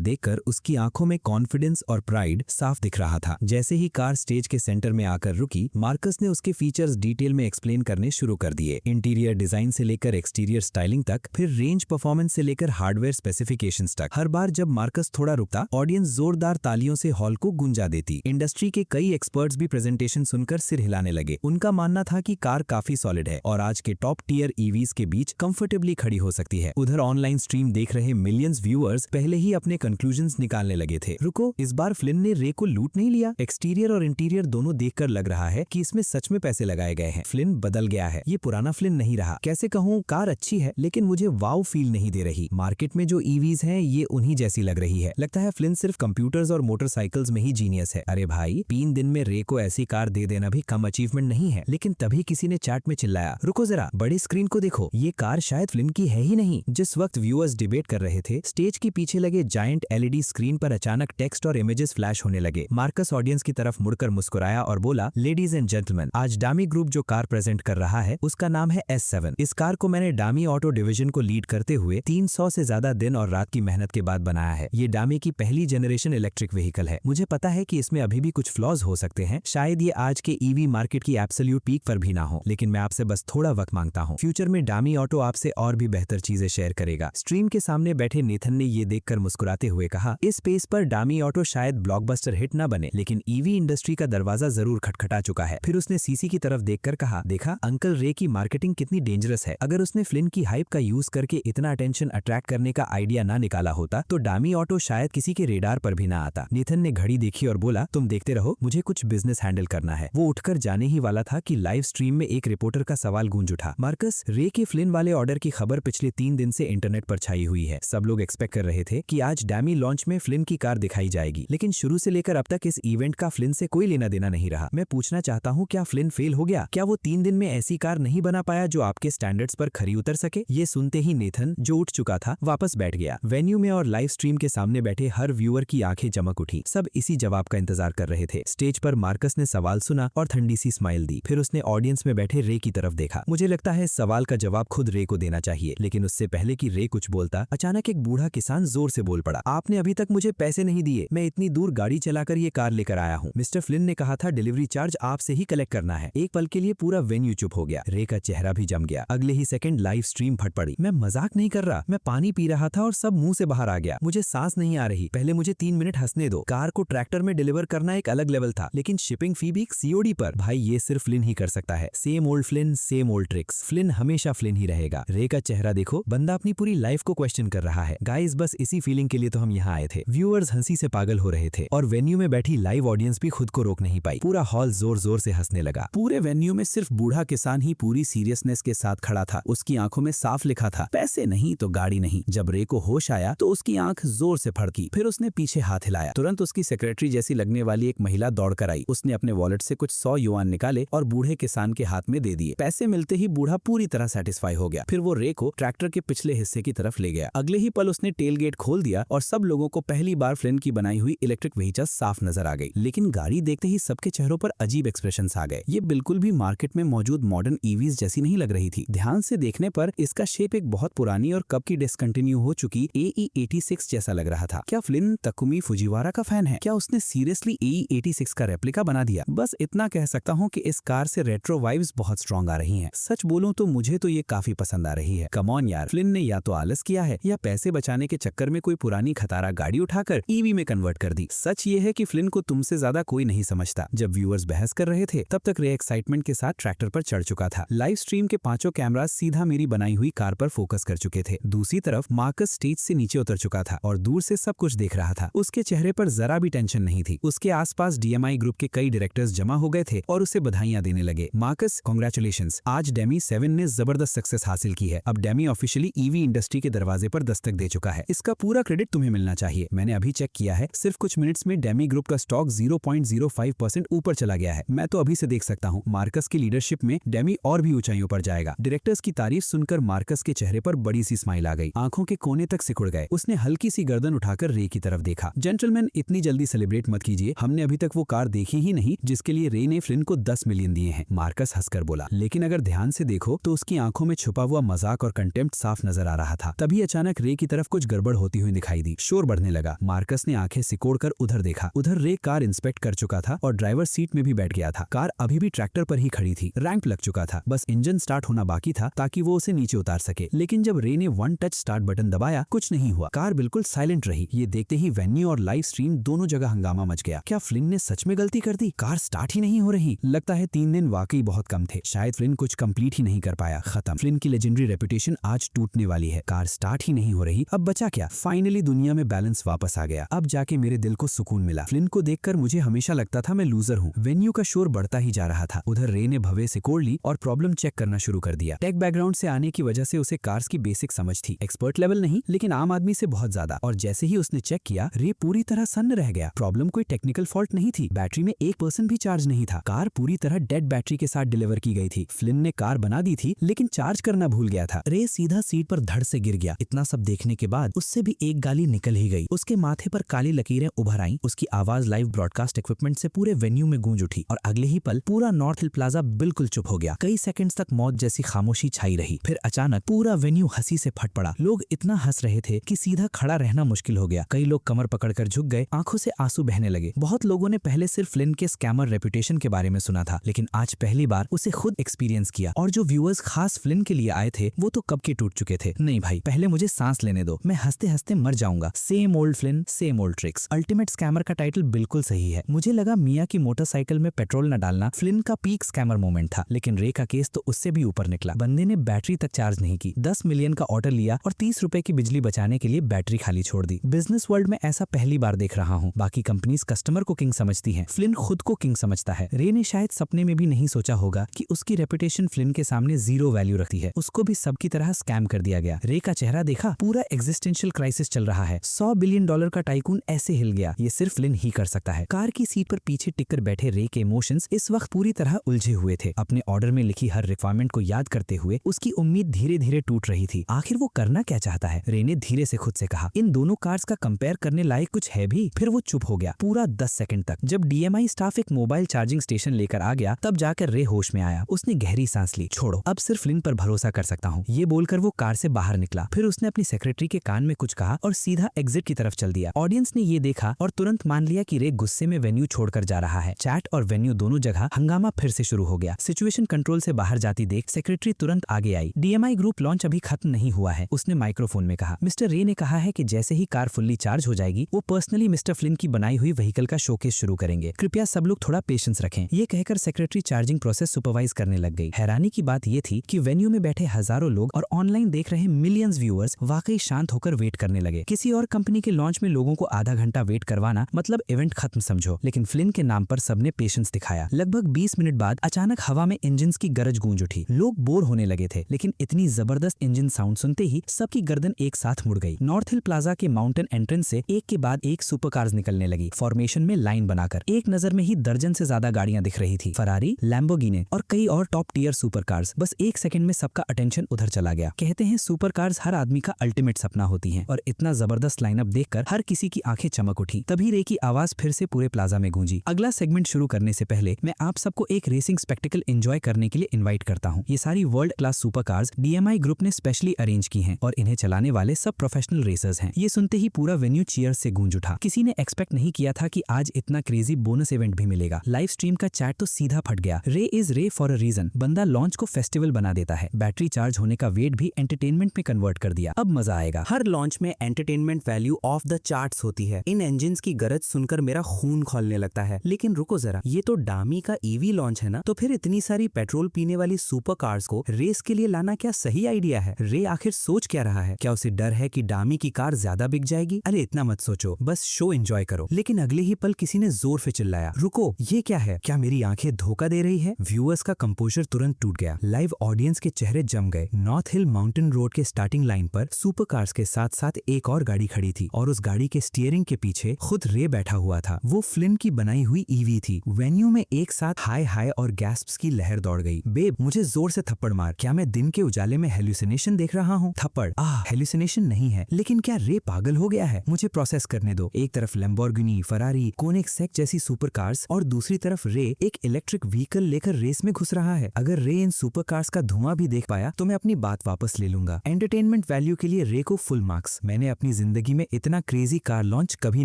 देखकर उसकी आंखों में कॉन्फिडेंस और प्राइड साफ दिख रहा था। जैसे ही कार स्टेज के सेंटर में आकर रुकी, मार्कस ने उसके फीचर्स डिटेल में एक्सप्लेन करने शुरू कर दिए, इंटीरियर डिजाइन से लेकर एक्सटीरियर स्टाइलिंग तक, फिर रेंज परफॉर्मेंस से लेकर हार्डवेयर स्पेसिफिकेशंस तक। हर बार जब मार्कस थोड़ा रुकता, ऑडियंस जोरदार तालियों से हॉल को गूंजा देती। इंडस्ट्री के कई एक्सपर्ट्स भी प्रेजेंटेशन सुनकर सिर हिलाने लगे। उनका मानना था कि कार काफी सॉलिड है और आज के टॉप टियर ईवीज के बीच कंफर्टेबली खड़ी हो सकती है। उधर ऑनलाइन स्ट्रीम देख रहे मिलियंस व्यूअर्स पहले ही अपने कंक्लूजन्स निकालने लगे थे। रुको, इस बार फ्लिन ने रे को लूट नहीं लिया? एक्सटीरियर और इंटीरियर दोनों देखकर लग रहा है कि इसमें सच में पैसे लगाए गए हैं। फ्लिन बदल गया है, ये पुराना फ्लिन नहीं रहा। कैसे कहूँ, कार अच्छी है लेकिन मुझे वाव फील नहीं दे रही। मार्केट में जो ईवीज हैं ये उन्हीं जैसी लग रही है। लगता है फ्लिन सिर्फ कंप्यूटर्स और मोटरसाइकिल्स में ही जीनियस है। अरे भाई, 3 दिन में रे को ऐसी कार दे देना भी कम अचीवमेंट नहीं है। लेकिन तभी किसी ने चैट में चिल्लाया, रुको जरा, बड़े स्क्रीन को देखो, ये कार शायद फ्लिन की है ही नहीं। जिस वक्त व्यूअर्स डिबेट कर रहे थे, स्टेज के पीछे लगे जायंट एलईडी स्क्रीन पर अचानक टेक्स्ट और इमेजेस फ्लैश होने लगे। मार्कस ऑडियंस की तरफ मुड़कर मुस्कुराया और बोला, लेडीज एंड जेंटलमैन, आज डामी ग्रुप जो कार प्रेजेंट कर रहा है उसका नाम है S7। इस कार को मैंने डामी ऑटो डिवीजन को लीड करते हुए 300 से ज्यादा दिन और रात की मेहनत के बाद बनाया है। ये डामी की पहली जनरेशन इलेक्ट्रिक व्हीकल है। मुझे पता है कि इसमें अभी भी कुछ फ्लॉज हो सकते हैं, शायद ये आज के ईवी मार्केट की एब्सोल्यूट पीक पर भी ना हो, लेकिन मैं आपसे बस थोड़ा वक्त मांगता हूँ। फ्यूचर में डामी ऑटो आपसे और भी बेहतर चीजें शेयर करेगा। स्ट्रीम के सामने बैठे नेथन ने ये देखकर मुस्कुराते हुए कहा, इस स्पेस पर डामी ऑटो शायद ब्लॉकबस्टर हिट ना बने, लेकिन ईवी इंडस्ट्री का दरवाजा जरूर खटखटा चुका है। फिर उसने सीसी की तरफ देखकर कहा, देखा अंकल रे की मार्केटिंग कितनी डेंजरस है। अगर उसने फ्लिन की हाइप का यूज करके इतना अटेंशन अट्रैक्ट करने का आइडिया ना निकाला होता तो डामी ऑटो शायद किसी के रेडार पर भी ना आता। नेथन ने घड़ी देखी और बोला, तुम देखते रहो, मुझे कुछ बिजनेस हैंडल करना है। वो उठकर जाने ही वाला था कि लाइव स्ट्रीम में एक रिपोर्टर का सवाल गूंज उठा, मार्कस, रे के फ्लिन वाले ऑर्डर की खबर पिछले 3 दिन से इंटरनेट पर छाई हुई है। सब लोग एक्सपेक्ट कर रहे थे कि आज डामी लॉन्च में फ्लिन की कार दिखाई जाएगी, लेकिन शुरू से लेकर अब तक इस इवेंट का फ्लिन से कोई लेना देना नहीं रहा। मैं पूछना चाहता हूँ, क्या फ्लिन फेल हो गया? क्या वो 3 दिन में ऐसी कार नहीं बना पाया जो आपके स्टैंडर्ड्स पर खरी उतर सके? ये सुनते ही नेथन, जो उठ चुका था, वापस बैठ गया। वेन्यू में और लाइव स्ट्रीम के सामने बैठे हर व्यूअर की आंखें चमक उठी। सब इसी जवाब का इंतजार कर रहे थे। स्टेज पर मार्कस ने सवाल सुना और ठंडी सी स्माइल दी। फिर उसने ऑडियंस में बैठे रे की तरफ देखा। मुझे लगता है इस सवाल का जवाब खुद रे को देना चाहिए, लेकिन उससे पहले कि रे कुछ बोलता, अचानक एक बूढ़ा किसान जोर से बोल पड़ा, आपने अभी तक मुझे पैसे नहीं दिए। मैं इतनी दूर गाड़ी चलाकर ये कार लेकर आया हूँ। मिस्टर फ्लिन ने कहा था डिलीवरी चार्ज आपसे ही कलेक्ट करना है। एक पल के लिए पूरा वेन्यू चुप हो गया। रे का चेहरा भी जम गया। अगले ही सेकंड लाइव स्ट्रीम फट पड़ी। मैं मजाक नहीं कर रहा, मैं पानी पी रहा था और सब मुंह से बाहर आ गया। मुझे सांस नहीं आ रही। पहले मुझे 3 मिनट हंसने दो। कार को ट्रैक्टर में डिलीवर करना एक अलग लेवल था, लेकिन शिपिंग फी भी COD पर। भाई, ये सिर्फ फ्लिन ही कर सकता है। Same old Flint, same old tricks. Flint हमेशा फ्लिन ही रहेगा। रे का चेहरा देखो, बंदा अपनी पूरी लाइफ को क्वेश्चन कर रहा है। गाइस, बस इसी फीलिंग के लिए तो हम यहाँ आए थे। व्यूअर्स हंसी से पागल हो रहे थे और वेन्यू में बैठी लाइव ऑडियंस भी खुद को रोक नहीं पाई। पूरा हॉल जोर जोर से हंसने लगा। पूरे वेन्यू में सिर्फ बूढ़ा किसान ही पूरी सीरियसनेस के साथ खड़ा था। उसकी आंखों में साफ लिखा था, पैसे नहीं तो गाड़ी नहीं। जब रे को होश आया तो उसकी आंख जोर से फड़की। फिर उसने पीछे हाथ हिलाया। तुरंत उसकी सेक्रेटरी जैसी लगने वाली एक महिला दौड़कर आई। उसने अपने वॉलेट से कुछ 100 युआन निकाले और बूढ़े किसान के हाथ में दे दिए। पैसे मिलते ही बूढ़ा पूरी तरह सेटिस्फाई हो गया। फिर वो रे को ट्रैक्टर के पिछले हिस्से की तरफ ले गया। अगले ही पल उसने टेल गेट खोल दिया और सब लोगों को पहली बार फ्लिन की बनाई हुई इलेक्ट्रिक व्हीकल साफ नजर आ गई। लेकिन गाड़ी देखते ही सबके चेहरों पर अजीब एक्सप्रेशंस आ गए। ये बिल्कुल भी मार्केट में मौजूद मॉडर्न ईवीज जैसी नहीं लग रही थी। ध्यान से देखने पर इसका शेप एक बहुत पुरानी और कब की डिसकंटिन्यू हो चुकी AE86 जैसा लग रहा था। क्या फ्लिन तकुमी फुजिवारा का फैन है? क्या उसने सीरियसली AE86 का रेप्लिका बना दिया? बस इतना कह सकता हूँ कि इस कार से रेट्रो वाइब्स बहुत स्ट्रॉन्ग आ रही हैं। सच बोलूं तो मुझे तो ये काफी पसंद आ रही है। कम ऑन यार, फ्लिन ने या तो आलस किया है या पैसे बचाने के चक्कर में कोई पुरानी खतारा गाड़ी उठाकर ईवी में कन्वर्ट कर दी। सच ये है कि फ्लिन को तुमसे ज्यादा कोई नहीं समझता। जब व्यूअर्स बहस कर रहे थे तब तक रे एक्साइटमेंट के साथ ट्रैक्टर पर चढ़ चुका था। लाइव स्ट्रीम के 5 कैमरास सीधा मेरी बनाई हुई कार पर फोकस कर चुके थे। दूसरी तरफ मार्कस स्टेज से नीचे उतर चुका था और दूर से सब कुछ देख रहा था। उसके चेहरे पर जरा भी टेंशन नहीं थी। उसके आसपास DMI ग्रुप के कई डायरेक्टर्स जमा हो गए थे और उसे बधाइयां देने लगे। मार्कस, कांग्रेचुलेशंस, आज डेमी 7 ने जबरदस्त सक्सेस हासिल की है। अब डेमी ऑफिशियली ईवी इंडस्ट्री के दरवाजे पर दस्तक दे चुका है। इसका पूरा क्रेडिट तुम्हें मिलना चाहिए। मैंने अभी चेक किया है, सिर्फ कुछ मिनट्स में डेमी ग्रुप का स्टॉक 0.05% ऊपर चला गया है। मैं तो अभी से देख सकता हूँ मार्कस की लीडरशिप में डेमी और भी ऊंचाइयों पर जाएगा। डायरेक्टर्स की तारीफ सुनकर मार्कस के चेहरे पर बड़ी सी स्माइल आ गई। आंखों के कोने तक सिकुड़ गए। उसने हल्की सी गर्दन उठाकर रे की तरफ देखा। जेंटलमैन, इतनी जल्दी सेलिब्रेट मत कीजिए। हमने अभी तक वो कार देखी ही नहीं जिसके लिए रे ने फ्लिन को 10 मिलियन दिए हैं। मार्कस हंसकर बोला, लेकिन अगर ध्यान से देखो तो उसकी आंखों में छुपा हुआ मजाक और कंटेम्प्ट साफ नजर आ रहा था। तभी अचानक रे की तरफ कुछ गड़बड़ होती हुई दिखाई दी। शोर बढ़ने लगा। मार्कस ने आंखें सिकोड़कर उधर देखा। उधर रे कार इंस्पेक्ट कर चुका था और ड्राइवर सीट में भी बैठ गया था। कार अभी भी ट्रैक्टर पर ही खड़ी थी। रैंप लग चुका था, बस इंजन स्टार्ट होना बाकी था ताकि वो उसे नीचे उतार सके। लेकिन जब रे ने वन टच स्टार्ट बटन दबाया, कुछ नहीं हुआ। कार बिल्कुल साइलेंट रही। ये देखते ही वेन्यू और लाइव स्ट्रीम दोनों जगह हंगामा मच गया। क्या फ्लिन ने सच में गलती कर दी? कार स्टार्ट ही नहीं हो रही। लगता है 3 दिन वाकई बहुत कम थे। शायद फ्लिन कुछ कंप्लीट ही नहीं कर पाया। खत्म। फ्लिन की लेजेंडरी रेपुटेशन आज टूटने वाली है। कार स्टार्ट ही नहीं हो रही। अब बचा क्या? फाइनली दुनिया में बैलेंस वापस आ गया। अब जाके मेरे दिल को सुकून मिला। फ्लिन को देखकर मुझे हमेशा लगता था मैं लूजर हूँ। वेन्यू का शोर बढ़ता ही जा रहा था। उधर रे ने भवे सिकोड़ ली और प्रॉब्लम चेक करना शुरू कर दिया। टेक बैकग्राउंड से आने की वजह से उसे कार्स की बेसिक समझ थी। एक्सपर्ट लेवल नहीं, लेकिन आम आदमी से बहुत ज्यादा। और जैसे ही उसने चेक किया, रे पूरी तरह सन्न रह गया। प्रॉब्लम कोई टेक्निकल फॉल्ट नहीं थी। बैटरी में 1% भी चार्ज नहीं था। कार पूरी तरह डेड बैटरी के साथ डिलीवर की गई थी। फ्लिन ने कार बना दी थी, लेकिन चार्ज करना भूल गया था। रे सीधा सीट पर धड़ से गिर गया। इतना सब देखने के बाद उससे भी एक गाली निकल ही गई। उसके माथे पर काली लकीरें उभर आईं। उसकी आवाज लाइव ब्रॉडकास्ट इक्विपमेंट से पूरे वेन्यू में गूंज उठी और अगले ही पल पूरा नॉर्थ हिल प्लाजा बिल्कुल चुप हो गया। कई सेकंड्स तक मौत जैसी खामोशी छाई रही। फिर अचानक पूरा वेन्यू हंसी से फट पड़ा। लोग इतना हंस रहे थे कि सीधा खड़ा रहना मुश्किल हो गया। कई लोग कमर पकड़कर झुक गए, आंखों से आंसू बहने लगे। बहुत लोगों ने पहले सिर्फ फ्लिन के स्कैमर रेपुटेशन के बारे में सुना था, लेकिन आज पहली बार उसे खुद एक्सपीरियंस किया। और जो व्यूअर्स खास फ्लिन के लिए आए थे, वो तो कब के टूट चुके थे। नहीं भाई, पहले मुझे सांस लेने दो, मैं हंसते हंसते मर जाऊंगा। Same old Flint, same old tricks. Ultimate scammer का टाइटल बिल्कुल सही है। मुझे लगा मिया की मोटरसाइकिल में पेट्रोल न डालना फ्लिन का पीक स्कैमर मोमेंट था, लेकिन रे का केस तो उससे भी ऊपर निकला। बंदे ने बैटरी तक चार्ज नहीं की, 10 मिलियन का ऑर्डर लिया और 30 रुपए की बिजली बचाने के लिए बैटरी खाली छोड़ दी। बिजनेस वर्ल्ड में ऐसा पहली बार देख रहा हूँ। बाकी कंपनीज कस्टमर को किंग समझती हैं, फ्लिन खुद को किंग समझता है। रे ने शायद सपने में भी नहीं सोचा होगा कि उसकी रेपुटेशन फ्लिन के सामने जीरो वैल्यू रखती है। उसको भी सबकी तरह स्कैम कर दिया गया। रे का चेहरा देखा, पूरा एग्जिस्टेंशियल क्राइसिस चल रहा है। $100 बिलियन का टाइकून ऐसे हिल गया, ये सिर्फ फ्लिन ही कर सकता है। कार की सीट पर पीछे टिककर बैठे रे के इमोशंस इस वक्त पूरी तरह उलझे हुए थे। अपने ऑर्डर में लिखी हर रिक्वायरमेंट को याद करते हुए उसकी उम्मीद धीरे धीरे टूट रही थी। आखिर वो करना क्या चाहता है? रे ने धीरे से खुद से कहा, इन दोनों कार्स का कंपेयर करने लायक कुछ है भी? फिर वो चुप हो गया पूरा 10 सेकंड तक। जब DMI स्टाफ एक मोबाइल चार्जिंग स्टेशन लेकर आ गया, तब जाकर रे होश में आया। उसने गहरी सांस ली। छोड़ो, अब सिर्फ फ्लिन पर भरोसा कर सकता हूँ, ये बोलकर वो कार से बाहर निकला। फिर उसने अपनी सेक्रेटरी के कान में कुछ कहा और सीधा एग्जिट की तरफ चल दिया। ऑडियंस ने ये देखा और तुरंत मान लिया कि रे गुस्से में वेन्यू छोड़कर जा रहा है। चैट और वेन्यू दोनों जगह हंगामा फिर से शुरू हो गया। सिचुएशन कंट्रोल से बाहर जाती देख सेक्रेटरी तुरंत आगे आई। DMI ग्रुप लॉन्च अभी खत्म नहीं हुआ है, उसने माइक्रोफोन में कहा। मिस्टर रे ने कहा है कि जैसे ही कार फुल्ली चार्ज हो जाएगी, वो पर्सनली मिस्टर फ्लिन की बनाई हुई व्हीकल का शोकेस शुरू करेंगे। कृपया सब लोग थोड़ा पेशेंस रखें। ये कहकर सेक्रेटरी चार्जिंग प्रोसेस सुपरवाइज करने लग गई। हैरानी की बात ये थी कि वेन्यू में बैठे हजारों लोग और ऑनलाइन देख रहे मिलियंस व्यूअर्स वाकई शांत होकर वेट करने लगे। किसी और कंपनी के लॉन्च में लोगों को आधा घंटा वेट करवाना मतलब इवेंट खत्म समझो, लेकिन फ्लिन के नाम पर सबने पेशेंस दिखाया। लगभग 20 मिनट बाद अचानक हवा में इंजन की गरज गूंज उठी। लोग बोर होने लगे थे, लेकिन इतनी जबरदस्त इंजन साउंड सुनते ही सबकी गर्दन एक साथ मुड़ गई। नॉर्थ हिल प्लाजा के माउंटेन एंट्रेंस से एक के बाद एक सुपर कार्स निकलने लगी, फॉर्मेशन में लाइन बनाकर। एक नजर में ही दर्जन से ज्यादा गाड़ियां दिख रही थी, फरारी, लैम्बोर्गिनी और कई और टॉप टियर सुपर कार्स। बस एक सेकंड में सबका अटेंशन उधर चला गया। कहते हैं सुपर कार्स हर आदमी का अल्टीमेट सपना होती हैं, और इतना जबरदस्त लाइनअप देखकर हर किसी की आंखें चमक उठी। तभी रे की आवाज फिर से पूरे प्लाजा में गूंजी। अगला सेगमेंट शुरू करने से पहले मैं आप सबको एक रेसिंग स्पेक्टिकल एंजॉय करने के लिए इन्वाइट करता हूँ। ये सारी world class super cars DMI group ने स्पेशली अरेंज की हैं और इन्हें चलाने वाले सब प्रोफेशनल रेसर्स हैं। ये सुनते ही पूरा वेन्यू चीयर से गूंज उठा। किसी ने एक्सपेक्ट नहीं किया था कि आज इतना क्रेजी बोनस इवेंट भी मिलेगा। लाइव स्ट्रीम का चैट तो सीधा फट गया। रे इज रे फॉर अ रीजन। बंदा लॉन्च को फेस्टिवल बना देता है। बैटरी चार्ज होने का वेट भी एंटरटेनमेंट में कन्वर्ट कर दिया। अब मजा आएगा। हर लॉन्च में entertainment value of the charts होती है। इन इंजन्स की गरज सुनकर मेरा खून खौलने लगता है। लेकिन रुको जरा, ये तो डामी का EV लॉन्च है ना? तो फिर इतनी सारी पेट्रोल पीने वाली सुपर कार्स को रेस के लिए लाना क्या सही आइडिया है? रे आखिर सोच क्या रहा है? क्या उसे डर है कि डामी की कार ज्यादा बिक जाएगी? अरे इतना मत सोचो, बस शो एंजॉय करो। लेकिन अगले ही पल किसी ने जोर से चिल्लाया, रुको, ये क्या है? क्या मेरी आंखें धोखा दे रही है? व्यूअर्स का कंपोजर तुरंत टूट गया। लाइव ऑडियंस के चेहरे जम गए। नॉर्थ हिल माउंटेन रोड के स्टार्टिंग लाइन पर सुपर कार्स के साथ साथ एक और गाड़ी खड़ी थी और उस गाड़ी के स्टीयरिंग के पीछे खुद रे बैठा हुआ था। वो फ्लिन की बनाई हुई EV थी। वेन्यू में एक साथ हाय हाय और गैस्प्स की लहर दौड़ गई। बेब, मुझे जोर से थप्पड़ मार। क्या मैं दिन के उजाले में हेल्यूसिनेशन देख रहा हूँ? थप्पड़। हेल्यूसिनेशन नहीं है, लेकिन क्या रे पागल हो गया है? मुझे प्रोसेस करने दो। एक तरफ लैम्बोर्गिनी, फरारी, कोनिग्सेक जैसी सुपर कार्स और दूसरी तरफ रे एक इलेक्ट्रिक व्हीकल लेकर रेस में घुस रहा है। अगर रे इन सुपर कार्स का धुआं भी देख पाया तो मैं अपनी बात वापस ले लूंगा। एंटरटेनमेंट वैल्यू के लिए रे को फुल मार्क्स। मैंने अपनी जिंदगी में इतना क्रेजी कार लॉन्च कभी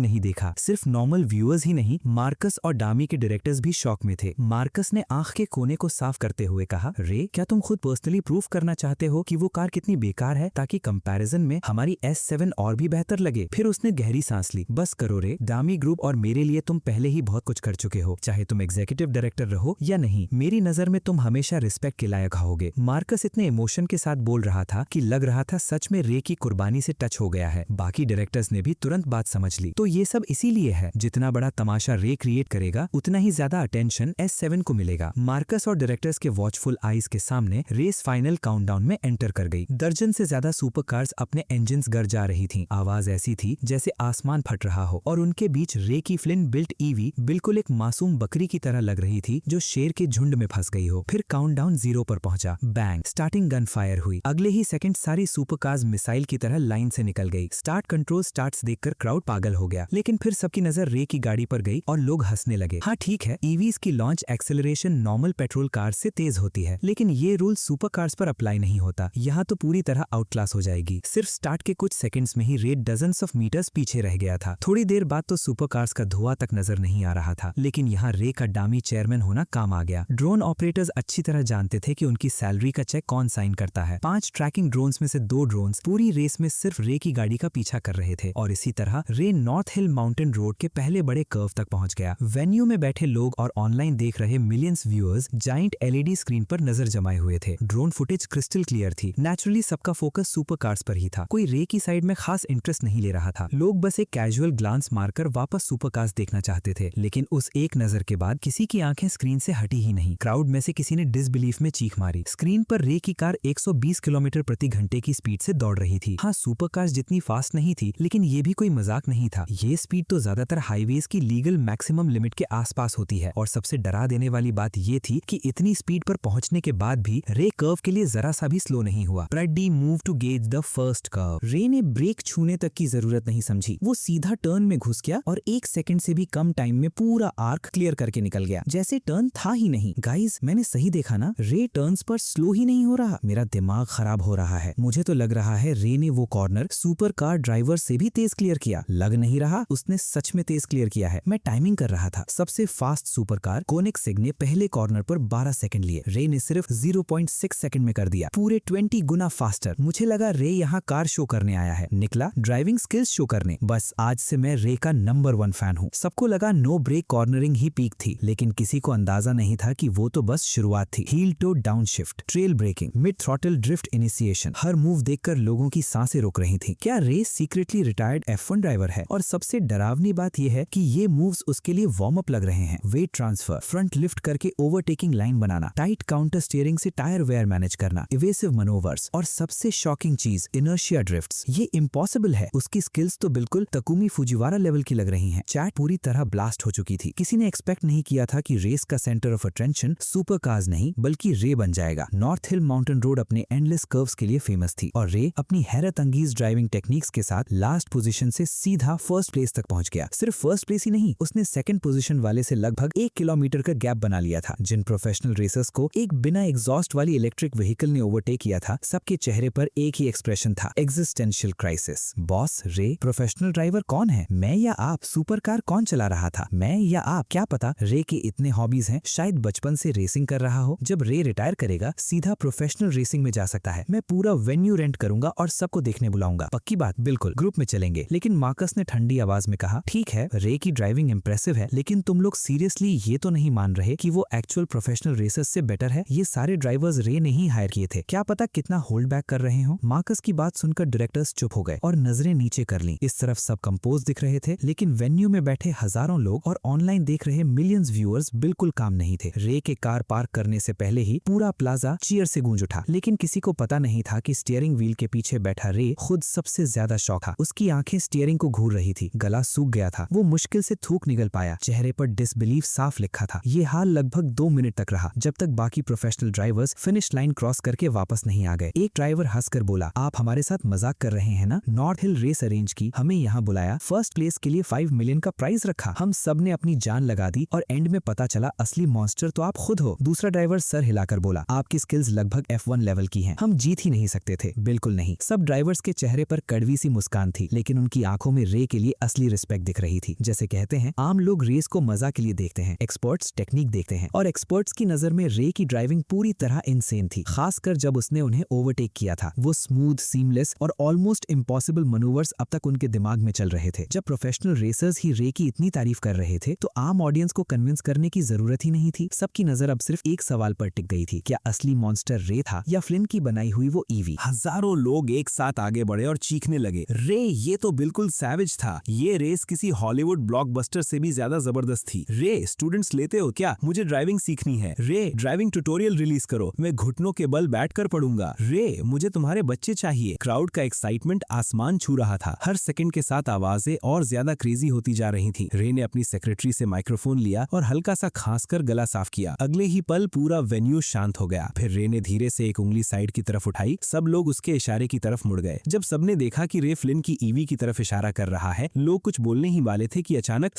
नहीं देखा। सिर्फ नॉर्मल व्यूअर्स ही नहीं, मार्कस और डामी के डायरेक्टर्स भी शॉक में थे। मार्कस ने आंख के कोने को साफ करते हुए कहा, रे क्या तुम खुद पर्सनली प्रूफ करना चाहते हो कि वो कार कितनी बेकार है ताकि कंपैरिजन में हमारी S7 और भी बेहतर लगे? फिर उसने गहरी सांस ली। बस करो रे, डामी ग्रुप और मेरे लिए तुम पहले ही बहुत कुछ कर चुके हो। चाहे तुम एग्जीक्यूटिव डायरेक्टर रहो या नहीं, मेरी नजर में तुम हमेशा रिस्पेक्ट के लायक होगे। मार्कस इतने इमोशन के साथ बोल रहा था कि लग रहा था सच में रे की कुर्बानी से टच हो गया है। बाकी डायरेक्टर्स ने भी तुरंत बात समझ ली। तो ये सब इसीलिए है, जितना बड़ा तमाशा रे क्रिएट करेगा उतना ही ज्यादा अटेंशन S7 को मिलेगा। मार्कस और डायरेक्टर्स के वॉचफुल आईज के सामने रेस फाइनल काउंटडाउन में एंटर कर गई। दर्जन से ज्यादा सुपर कार्स अपने इंजन्स गर जा रही थी। आवाज ऐसी थी जैसे आसमान फट रहा हो और उनके बीच रे की फ्लिन बिल्ट ईवी बिल्कुल एक मासूम बकरी की तरह लग रही थी जो शेर के झुंड में फंस गई हो। फिर काउंटडाउन 0 पर पहुंचा। बैंग, स्टार्टिंग गन फायर हुई। अगले ही सेकंड सारी सुपर कार्स मिसाइल की तरह लाइन से निकल गई। स्टार्ट कंट्रोल स्टार्ट्स देखकर क्राउड पागल हो गया। लेकिन फिर सबकी नजर रे की गाड़ी पर गई और लोग हंसने लगे। हाँ ठीक है, ईवीज की launch acceleration normal petrol car से तेज होती है, लेकिन ये रूल सुपर कार्स पर अप्लाई नहीं होता। यहाँ तो पूरी तरह आउट क्लास हो जाएगी। सिर्फ स्टार्ट के कुछ सेकंड्स में ही रे डजन्स ऑफ मीटर्स पीछे रह गया था। थोड़ी देर बाद तो सुपर कार्स का धुआं तक नजर नहीं आ रहा था, लेकिन यहाँ रे का डामी चेयरमैन होना काम आ गया। ड्रोन ऑपरेटर्स अच्छी तरह जानते थे कि उनकी सैलरी का चेक कौन साइन करता है। 5 ट्रैकिंग ड्रोन्स में से 2 ड्रोन्स पूरी रेस में सिर्फ रे की गाड़ी का पीछा कर रहे थे और इसी तरह रे नॉर्थ हिल माउंटेन रोड के पहले बड़े कर्व तक पहुंच गया। वेन्यू में बैठे लोग और ऑनलाइन देख रहे millions viewers giant LED screen पर नजर जमाए हुए थे। ड्रोन फुटेज क्रिस्टल क्लियर थी। नेचुरली सबका फोकस सुपर कार्स पर ही था। कोई रे की साइड में खास इंटरेस्ट नहीं ले रहा था। लोग बस एक कैजुअल ग्लांस मारकर वापस सुपर कार्स देखना चाहते थे। लेकिन उस एक नजर के बाद किसी की आंखें स्क्रीन से हटी ही नहीं। क्राउड में से किसी ने डिसबिलीफ में चीख मारी। स्क्रीन पर रे की कार 120 किलोमीटर प्रति घंटे की स्पीड से दौड़ रही थी। हाँ, सुपर कार्स जितनी फास्ट नहीं थी, लेकिन ये भी कोई मजाक नहीं था। ये स्पीड तो ज्यादातर हाईवेज की लीगल मैक्सिमम लिमिट के आसपास होती है। और सबसे डरा देने वाली बात ये थी कि इतनी स्पीड पर पहुंचने के बाद भी रे कर्व के लिए जरा सा भी स्लो नहीं हुआ। प्रेडी move to gauge the first curve. Ray ने ब्रेक छूने तक की जरूरत नहीं समझी। वो सीधा टर्न में घुस गया और 1 सेकंड से भी कम टाइम में पूरा आर्क क्लियर करके निकल गया, जैसे टर्न था ही नहीं। गाइस, मैंने सही देखा ना? रे टर्न्स पर स्लो ही नहीं हो रहा। मेरा दिमाग खराब हो रहा है। मुझे तो लग रहा है रे ने वो कॉर्नर सुपर कार ड्राइवर से भी तेज क्लियर किया। लग नहीं रहा उसने सच में तेज क्लियर किया है। मैं टाइमिंग कर रहा था। सबसे फास्ट सुपर कार कोनिग्सेग ने पहले कॉर्नर पर 12 सेकंड लिए। रे ने सिर्फ 0.6 सेकंड में कर दिया, पूरे 20 गुना फास्टर। मुझे लगा रे यहाँ कार शो करने आया है, निकला ड्राइविंग स्किल्स शो करने। बस आज से मैं रे का नंबर 1 फैन हूँ। सबको लगा नो ब्रेक कॉर्नरिंग ही पीक थी, लेकिन किसी को अंदाजा नहीं था कि वो तो बस शुरुआत थी। Heel toe downshift, trail braking, mid throttle drift initiation, हर मूव देखकर लोगों की सांसें रुक रही थी। क्या रे सीक्रेटली रिटायर्ड F1 ड्राइवर है? और सबसे डरावनी बात यह है कि ये मूव्स उसके लिए वार्म अप लग रहे हैं। वेट ट्रांसफर, फ्रंट लिफ्ट करके ओवरटेकिंग लाइन बनाना, टाइट काउंटर स्टीयरिंग से टायर वेयर मैनेज करना, इवेसिव मनोवर्स, और सबसे शॉकिंग चीज इनर्शिया ड्रिफ्ट्स। ये इम्पॉसिबल है। उसकी स्किल्स तो बिल्कुल तकुमी फुजिवारा लेवल की लग रही हैं। चैट पूरी तरह ब्लास्ट हो चुकी थी। किसी ने एक्सपेक्ट नहीं किया था कि रेस का centre of attention super cars नहीं बल्कि रे बन जाएगा। नॉर्थ हिल माउंटेन रोड अपने एंडलेस कर्व्स के लिए फेमस थी और रे अपनी हैरत अंगेज ड्राइविंग टेक्निक्स के साथ लास्ट पोजीशन से सीधा फर्स्ट प्लेस तक पहुंच गया। सिर्फ फर्स्ट प्लेस ही नहीं, उसने सेकंड पोजीशन वाले से लगभग 1 किलोमीटर का गैप बना लिया था। जिन प्रोफेशनल रेसर्स को एक बिना एग्जॉस्ट वाली इलेक्ट्रिक व्हीकल ने ओवरटेक किया था, सबके चेहरे पर एक ही एक्सप्रेशन था, एग्जिस्टेंशियल क्राइसिस। बॉस, रे प्रोफेशनल ड्राइवर कौन है? मैं या आप? सुपर कार कौन चला रहा था, मैं या आप? क्या पता रे के इतने हॉबीज हैं, शायद बचपन से रेसिंग कर रहा हो। जब रे रिटायर करेगा सीधा प्रोफेशनल रेसिंग में जा सकता है। मैं पूरा वेन्यू रेंट करूंगा और सबको देखने बुलाऊंगा। पक्की बात? बिल्कुल, ग्रुप में चलेंगे। लेकिन मार्कस ने ठंडी आवाज में कहा, ठीक है रे की ड्राइविंग इंप्रेसिव है, लेकिन तुम लोग सीरियसली ये तो नहीं मान रहे कि वो एक्चुअल प्रोफेशनल रेसर्स से बेटर है? ये सारे ड्राइवर्स रे ने ही हायर किए थे। क्या पता कितना होल्ड बैक कर रहे हो। मार्कस की बात सुनकर डायरेक्टर्स चुप हो गए और नजरें नीचे कर लीं। इस तरफ सब कंपोज दिख रहे थे, लेकिन वेन्यू में बैठे हजारों लोग और ऑनलाइन देख रहे मिलियंस व्यूअर्स बिल्कुल काम नहीं थे। रे के कार पार्क करने से पहले ही पूरा प्लाजा चीयर से गूंज उठा, लेकिन किसी को पता नहीं था कि स्टीयरिंग व्हील के पीछे बैठा रे खुद सबसे ज्यादा शौक था। उसकी आंखें स्टीयरिंग को घूर रही थी, गला सूख गया था, वो मुश्किल से थूक निकल पाया, चेहरे पर डिसबिलीफ साफ लिखा था। ये हाल लगभग 2 मिनट तक रहा, जब तक बाकी professional drivers finish line cross करके वापस नहीं आ गए। एक ड्राइवर हंसकर बोला, आप हमारे साथ मजाक कर रहे हैं ना? नॉर्थ हिल रेस अरेंज की, हमें यहाँ बुलाया, फर्स्ट प्लेस के लिए 5 मिलियन का प्राइज रखा, हम सब ने अपनी जान लगा दी और एंड में पता चला असली मॉन्स्टर तो आप खुद हो। दूसरा ड्राइवर सर हिलाकर बोला, आपकी स्किल्स लगभग F1 लेवल की हैं। हम जीत ही नहीं सकते थे। बिल्कुल नहीं। सब ड्राइवर्स के चेहरे पर कड़वी सी मुस्कान थी, लेकिन उनकी आंखों में रे के लिए असली रिस्पेक्ट दिख रही थी। जैसे कहते हैं, आम लोग रेस को मजा के लिए देखते हैं, एक्सपर्ट्स टेक्निक देखते हैं, और एक्सपर्ट्स की नजर में रे की ड्राइविंग पूरी तरह इनसेन थी, खासकर जब उसने उन्हें ओवरटेक किया था। वो स्मूथ, सीमलेस और ऑलमोस्ट इम्पॉसिबल मनूवर्स अब तक उनके दिमाग में चल रहे थे। जब प्रोफेशनल रेसर्स ही रे की इतनी तारीफ कर रहे थे तो आम ऑडियंस को कन्विंस करने की जरूरत ही नहीं थी। सबकी नजर अब सिर्फ एक सवाल पर टिक गई थी, क्या असली मॉन्स्टर रे था या फ्लिन की बनाई हुई वो ईवी। हजारों लोग एक साथ आगे बढ़े और चीखने लगे, रे ये तो बिल्कुल सैवेज था। ये रेस किसी हॉलीवुड ब्लॉकबस्टर से भी ज्यादा जबरदस्त थी। रे स्टूडेंट्स लेते हो क्या? मुझे ड्राइविंग सीखनी है। रे ड्राइविंग ट्यूटोरियल रिलीज करो, मैं घुटनों के बल बैठकर पढ़ूंगा। रे मुझे तुम्हारे बच्चे चाहिए। क्राउड का एक्साइटमेंट आसमान छू रहा था। हर सेकंड के साथ आवाजें और ज्यादा क्रेजी होती जा रही थी। रे ने अपनी सेक्रेटरी से माइक्रोफोन लिया और हल्का सा खांसकर गला साफ किया। अगले ही पल पूरा वेन्यू शांत हो गया। फिर रे ने धीरे से एक उंगली साइड की तरफ उठाई। सब लोग उसके इशारे की तरफ मुड़ गए। जब सबने देखा कि रे फ्लिन की ईवी की तरफ इशारा कर रहा है, लोग कुछ बोलने ही वाले थे कि अचानक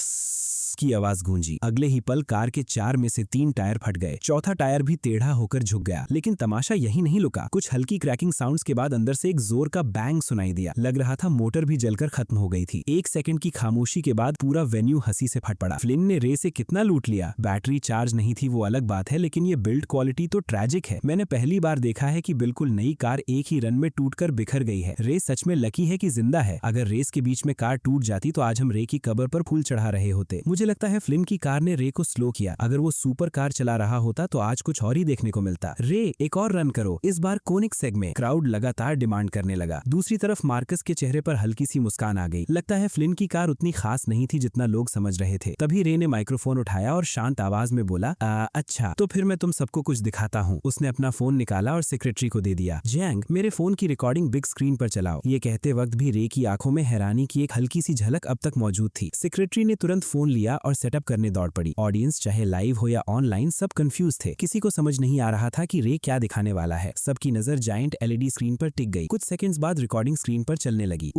की आवाज गूंजी। अगले ही पल कार के 4 में से 3 टायर फट गए। चौथा टायर भी टेढ़ा होकर झुक गया। लेकिन तमाशा यही नहीं रुका। कुछ हल्की क्रैकिंग साउंड्स के बाद अंदर से एक जोर का बैंग सुनाई दिया। लग रहा था मोटर भी जलकर खत्म हो गई थी। 1 सेकंड की खामोशी के बाद पूरा वेन्यू हंसी से फट पड़ा। फ्लिन ने रे से कितना लूट लिया। बैटरी चार्ज नहीं थी वो अलग बात है, लेकिन ये बिल्ड क्वालिटी तो ट्रैजिक है। मैंने पहली बार देखा है कि बिल्कुल नई कार एक ही रन में टूटकर बिखर गई है। रे सच में लकी है कि जिंदा है। अगर रेस के बीच में कार टूट जाती तो आज हम रे की कब्र पर फूल चढ़ा रहे होते। मुझे लगता है फ्लिन की कार ने रे को स्लो किया। अगर वो सुपर कार चला रहा होता तो आज कुछ और ही देखने को मिलता। रे एक और रन करो, इस बार कोनिग्सेग में। क्राउड लगातार डिमांड करने लगा। दूसरी तरफ मार्कस के चेहरे पर हल्की सी मुस्कान आ गई। लगता है फ्लिन की कार उतनी खास नहीं थी जितना लोग समझ रहे थे। तभी रे ने माइक्रोफोन उठाया और शांत आवाज में बोला, अच्छा तो फिर मैं तुम सबको कुछ दिखाता हूँ। उसने अपना फोन निकाला और सेक्रेटरी को दे दिया। जैंग मेरे फोन की रिकॉर्डिंग बिग स्क्रीन पर चलाओ। ये कहते वक्त भी रे की आंखों में हैरानी की एक हल्की सी झलक अब तक मौजूद थी। सेक्रेटरी ने तुरंत फोन लिया और सेटअप करने दौड़ पड़ी। ऑडियंस चाहे लाइव हो या ऑनलाइन सब कंफ्यूज थे। किसी को समझ नहीं आ रहा था कि रे क्या दिखाने वाला है। सबकी नजर जायंट LED स्क्रीन पर टिक गई। कुछ सेकंड्स बाद रिकॉर्डिंग स्क्रीन पर चलने लगी।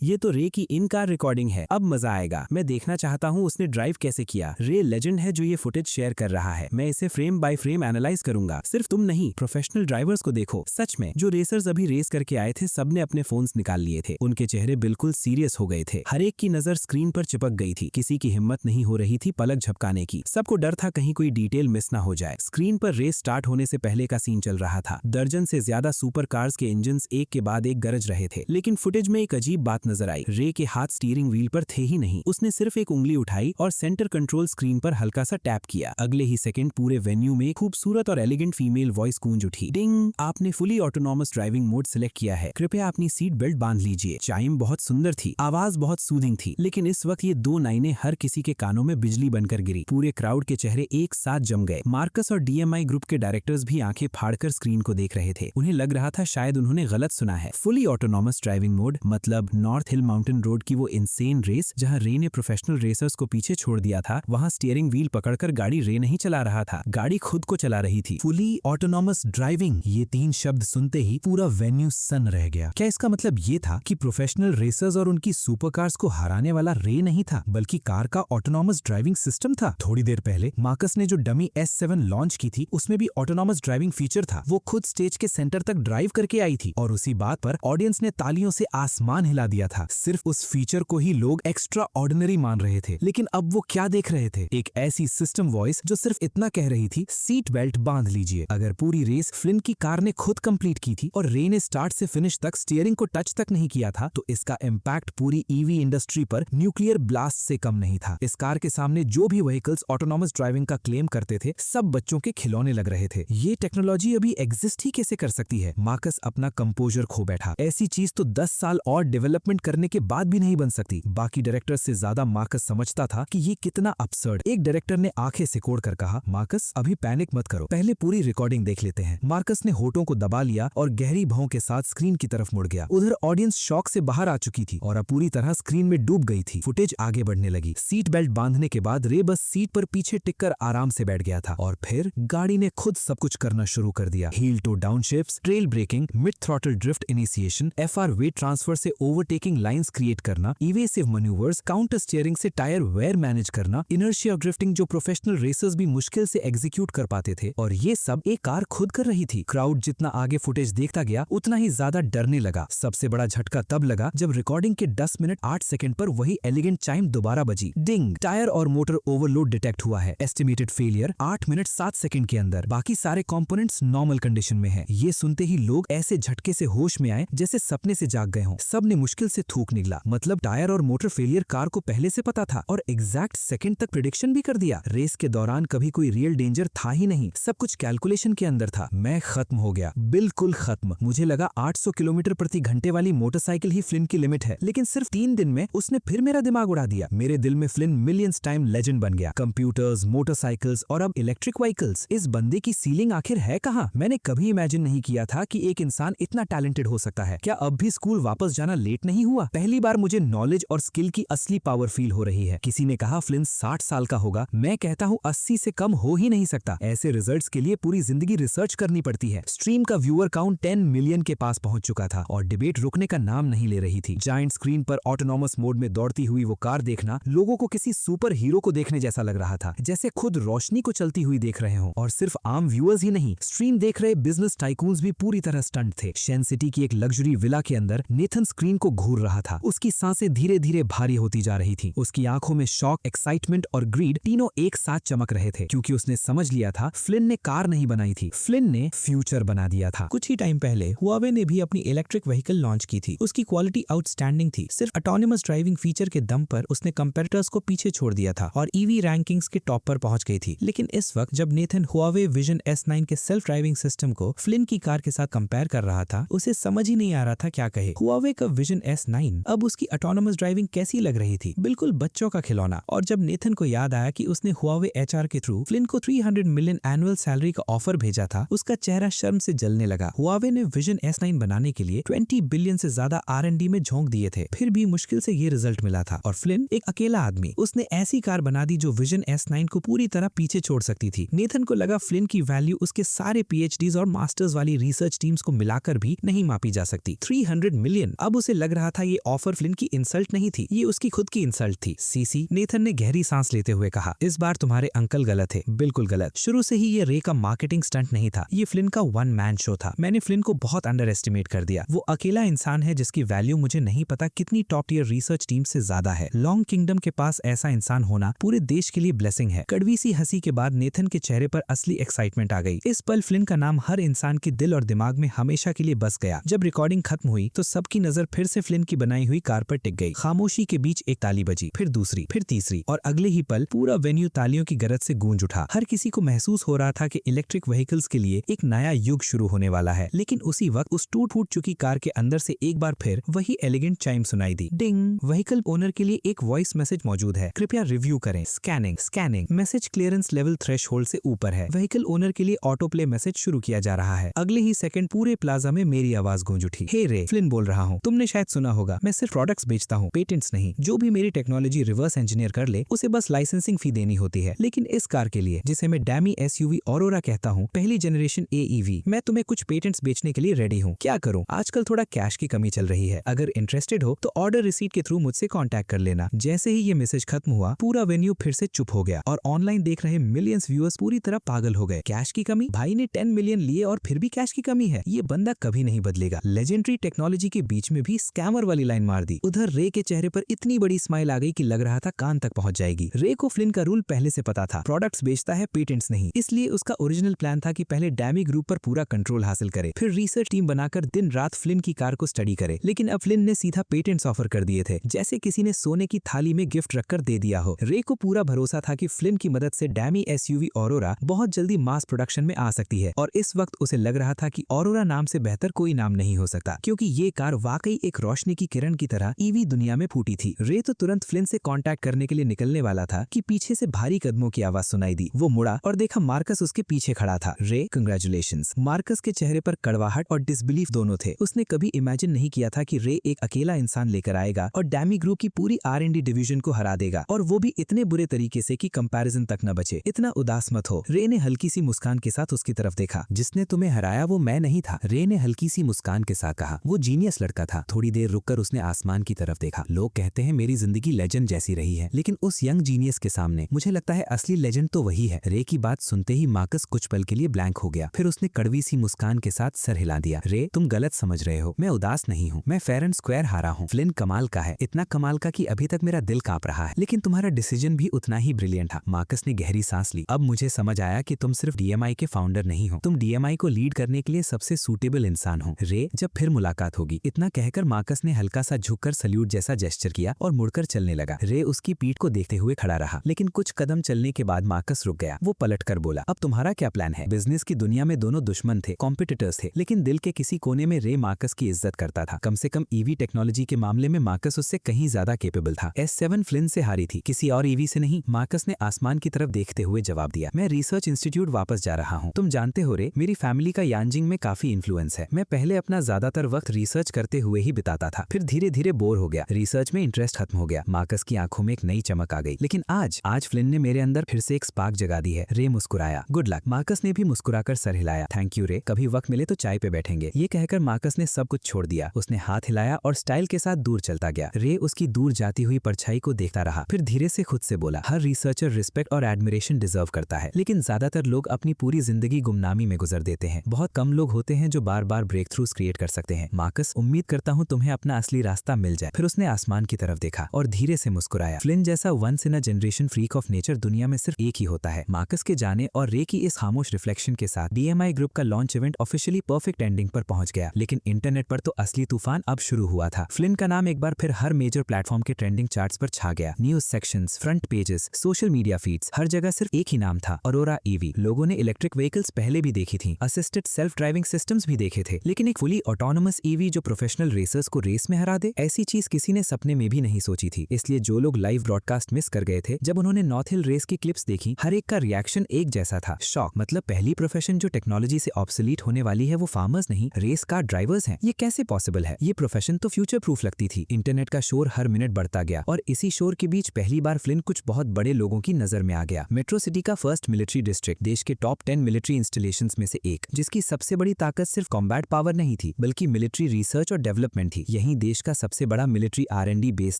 ये तो रे की इन कार रिकॉर्डिंग है। अब मजा आएगा। मैं देखना चाहता हूँ उसने ड्राइव कैसे किया। रे लेजेंड है जो ये फुटेज शेयर कर रहा है। मैं इसे फ्रेम बाय फ्रेम एनालाइज करूंगा। सिर्फ तुम नहीं, प्रोफेशनल ड्राइवर्स को देखो। सच में जो रेसर्स अभी रेस करके आए थे सबने अपने फोन्स निकाल लिए थे। उनके चेहरे बिल्कुल सीरियस हो गए थे। हर एक की नजर स्क्रीन पर चिपक गई थी। किसी की हिम्मत नहीं हो रही थी पलक झपकाने की। सबको डर था कहीं कोई डिटेल मिस ना हो जाए। स्क्रीन पर रेस स्टार्ट होने से पहले का सीन चल रहा था। दर्जन से ज्यादा सुपर कार्स के इंजन्स एक के बाद एक गरज रहे थे। लेकिन फुटेज में एक अजीब बात नजर आई। रे के हाथ स्टीयरिंग व्हील पर थे ही नहीं। उसने सिर्फ एक उंगली उठाई और सेंटर कंट्रोल स्क्रीन पर हल्का सा टैप किया। अगले ही सेकंड पूरे वेन्यू में खूबसूरत और एलिगेंट फीमेल वॉइस गूंज उठी। डिंग, आपने fully autonomous driving mode select किया है। कृपया अपनी सीट बेल्ट बांध लीजिए। चाइम बहुत सुंदर थी, आवाज बहुत सूदिंग थी, लेकिन इस वक्त ये 2 लाइनें हर किसी के कानों में बिजली बनकर गिरी। पूरे क्राउड के चेहरे एक साथ जम गए। मार्कस और DMI ग्रुप के डायरेक्टर्स भी आंखें फाड़कर स्क्रीन को देख रहे थे। उन्हें लग रहा था शायद उन्होंने गलत सुना है। फुली ऑटोनॉमस ड्राइविंग मोड मतलब नॉर्थ हिल माउंटेन रोड की वो इंसेन रेस जहां रे ने प्रोफेशनल रेसर्स को पीछे छोड़ दिया था। वहां स्टीयरिंग व्हील पकड़कर गाड़ी रे नहीं चला रहा था, गाड़ी खुद को चला रही थी। फुली ऑटोनॉमस ड्राइविंग, ये 3 शब्द सुनते ही पूरा वेन्यू सन रह गया। क्या इसका मतलब ये था कि प्रोफेशनल रेसर्स और उनकी सुपर कार्स को हराने वाला रे नहीं था बल्कि कार का ऑटोनॉमस ड्राइविंग सिस्टम था? थोड़ी देर पहले मार्कस ने जो डमी S7 लॉन्च की थी उसमें भी ऑटोनॉमस ड्राइविंग फीचर था। वो खुद स्टेज के सेंटर तक ड्राइव करके आई थी और उसी बात पर ऑडियंस ने तालियों से आसमान हिला दिया था। सिर्फ उस फीचर को ही लोग एक्स्ट्रा ऑर्डिनरी मान रहे थे। लेकिन अब वो क्या देख रहे थे? एक ऐसी सिस्टम वॉइस जो सिर्फ इतना कह रही थी, सीट बेल्ट बांध लीजिए। अगर पूरी रेस फ्लिन की कार ने खुद कंप्लीट की थी और रे ने स्टार्ट से फिनिश तक स्टीयरिंग को टच तक नहीं किया था तो इसका इम्पैक्ट पूरी EV इंडस्ट्री पर न्यूक्लियर ब्लास्ट से कम नहीं था। इस कार के सामने जो भी व्हीकल्स ऑटोनॉमस ड्राइविंग का क्लेम करते थे सब बच्चों के खिलौने लग रहे थे। ये टेक्नोलॉजी अभी एग्जिस्ट ही कैसे कर सकती है? मार्कस अपना कंपोजर खो बैठा। ऐसी चीज तो 10 साल और डेवलपमेंट करने के बाद भी नहीं बन सकती। बाकी डायरेक्टर से ज्यादा मार्कस समझता था कि ये कितना अपसर्ड। एक डायरेक्टर ने आंखें सिकोड़ कर कहा, मार्कस अभी पैनिक मत करो, पहले पूरी रिकॉर्डिंग देख लेते हैं। मार्कस ने होठों को दबा लिया और गहरी भौं के साथ स्क्रीन की तरफ मुड़ गया। उधर ऑडियंस शॉक से बाहर आ चुकी थी और अब पूरी तरह स्क्रीन में डूब गई थी। फुटेज आगे बढ़ने लगी। सीट बेल्ट बांधने के बाद रे बस सीट पर पीछे टिककर आराम से बैठ गया था और फिर गाड़ी ने खुद सब कुछ करना शुरू कर दिया। Heel to downshifts, trail braking, mid throttle drift initiation, FR weight transfer से ओवरटेकिंग लाइंस क्रिएट करना, इवेसिव मैन्यूवर्स, काउंटर स्टीयरिंग से टायर वेयर मैनेज करना, इनर्शिया ग्रिप ड्रिफ्टिंग जो प्रोफेशनल रेसर्स भी मुश्किल से एग्जीक्यूट कर पाते थे, और ये सब एक कार खुद कर रही थी। क्राउड जितना आगे फुटेज देखता गया उतना ही ज्यादा डरने लगा। सबसे बड़ा झटका तब लगा जब रिकॉर्डिंग के 10 मिनट 8 सेकंड पर वही एलिगेंट चाइम दोबारा बजी। डिंग, टायर और मोटर ओवरलोड डिटेक्ट हुआ है। एस्टिमेटेड फेलियर 8 मिनट 7 सेकंड के अंदर। बाकी सारे कंपोनेंट्स नॉर्मल कंडीशन में है। ये सुनते ही लोग ऐसे झटके से होश में आए जैसे सपने से जाग गए हों। सब ने मुश्किल से थूक निकला। मतलब टायर और मोटर फेलियर कार को पहले से पता था और एग्जैक्ट सेकंड तक प्रेडिक्शन भी कर दिया। रेस के दौरान कभी कोई रियल डेंजर था ही नहीं, सब कुछ कैलकुलेशन के अंदर था। मैं खत्म हो गया, बिल्कुल खत्म। मुझे लगा 800 किलोमीटर प्रति घंटे वाली मोटरसाइकिल ही फ्लिन की लिमिट है, लेकिन सिर्फ 3 दिन में उसने फिर मेरा दिमाग उड़ा दिया। मेरे दिल में फ्लिन मिलियंस टाइम लेजेंड बन गया। कंप्यूटर्स, मोटरसाइकिल्स और अब इलेक्ट्रिक व्हीकल्स। इस बंदे की सीलिंग आखिर है कहाँ? मैंने कभी इमेजिन नहीं किया था कि एक इंसान इतना टैलेंटेड हो सकता है। क्या अब भी स्कूल वापस जाना लेट नहीं हुआ? पहली बार मुझे नॉलेज और स्किल की असली पावर फील हो रही है। किसी ने कहा फ्लिन 60 साल का होगा, मैं कहता हूँ 80 से कम हो ही नहीं सकता। ऐसे रिजल्ट्स के लिए पूरी जिंदगी रिसर्च करनी पड़ती है। स्ट्रीम का व्यूअर काउंट 10 मिलियन के पास पहुंच चुका था और डिबेट रुकने का नाम नहीं ले रही थी। जायंट स्क्रीन पर ऑटोनॉमस मोड में दौड़ती हुई वो कार देखना लोगों को किसी सुपर हीरो को देखने जैसा लग रहा था, जैसे खुद रोशनी को चलती हुई देख रहे हो। और सिर्फ आम व्यूअर्स ही नहीं, स्ट्रीम देख रहे बिजनेस टाइकून्स भी पूरी तरह स्टंट थे। शेन सिटी की एक लग्जरी विला के अंदर नेथन स्क्रीन को घूर रहा था। उसकी सांसें धीरे धीरे भारी होती जा रही थी। उसकी आंखों में शॉक, एक्साइटमेंट और ग्रीड तीनों एक साथ चमक रहे थे, क्योंकि उसने समझ लिया था फ्लिन ने कार नहीं बनाई थी, फ्लिन ने फ्यूचर बना दिया था। कुछ ही टाइम पहले हुआवे ने भी अपनी इलेक्ट्रिक व्हीकल लॉन्च की थी। उसकी क्वालिटी आउटस्टैंडिंग थी। सिर्फ ऑटोनोमस ड्राइविंग फीचर के दम पर उसने कंपेटिटर्स को पीछे छोड़ दिया था और ईवी रैंकिंग्स के टॉप पर पहुंच गई थी। लेकिन इस वक्त जब नेथन हुआवे विजन S9 के सेल्फ ड्राइविंग सिस्टम को फ्लिन की कार के साथ कंपेयर कर रहा था, उसे समझ ही नहीं आ रहा था क्या कहे। हुआवे का विजन S9 अब उसकी ऑटोनोमस ड्राइविंग कैसी लग रही थी? बिल्कुल बच्चों का खिलौना। और जब नेथन को याद आया कि उसने हुआवे HR के थ्रू फ्लिन को 300 मिलियन एनुअल सैलरी का ऑफर भेजा था, उसका चेहरा शर्म से जलने लगा। हुआवे ने विजन S9 बनाने के लिए 20 बिलियन से ज्यादा R&D में झोंक दिए थे, फिर भी मुश्किल से ये रिजल्ट मिला था। और फ्लिन एक अकेला आदमी, उसने ऐसी कार बना दी जो विजन S9 को पूरी तरह पीछे छोड़ सकती थी। नेथन को लगा फ्लिन की वैल्यू उसके सारे PhDs और मास्टर्स वाली रिसर्च टीम्स को मिलाकर भी नहीं मापी जा सकती। 300 मिलियन। अब उसे लग रहा था ये ऑफर फ्लिन की इंसल्ट नहीं थी, ये उसकी खुद की इंसल्ट थी। सीसी, नेथन ने गहरी सांस लेते हुए कहा, इस बार तुम्हारे अंकल गलत थे, बिल्कुल गलत। शुरू से ही ये रे का मार्केटिंग स्टंट नहीं था, ये फ्लिन का वन मैन शो था। मैंने फ्लिन को बहुत अंडर एस्टिमेट कर दिया। वो अकेला इंसान है जिसकी वैल्यू मुझे नहीं पता कितनी टॉप टियर रिसर्च टीम से ज्यादा है। लॉन्ग किंगडम के पास ऐसा इंसान होना पूरे देश के लिए ब्लेसिंग है। कड़वी सी हंसी के बाद नेथन के चेहरे पर असली एक्साइटमेंट आ गई। इस पल फ्लिन का नाम हर इंसान के दिल और दिमाग में हमेशा के लिए बस गया। जब रिकॉर्डिंग खत्म हुई तो सबकी नजर फिर से फ्लिन की बनाई हुई कार पर टिक गई। खामोशी के बीच एक ताली बजी, फिर दूसरी, फिर तीसरी, और अगले ही पल पूरा वेन्यू तालियों की गरज से गूंज उठा। हर किसी को महसूस हो रहा था कि इलेक्ट्रिक व्हीकल्स के लिए एक नया युग शुरू होने वाला है। लेकिन उसी वक्त उस टूट फूट चुकी कार के अंदर से एक बार फिर वही एलिगेंट चाइम सुनाई दी। डिंग। व्हीकल ओनर के लिए एक वॉइस मैसेज मौजूद है, कृपया रिव्यू करें। Scanning, scanning. Message clearance level threshold से ऊपर है। व्हीकल ओनर के लिए ऑटो प्ले मैसेज शुरू किया जा रहा है। अगले ही सेकंड पूरे प्लाजा में मेरी आवाज गूंज उठी। हे रे, फ्लिन बोल रहा हूँ। तुमने शायद सुना होगा, मैं सिर्फ प्रोडक्ट्स बेचता हूँ, पेटेंट्स नहीं। जो भी मेरी टेक्नोलॉजी रिवर्स इंजीनियर कर ले उसे बस लाइसेंसिंग फी देनी होती है। लेकिन इस कार के लिए, जिसे मैं डैमी SUV ऑरोरा कहता हूँ, पहली जनरेशन AEV, मैं तुम्हें कुछ पेटेंट्स बेचने के लिए रेडी हूँ। क्या करूँ? आजकल थोड़ा कैश की कमी चल रही है। अगर इंटरेस्टेड हो तो ऑर्डर रिसीट के थ्रू मुझसे कांटेक्ट कर लेना। जैसे ही ये मैसेज खत्म हुआ, पूरा वेन्यू फिर से चुप हो गया और ऑनलाइन देख रहे मिलियंस व्यूअर्स पूरी तरह पागल हो गए। कैश की कमी? भाई ने 10 मिलियन लिए और फिर भी कैश की कमी है? ये बंदा कभी नहीं बदलेगा। लेजेंडरी टेक्नोलॉजी के बीच में भी स्कैमर वाली लाइन मार दी। उधर रे के चेहरे पर इतनी बड़ी स्माइल आ गई कि लग रहा था कान तक पहुंच जाएगी। रे को फ्लिन का रूल पहले से पता था, प्रोडक्ट्स बेचता है, पेटेंट्स नहीं। इसलिए उसका ओरिजिनल प्लान था कि पहले डैमी ग्रुप पर पूरा कंट्रोल हासिल करे, फिर रिसर्च टीम बनाकर दिन रात फ्लिन की कार को स्टडी करे। लेकिन अब फ्लिन ने सीधा पेटेंट्स ऑफर कर दिए थे, जैसे किसी ने सोने की थाली में गिफ्ट रखकर दे दिया हो। रे को पूरा भरोसा था कि फ्लिन की मदद से डैमी SUV ऑरोरा बहुत जल्दी मास प्रोडक्शन में आ सकती है। और इस वक्त उसे लग रहा था कि ऑरोरा नाम से बेहतर कोई नाम नहीं हो सकता, क्योंकि ये कार वाकई एक रोशनी की किरण की तरह EV दुनिया में फूटी थी। रे तो तुरंत फ्लिन से कांटेक्ट करने के लिए निकलने वाला था कि पीछे से भारी कदमों की आवाज सुनाई दी। वो मुड़ा और देखा मार्कस उसके पीछे खड़ा था। रे, कांग्रेचुलेशंस। मार्कस के चेहरे पर कड़वाहट और डिसबिलीफ दोनों थे। उसने कभी इमेजिन नहीं किया था कि रे एक अकेला इंसान लेकर आएगा और डैमी ग्रुप की पूरी R&D डिवीजन को हरा देगा, और वो भी इतने बुरे तरीके से कि कंपैरिजन तक न बचे। इतना उदास मत हो। रे ने हल्की सी मुस्कान के साथ उसकी तरफ देखा। जिसने तुम्हें हराया वो मैं नहीं था, रे ने हल्की सी मुस्कान के साथ कहा। वो जीनियस लड़का था। थोड़ी देर रुककर उसने आसमान की तरफ देखा। लोग कहते हैं मेरी जिंदगी लेजेंड जैसी रही है, लेकिन उस यंग जीनियस के सामने। मुझे लगता है असली लेजेंड तो वही है। रे की बात सुनते ही मार्कस कुछ पल के लिए ब्लैंक हो गया, फिर उसने कड़वी सी मुस्कान के साथ सर हिला दिया। रे, तुम गलत समझ रहे हो, मैं उदास नहीं हूँ, मैं फेयर एंड स्क्वायर हारा हूँ। फ्लिन कमाल का है, इतना कमाल का कि अभी तक मेरा दिल कांप रहा है, लेकिन तुम्हारा डिसीजन भी उतना ही ब्रिलियंट था। मार्कस ने गहरी सांस ली। अब मुझे समझ आया कि तुम सिर्फ DMI के फाउंडर नहीं हो, तुम DMI को लीड करने के लिए सबसे सूटेबल इंसान हो। रे, जब फिर मुलाकात होगी। इतना कहकर मार्कस ने हल्का सा झुककर सल्यूट जैसा जेस्चर किया और मुड़कर चलने लगा। रे उसकी पीठ को देखते हुए खड़ा रहा, लेकिन कुछ कदम चलने के बाद मार्कस रुक गया। वो पलट कर बोला, अब तुम्हारा क्या प्लान है? बिजनेस की दुनिया में दोनों दुश्मन थे, कॉम्पिटिटर्स थे, लेकिन दिल के किसी कोने में रे मार्कस की इज्जत करता था। कम से कम EV टेक्नोलॉजी के मामले में मार्कस उससे कहीं ज्यादा केपेबल था। S7 फ्लिन से हारी थी, किसी और EV से नहीं। मार्कस ने आसमान की तरफ देखते हुए जवाब दिया, मैं रिसर्च इंस्टीट्यूट वापस जा रहा हूँ। तुम जानते हो रे, मेरी फैमिली का यांजिंग में काफी इन्फ्लुएंस है। मैं पहले अपना ज्यादातर वक्त रिसर्च करते हुए ही बिताता था, फिर धीरे धीरे बोर हो गया, रिसर्च में इंटरेस्ट खत्म हो गया। मार्कस की आंखों में एक नई चमक आ गई। लेकिन आज फ्लिन ने मेरे अंदर फिर से एक स्पार्क जगा दी है। रे मुस्कुराया। Good luck. मार्कस ने भी मुस्कुराकर सर हिलाया। थैंक यू रे, कभी वक्त मिले तो चाय पे बैठेंगे। ये कहकर मार्कस ने सब कुछ छोड़ दिया। उसने हाथ हिलाया और स्टाइल के साथ दूर चलता गया। रे उसकी दूर जाती हुई परछाई को देखता रहा, फिर धीरे से खुद से बोला, हर रिसर्चर रिस्पेक्ट और एडमिरेशन डिजर्व करता है, लेकिन ज्यादातर लोग अपनी पूरी जिंदगी गुमनामी में गुजर देते हैं। बहुत कम लोग होते हैं जो बार बार ब्रेक थ्रूज क्रिएट कर सकते हैं। मार्कस, उम्मीद करता हूँ तुम्हें अपना असली रास्ता मिल जाए। फिर उसने आसमान की तरफ देखा और धीरे से मुस्कुराया। फ्लिन जैसा once in a generation freak of nature दुनिया में सिर्फ एक ही होता है। मार्कस के जाने और रे की इस खामोश रिफ्लेक्शन के साथ DMI ग्रुप का launch event officially perfect ending पर पहुंच गया। लेकिन इंटरनेट पर तो असली तूफान अब शुरू हुआ था। फ्लिन का नाम एक बार फिर हर मेजर प्लेटफॉर्म के ट्रेंडिंग चार्ट्स पर छा गया। News sections, front pages, social media feeds, हर जगह सिर्फ एक ही नाम था, अरोरा EV। लोगों ने इलेक्ट्रिक व्हीकल्स पहले भी देखी थी, असिस्टेड सेल्फ ड्राइविंग सिस्टम्स भी देखे थे, लेकिन एक फुली ऑटोनोमस EV जो प्रोफेशनल रेसर्स को रेस में हरा दे, ऐसी चीज किसी ने सपने में भी नहीं सोची थी। इसलिए जो लोग लाइव ब्रॉडकास्ट मिस कर गए थे, जब उन्होंने नॉर्थ हिल रेस की क्लिप्स देखी, हर एक का रिएक्शन एक जैसा था, शॉक। मतलब पहली प्रोफेशन जो टेक्नोलॉजी से ऑब्सोलीट होने वाली है वो फार्मर्स नहीं, रेस कार ड्राइवर्स हैं। ये कैसे पॉसिबल है? ये प्रोफेशन तो फ्यूचर प्रूफ लगती थी। इंटरनेट का शोर हर मिनट बढ़ता गया और इसी शोर के बीच पहली बार फ्लिन कुछ बहुत बड़े लोगों की नजर में आ गया। मेट्रो सिटी का फर्स्ट मिलिट्री डिस्ट्रिक्ट, देश के टॉप 10 मिलिट्री इंस्टॉलेशंस में से एक, जिसकी सबसे बड़ी ताकत सिर्फ कॉम्बैट पावर नहीं थी, बल्कि मिलिट्री रिसर्च और डेवलपमेंट थी। यही देश का सबसे बड़ा मिलिट्री R&D बेस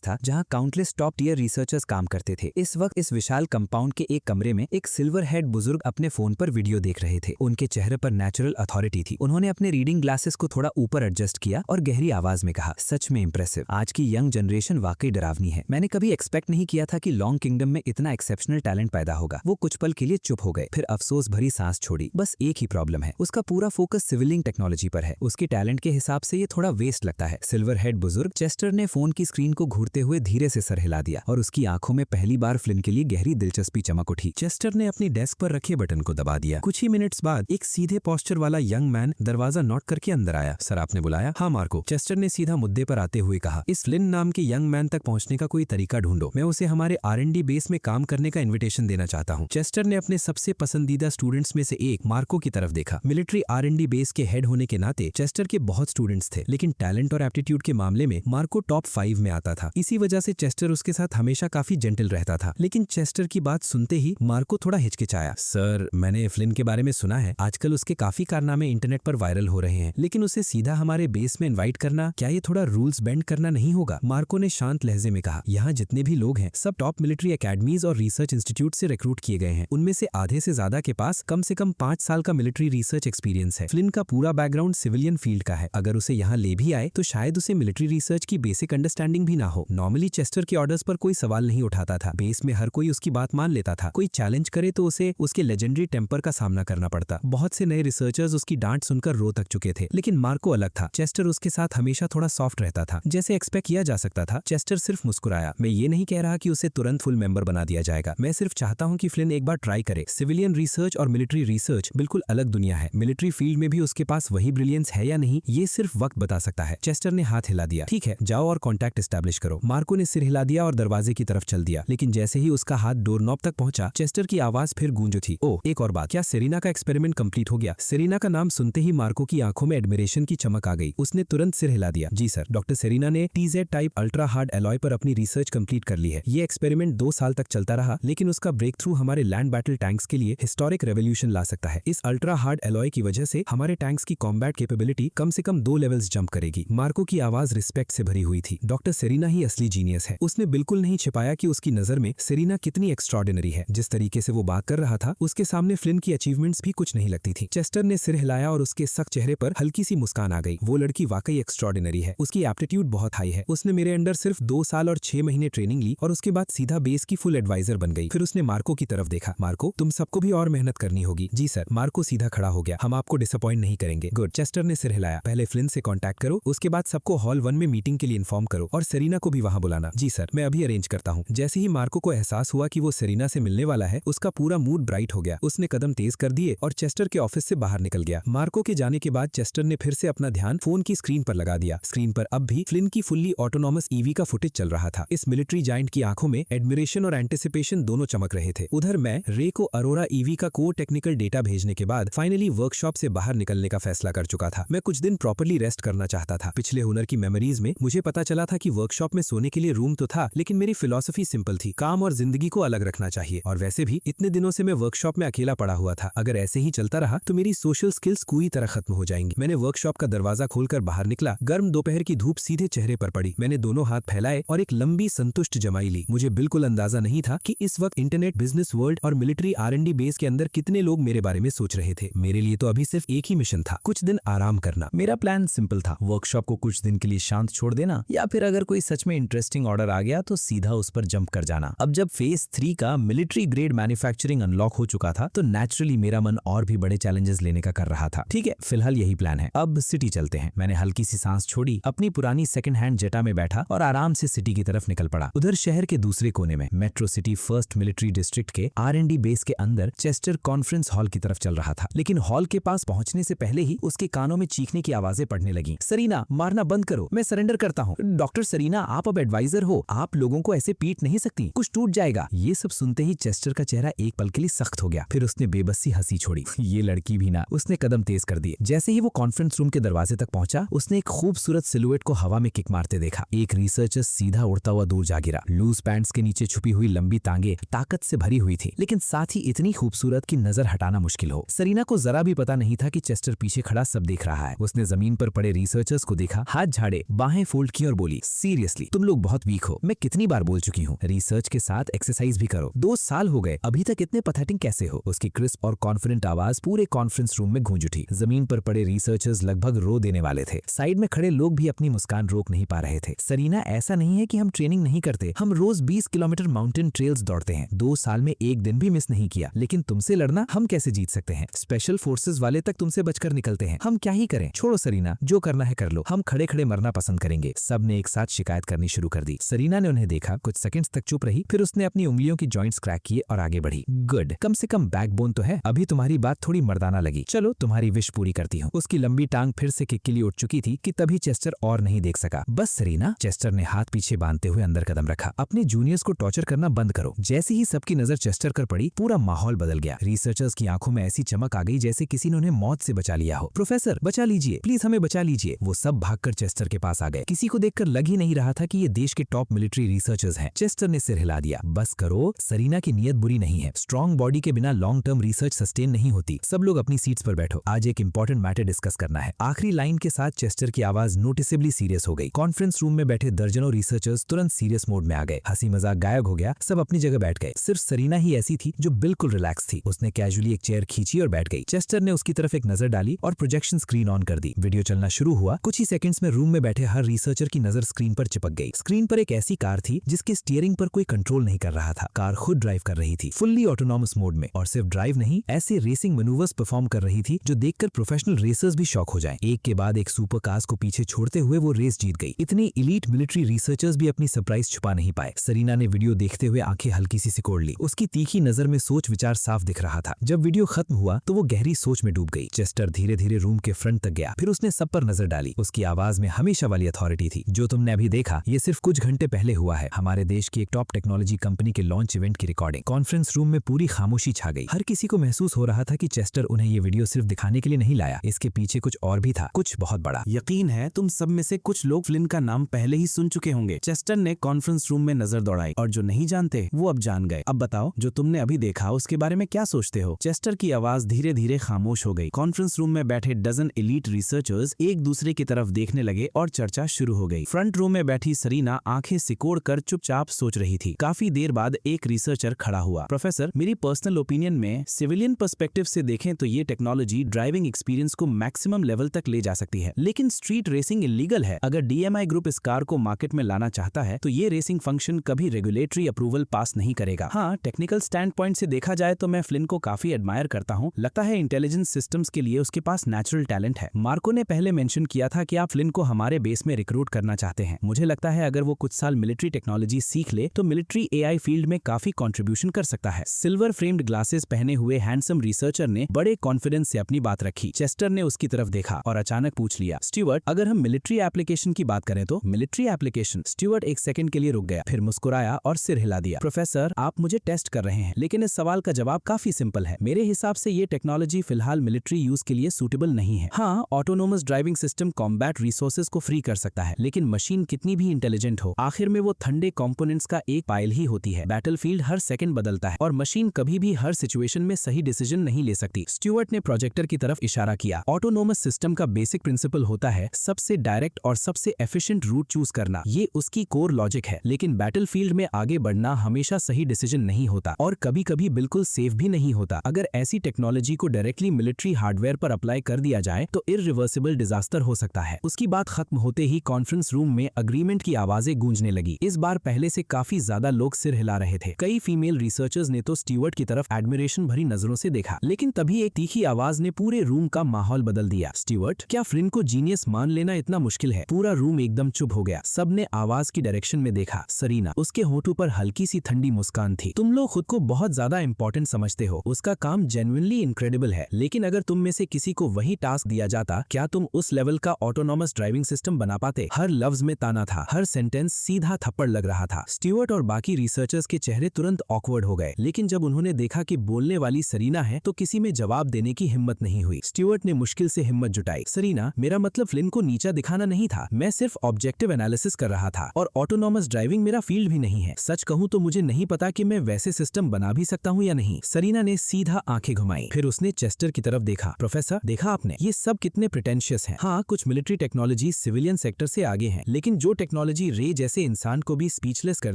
था, जहां काउंटलेस टॉप टियर रिसर्चर्स काम करते थे। इस वक्त इस विशाल कंपाउंड के एक कमरे में एक सिल्वर हेड बुजुर्ग अपने फोन पर वीडियो देख रहे थे। उनके चेहरे पर नेचुरल अथॉरिटी थी। उन्होंने अपने रीडिंग ग्लासेस को थोड़ा ऊपर एडजस्ट किया और गहरी आवाज में कहा, सच में इंप्रेसिव। आज की यंग जनरेशन वाकई डरावनी है। मैंने कभी एक्सपेक्ट नहीं किया था कि लॉन्ग किंगडम में इतना एक्सेप्शनल टैलेंट पैदा होगा। वो कुछ पल के लिए चुप हो गए, फिर अफसोस भरी सांस छोड़ी। बस एक ही प्रॉब्लम है, उसका पूरा फोकस सिविलिंग टेक्नोलॉजी पर है। उसके टैलेंट के हिसाब से ये थोड़ा वेस्ट लगता है। सिल्वर हेड बुजुर्ग चेस्टर ने फोन की स्क्रीन को घूरते हुए धीरे से सर हिला दिया और उसकी आंखों में पहली बार फ्लिन के लिए गहरी दिलचस्पी चमक उठी। चेस्टर ने अपनी डेस्क पर रखे बटन को दबा दिया। कुछ ही मिनट्स बाद एक सीधे पोस्चर वाला यंग मैन दरवाजा नॉक करके अंदर आया। सर, आपने बुलाया? हाँ मार्को, चेस्टर ने सीधा मुद्दे पर आते हुए कहा। इस फ्लिन नाम के यंग मैन तक पहुंचने का कोई तरीका ढूंढो। मैं उसे हमारे R&D बेस में काम करने का इन्विटेशन देना चाहता हूं। चेस्टर ने अपने सबसे पसंदीदा स्टूडेंट्स में से एक मार्को की तरफ देखा। मिलिट्री R&D बेस के हेड होने के नाते चेस्टर के बहुत स्टूडेंट्स थे, लेकिन टैलेंट और एप्टीट्यूड के मामले में मार्को टॉप 5 में आता था। इसी वजह से चेस्टर उसके साथ हमेशा काफी जेंटल रहता था। लेकिन चेस्टर की बात सुनते ही मार्को थोड़ा हिचकिचाया। सर, मैंने फ्लिन के बारे में सुना है, आजकल उसके काफी कारनामे इंटरनेट पर वायरल हो रहे हैं, लेकिन उसे सीधा हमारे बेस में इन्वाइट करना, क्या ये थोड़ा रूल्स बेंड करना नहीं होगा? मार्को ने शांत लहजे में कहा, यहाँ जितने भी लोग हैं सब टॉप मिलिट्री एकेडमीज और रिसर्च इंस्टीट्यूट से रिक्रूट किए गए हैं। उनमें से आधे से ज्यादा के पास कम से कम 5 साल का मिलिट्री रिसर्च एक्सपीरियंस है। फ्लिन का पूरा बैकग्राउंड सिविलियन फील्ड का है। अगर उसे यहाँ ले भी आए तो शायद उसे मिलिट्री रिसर्च की बेसिक अंडरस्टैंडिंग भी ना हो। नॉर्मली चेस्टर के ऑर्डर्स पर कोई सवाल नहीं उठाता था। बेस में हर कोई उसकी बात मान लेता था। कोई चैलेंज करे तो उसे उसके लेजेंडरी टेम्पर का सामना करना पड़ता। बहुत से नए रिसर्चर्स उसकी डांट सुनकर रो तक चुके थे, लेकिन मार्को अलग था। चेस्टर उसके साथ हमेशा थोड़ा सॉफ्ट रहता था, जैसे एक्सपेक्ट किया जा सकता था। चेस्टर सिर्फ मुस्कुराया। मैं ये नहीं कह रहा कि उसे तुरंत फुल मेंबर बना दिया जाएगा। मैं सिर्फ चाहता हूं कि फ्लिन एक बार ट्राई करे। सिविलियन रिसर्च और मिलिट्री रिसर्च बिल्कुल अलग दुनिया है। मिलिट्री फील्ड में भी उसके पास वही ब्रिलियंस है या नहीं, ये सिर्फ वक्त बता सकता है। चेस्टर ने हाथ हिला दिया। ठीक है, जाओ और कॉन्टैक्ट एस्टैब्लिश करो। मार्को ने सिर हिला दिया और दरवाजे की तरफ चल दिया, लेकिन जैसे ही उसका हाथ डोरनॉब तक पहुंचा, चेस्टर की आवाज फिर गूंज उठी। ओह, एक और बात, क्या सेरिना का एक्सपेरिमेंट कंप्लीट हो गया? सेरिना का नाम सुनते ही मार्को की आंखों में एडमिरेशन की चमक आ गई। उसने तुरंत सिर हिला दिया। जी सर, डॉक्टर सेरिना ने TZ type ultra hard alloy पर अपनी रिसर्च कंप्लीट कर ली है। ये एक्सपेरिमेंट 2 साल तक चलता रहा, लेकिन उसका ब्रेक थ्रू हमारे लैंड बैटल टैंक्स के लिए हिस्टोरिक रेवोल्यूशन ला सकता है। इस अल्ट्रा हार्ड एलॉय की वजह से हमारे टैंक्स की कॉम्बैट कैपेबिलिटी कम से कम 2 लेवल्स जंप करेगी। मार्को की आवाज रिस्पेक्ट से भरी हुई थी। डॉक्टर सेरिना ही असली जीनियस है। उसने बिल्कुल नहीं छिपाया कि उसकी नजर में सेरिना कितनी एक्स्ट्रॉर्डिनरी है। जिस तरीके से वो बात कर रहा था उसके सामने फ्लिन की अचीवमेंट्स भी कुछ नहीं लगती थी। चेस्टर ने सिर हिलाया और उसके सख्त चेहरे पर हल्की सी मुस्कान आ गई। वो लड़की वाकई एक्स्ट्रॉर्डिनरी है, उसकी एप्टीट्यूड बहुत हाई है। उसने मेरे अंडर सिर्फ 2 साल और 6 महीने ट्रेनिंग ली और उसके बाद सीधा बेस की फुल एडवाइजर बन गई। फिर उसने मार्को की तरफ देखा। मार्को, तुम सबको भी और मेहनत करनी होगी। जी सर। मार्को सीधा खड़ा हो गया। हम आपको डिसअपॉइंट नहीं करेंगे। गुड। चेस्टर ने सिर हिलाया। पहले फ्लिन से कांटेक्ट करो, उसके बाद सबको हॉल 1 में मीटिंग के लिए इन्फॉर्म करो और सेरिना को भी वहां बुलाना। जी सर, मैं अभी अरेंज करता हूँ। जैसे ही मार्को को एहसास हुआ कि वो सेरिना से मिलने वाला है, उसका पूरा मूड ब्राइट हो गया। उसने कदम तेज कर दिए और चेस्टर के ऑफिस से बाहर निकल गया। मार्को के जाने के बाद चेस्टर ने फिर से अपना ध्यान फोन की स्क्रीन पर लगा दिया। स्क्रीन पर अब भी फ्लिन की फुल्ली ऑटोनॉमस ईवी का फुटेज चल रहा था। इस मिलिट्री जायंट की आंखों में एडमिरेशन और एंटिसिपेशन दोनों चमक रहे थे। उधर मैं रे को अरोरा ईवी का कोर टेक्निकल डेटा भेजने के बाद फाइनली वर्कशॉप से बाहर निकलने का फैसला कर चुका था। मैं कुछ दिन प्रॉपर्ली रेस्ट करना चाहता था। पिछले हुनर की मेमोरीज में मुझे पता चला था कि वर्कशॉप में सोने के लिए रूम तो था, लेकिन मेरी फिलॉसफी सिंपल थी, काम और जिंदगी को अलग रखना चाहिए। और वैसे भी इतने दिनों से मैं वर्कशॉप में अकेला पड़ा हुआ था। अगर ऐसे ही चलता रहा तो मेरी सोशल स्किल्स पूरी तरह खत्म हो जाएंगी। मैंने वर्कशॉप का दरवाजा खोलकर बाहर निकला। गर्म दोपहर की धूप सीधे चेहरे पर पड़ी। मैंने दोनों हाथ फैलाए और एक लंबी संतुष्ट जमाई ली। मुझे बिल्कुल अंदाजा नहीं था कि इस वक्त इंटरनेट, बिजनेस वर्ल्ड और मिलिट्री R&D बेस के अंदर कितने लोग मेरे बारे में सोच रहे थे। मेरे लिए तो अभी सिर्फ एक ही मिशन था, कुछ दिन आराम करना। मेरा प्लान सिंपल था, वर्कशॉप को कुछ दिन के लिए शांत छोड़ देना, या फिर अगर कोई सच में इंटरेस्टिंग ऑर्डर आ गया तो सीधा उस पर जंप कर जाना। अब जब फेज 3 का मिलिट्री ग्रेड मैन्युफैक्चरिंग अनलॉक हो चुका था तो नेचुरली मेरा मन और भी बड़े चैलेंजेस लेने का कर रहा था। ठीक है, फिलहाल यही प्लान है। अब सिटी चलते हैं। मैंने हल्की सी सांस छोड़ी, अपनी पुरानी सेकंड हैंड जेटा में बैठा और आराम से सिटी की तरफ निकल पड़ा। उधर शहर के दूसरे कोने में metro city first military district के R&D बेस के अंदर चेस्टर कॉन्फ्रेंस हॉल की तरफ चल रहा था। लेकिन हॉल के पास पहुंचने से पहले ही उसके कानों में चीखने की आवाजें पड़ने लगी। सरीना, मारना बंद करो, मैं सरेंडर करता हूँ। डॉक्टर सरीना, आप अब एडवाइजर हो, आप लोगों को ऐसे पीट नहीं सकती, कुछ टूट जाएगा। ये सब सुनते ही चेस्टर का चेहरा एक पल के लिए सख्त हो गया। फिर उसने बेबसी हंसी छोड़ी। ये लड़की भी ना। उसने कदम तेज कर दिए। जैसे ही वो कॉन्फ्रेंस रूम के दरवाजे तक पहुंचा, उसने एक खूबसूरत सिलुएट को हवा में किक मारते देखा। एक रिसर्चर सीधा उड़ता हुआ दूर जा गिरा। लूज पैंट्स के नीचे छुपी हुई लंबी टांगे ताकत से भरी हुई थी, लेकिन साथ ही इतनी खूबसूरत कि नजर हटाना मुश्किल हो। सरीना को जरा भी पता नहीं था कि चेस्टर पीछे खड़ा सब देख रहा है। उसने जमीन पर पड़े रिसर्चर्स को देखा, हाथ झाड़े, बाहें फोल्ड की और बोली, सीरियसली तुम लोग बहुत वीक हो। मैं कितनी बार बोल चुकी हूँ, रिसर्च के साथ एक्सरसाइज भी करो। 2 साल हो गए, अभी तक इतने पैथेटिक कैसे हो? उसकी क्रिस्प और कॉन्फिडेंट आवाज पूरे कॉन्फ्रेंस रूम में गूंज उठी। जमीन पर पड़े रिसर्चर्स लगभग रो देने वाले थे। साइड में खड़े लोग भी अपनी मुस्कान रोक नहीं पा रहे थे। सरीना, ऐसा नहीं है कि हम ट्रेनिंग नहीं करते, हम रोज 20 किलोमीटर माउंटेन ट्रेल्स दौड़ते हैं। 2 साल में एक दिन भी मिस नहीं किया, लेकिन तुमसे लड़ना हम कैसे जीत सकते हैं? स्पेशल फोर्सेस वाले तक तुमसे बचकर निकलते हैं, हम क्या ही करें? छोड़ो सरीना, जो करना है कर लो, हम खड़े खड़े मरना पसंद करेंगे। सब ने एक साथ शिकायत करनी शुरू कर दी। सरीना ने उन्हें देखा, कुछ सेकंड्स तक चुप रही, फिर उसने अपनी उंगलियों की जॉइंट्स क्रैक किए और आगे बढ़ी। गुड, कम से कम बैकबोन तो है। अभी तुम्हारी बात थोड़ी मर्दाना लगी, चलो तुम्हारी विश पूरी करती हूँ। उसकी लंबी टांग फिर से किक के लिए उठ चुकी थी कि तभी चेस्टर और नहीं देख सका। बस सरीना, चेस्टर ने हाथ पीछे बांधते हुए अंदर कदम रखा। अपने जूनियर्स को टॉर्चर करना बंद करो। जैसे ही सबकी नजर चेस्टर पर पड़ी, पूरा माहौल बदल गया। रिसर्चर्स की आंखों में ऐसी चमक आ गई जैसे किसी ने उन्हें मौत से बचा लिया हो। प्रोफेसर, बचा लीजिए, प्लीज हमें बचा लीजिए। वो सब भागकर चेस्टर के पास आ गए। किसी को देखकर लग ही नहीं रहा था कि ये देश के टॉप मिलिट्री रिसर्चर्स हैं। चेस्टर ने सिर हिला दिया। बस करो, सरीना की नीयत बुरी नहीं है। स्ट्रॉन्ग बॉडी के बिना लॉन्ग टर्म रिसर्च सस्टेन नहीं होती। सब लोग अपनी सीट्स पर बैठो, आज एक इंपॉर्टेंट मैटर डिस्कस करना है। आखिरी लाइन के साथ चेस्टर की आवाज नोटिसेबली सीरियस हो गई। कॉन्फ्रेंस रूम में बैठे दर्जनों रिसर्चर्स तुरंत सीरियस मोड में आ गए। हंसी मजाक गायब हो गया, सब अपनी जगह बैठ गए। सिर्फ सरीना ही ऐसी थी जो बिल्कुल रिलैक्स थी। उसने कैजुअली एक चेयर खींची और बैठ गई। चेस्टर ने उसकी तरफ एक नजर डाली और प्रोजेक्शन स्क्रीन ऑन कर दी। वीडियो चलना शुरू हुआ। कुछ ही सेकंड्स में रूम में बैठे हर रिसर्चर की नजर स्क्रीन पर चिपक गई। स्क्रीन पर एक ऐसी कार थी जिसके स्टीयरिंग पर कोई कंट्रोल नहीं कर रहा था। कार खुद ड्राइव कर रही थी, फुल्ली ऑटोनॉमस मोड में। और सिर्फ ड्राइव नहीं, ऐसे रेसिंग मैनूवर्स परफॉर्म कर रही थी जो देखकर प्रोफेशनल रेसर्स भी शॉक हो जाएं। एक के बाद एक सुपर कार्स को पीछे छोड़ते हुए वो रेस जीत गई। इतनी इलीट मिलिट्री रिसर्चर्स भी अपनी सरप्राइज छुपा नहीं पाए। सरीना ने वीडियो देखते हुए आंखें हल्की सी सिकोड़ ली। उसकी तीखी नजर में सोच विचार साफ दिख रहा था। जब वीडियो खत्म हुआ तो वो गहरी सोच में डूब गई। चेस्टर धीरे धीरे रूम के फ्रंट तक गया, फिर उसने सब पर नजर डाली। उसकी आवाज में हमेशा वाली अथॉरिटी थी। जो तुमने अभी देखा, ये सिर्फ कुछ घंटे पहले हुआ है। हमारे देश की एक टॉप टेक्नोलॉजी कंपनी के लॉन्च इवेंट की रिकॉर्डिंग। कॉन्फ्रेंस रूम में पूरी खामोशी छा गई। हर किसी को महसूस हो रहा था कि चेस्टर उन्हें ये वीडियो सिर्फ दिखाने के लिए नहीं लाया, इसके पीछे कुछ और भी था, कुछ बहुत बड़ा। यकीन है तुम सब में से कुछ लोग फ्लिन का नाम पहले ही सुन चुके होंगे। चेस्टर ने कॉन्फ्रेंस रूम में नजर दौड़ाई और जो नहीं जानते वो अब जान गए। अब बताओ, जो तुमने अभी देखा उसके बारे में क्या सोचते हो? चेस्टर की आवाज धीरे धीरे खामोश हो गई। कॉन्फ्रेंस रूम में बैठे डजन एलीट रिसर्चर्स एक दूसरे की तरफ देखने लगे और चर्चा शुरू हो गई। फ्रंट रूम में बैठी सरीना आंखें सिकोड़ कर चुपचाप सोच रही थी। काफी काफी देर बाद एक रिसर्चर खड़ा हुआ। प्रोफेसर, मेरी पर्सनल ओपिनियन में सिविलियन पर्सपेक्टिव से देखें तो ये टेक्नोलॉजी ड्राइविंग एक्सपीरियंस को मैक्सिमम लेवल तक ले जा सकती है, लेकिन स्ट्रीट रेसिंग इलीगल है। अगर DMI ग्रुप इस कार को मार्केट में लाना चाहता है तो ये रेसिंग फंक्शन कभी रेगुलेटरी अप्रूवल पास नहीं करेगा। हाँ, टेक्निकल स्टैंड पॉइंट से देखा जाए तो मैं फ्लिन को काफी एडमायर करता हूँ। लगता है इंटेलिजेंस सिस्टम्स के लिए उसके पास नेचुरल टैलेंट है। मार्को ने पहले मेंशन किया था कि आप फ्लिन को हमारे बेस में रिक्रूट करना चाहते हैं। मुझे लगता है अगर वो कुछ साल मिलिट्री टेक्नोलॉजी सीख ले तो मिलिट्री AI फील्ड में काफी कंट्रीब्यूशन कर सकता है। सिल्वर फ्रेम्ड ग्लासेस पहने हुए हैंडसम रिसर्चर ने बड़े कॉन्फिडेंस से अपनी बात रखी। चेस्टर ने उसकी तरफ देखा और अचानक पूछ लिया, स्टीवर्ट, अगर हम मिलिट्री एप्लीकेशन की बात करें तो? Military application? स्टीवर्ट एक सेकंड के लिए रुक गया, फिर मुस्कुराया और सिर हिला दिया। प्रोफेसर, आप मुझे टेस्ट कर रहे हैं, लेकिन इस सवाल का जवाब काफी सिंपल है। मेरे हिसाब से ये टेक्नोलॉजी फिलहाल मिलिट्री यूज के लिए सूटेबल नहीं है। हाँ, autonomous driving system combat resources को फ्री कर सकता है, लेकिन मशीन कितनी भी इंटेलिजेंट हो, आखिर में वो ठंडे कंपोनेंट्स का एक पाइल ही होती है। बैटलफील्ड हर सेकंड बदलता है और मशीन कभी भी हर सिचुएशन में सही डिसीजन नहीं ले सकती। स्टीवर्ट ने प्रोजेक्टर की तरफ इशारा किया। ऑटोनोमस सिस्टम का बेसिक प्रिंसिपल होता है सबसे डायरेक्ट और सबसे एफिशिएंट रूट चूज करना। ये उसकी कोर लॉजिक है, लेकिन बैटलफील्ड में आगे बढ़ना हमेशा सही डिसीजन नहीं होता और कभी-कभी बिल्कुल सेफ भी नहीं होता। अगर ऐसी टेक्नोलॉजी को डायरेक्टली मिलिट्री हार्डवेयर पर अप्लाई कर दिया जाए तो इररिवर्सिबल डिजास्टर हो सकता है। उसकी बात खत्म होते ही कॉन्फ्रेंस रूम में अग्रीमेंट की आवाजें गूंजने लगी। इस बार पहले से काफी ज्यादा लोग सिर हिला रहे थे। कई फीमेल रिसर्चर्स ने तो स्टीवर्ट की तरफ एडमिरेशन भरी नजरों से देखा, लेकिन तभी एक तीखी आवाज ने पूरे रूम का माहौल बदल दिया। स्टीवर्ट, क्या फ्लिन को जीनियस मान लेना इतना मुश्किल है? पूरा रूम एकदम चुप हो गया। सबने आवाज की डायरेक्शन में देखा। सरीना, उसके होठों पर हल्की सी ठंडी मुस्कान थी। तुम लोग खुद को बहुत ज्यादा इंपॉर्टेंट समझते हो। उसका काम जेन्युइनली इनक्रेडिबल है, लेकिन अगर तुम में से किसी को वही टास्क दिया जाता, क्या तुम उस लेवल का ऑटोनोमस ड्राइविंग सिस्टम बना पाते? हर लफ्ज में ताना था, हर सेंटेंस सीधा थप्पड़ लग रहा था। स्टीवर्ट और बाकी रिसर्चर्स के चेहरे तुरंत ऑकवर्ड हो गए, लेकिन जब उन्होंने देखा कि बोलने वाली सरीना है तो किसी में जवाब देने की हिम्मत नहीं हुई। स्टीवर्ट ने मुश्किल से हिम्मत जुटाई। सरीना, मेरा मतलब फ्लिन को नीचा दिखाना नहीं था। मैं सिर्फ ऑब्जेक्टिव एनालिसिस कर रहा था और ऑटोनोमस ड्राइविंग मेरा फील्ड भी नहीं है। सच कहूं तो मुझे नहीं पता कि मैं वैसे सिस्टम बना भी सकता हूं या नहीं। सरीना ने सीधा आंखें घुमाई, फिर उसने चेस्टर की तरफ देखा। प्रोफेसर, देखा आपने, ये सब कितने प्रिटेंशियस हैं। हाँ, कुछ मिलिट्री टेक्नोलॉजी सिविलियन सेक्टर से आगे हैं, लेकिन जो टेक्नोलॉजी रे जैसे इंसान को भी स्पीचलेस कर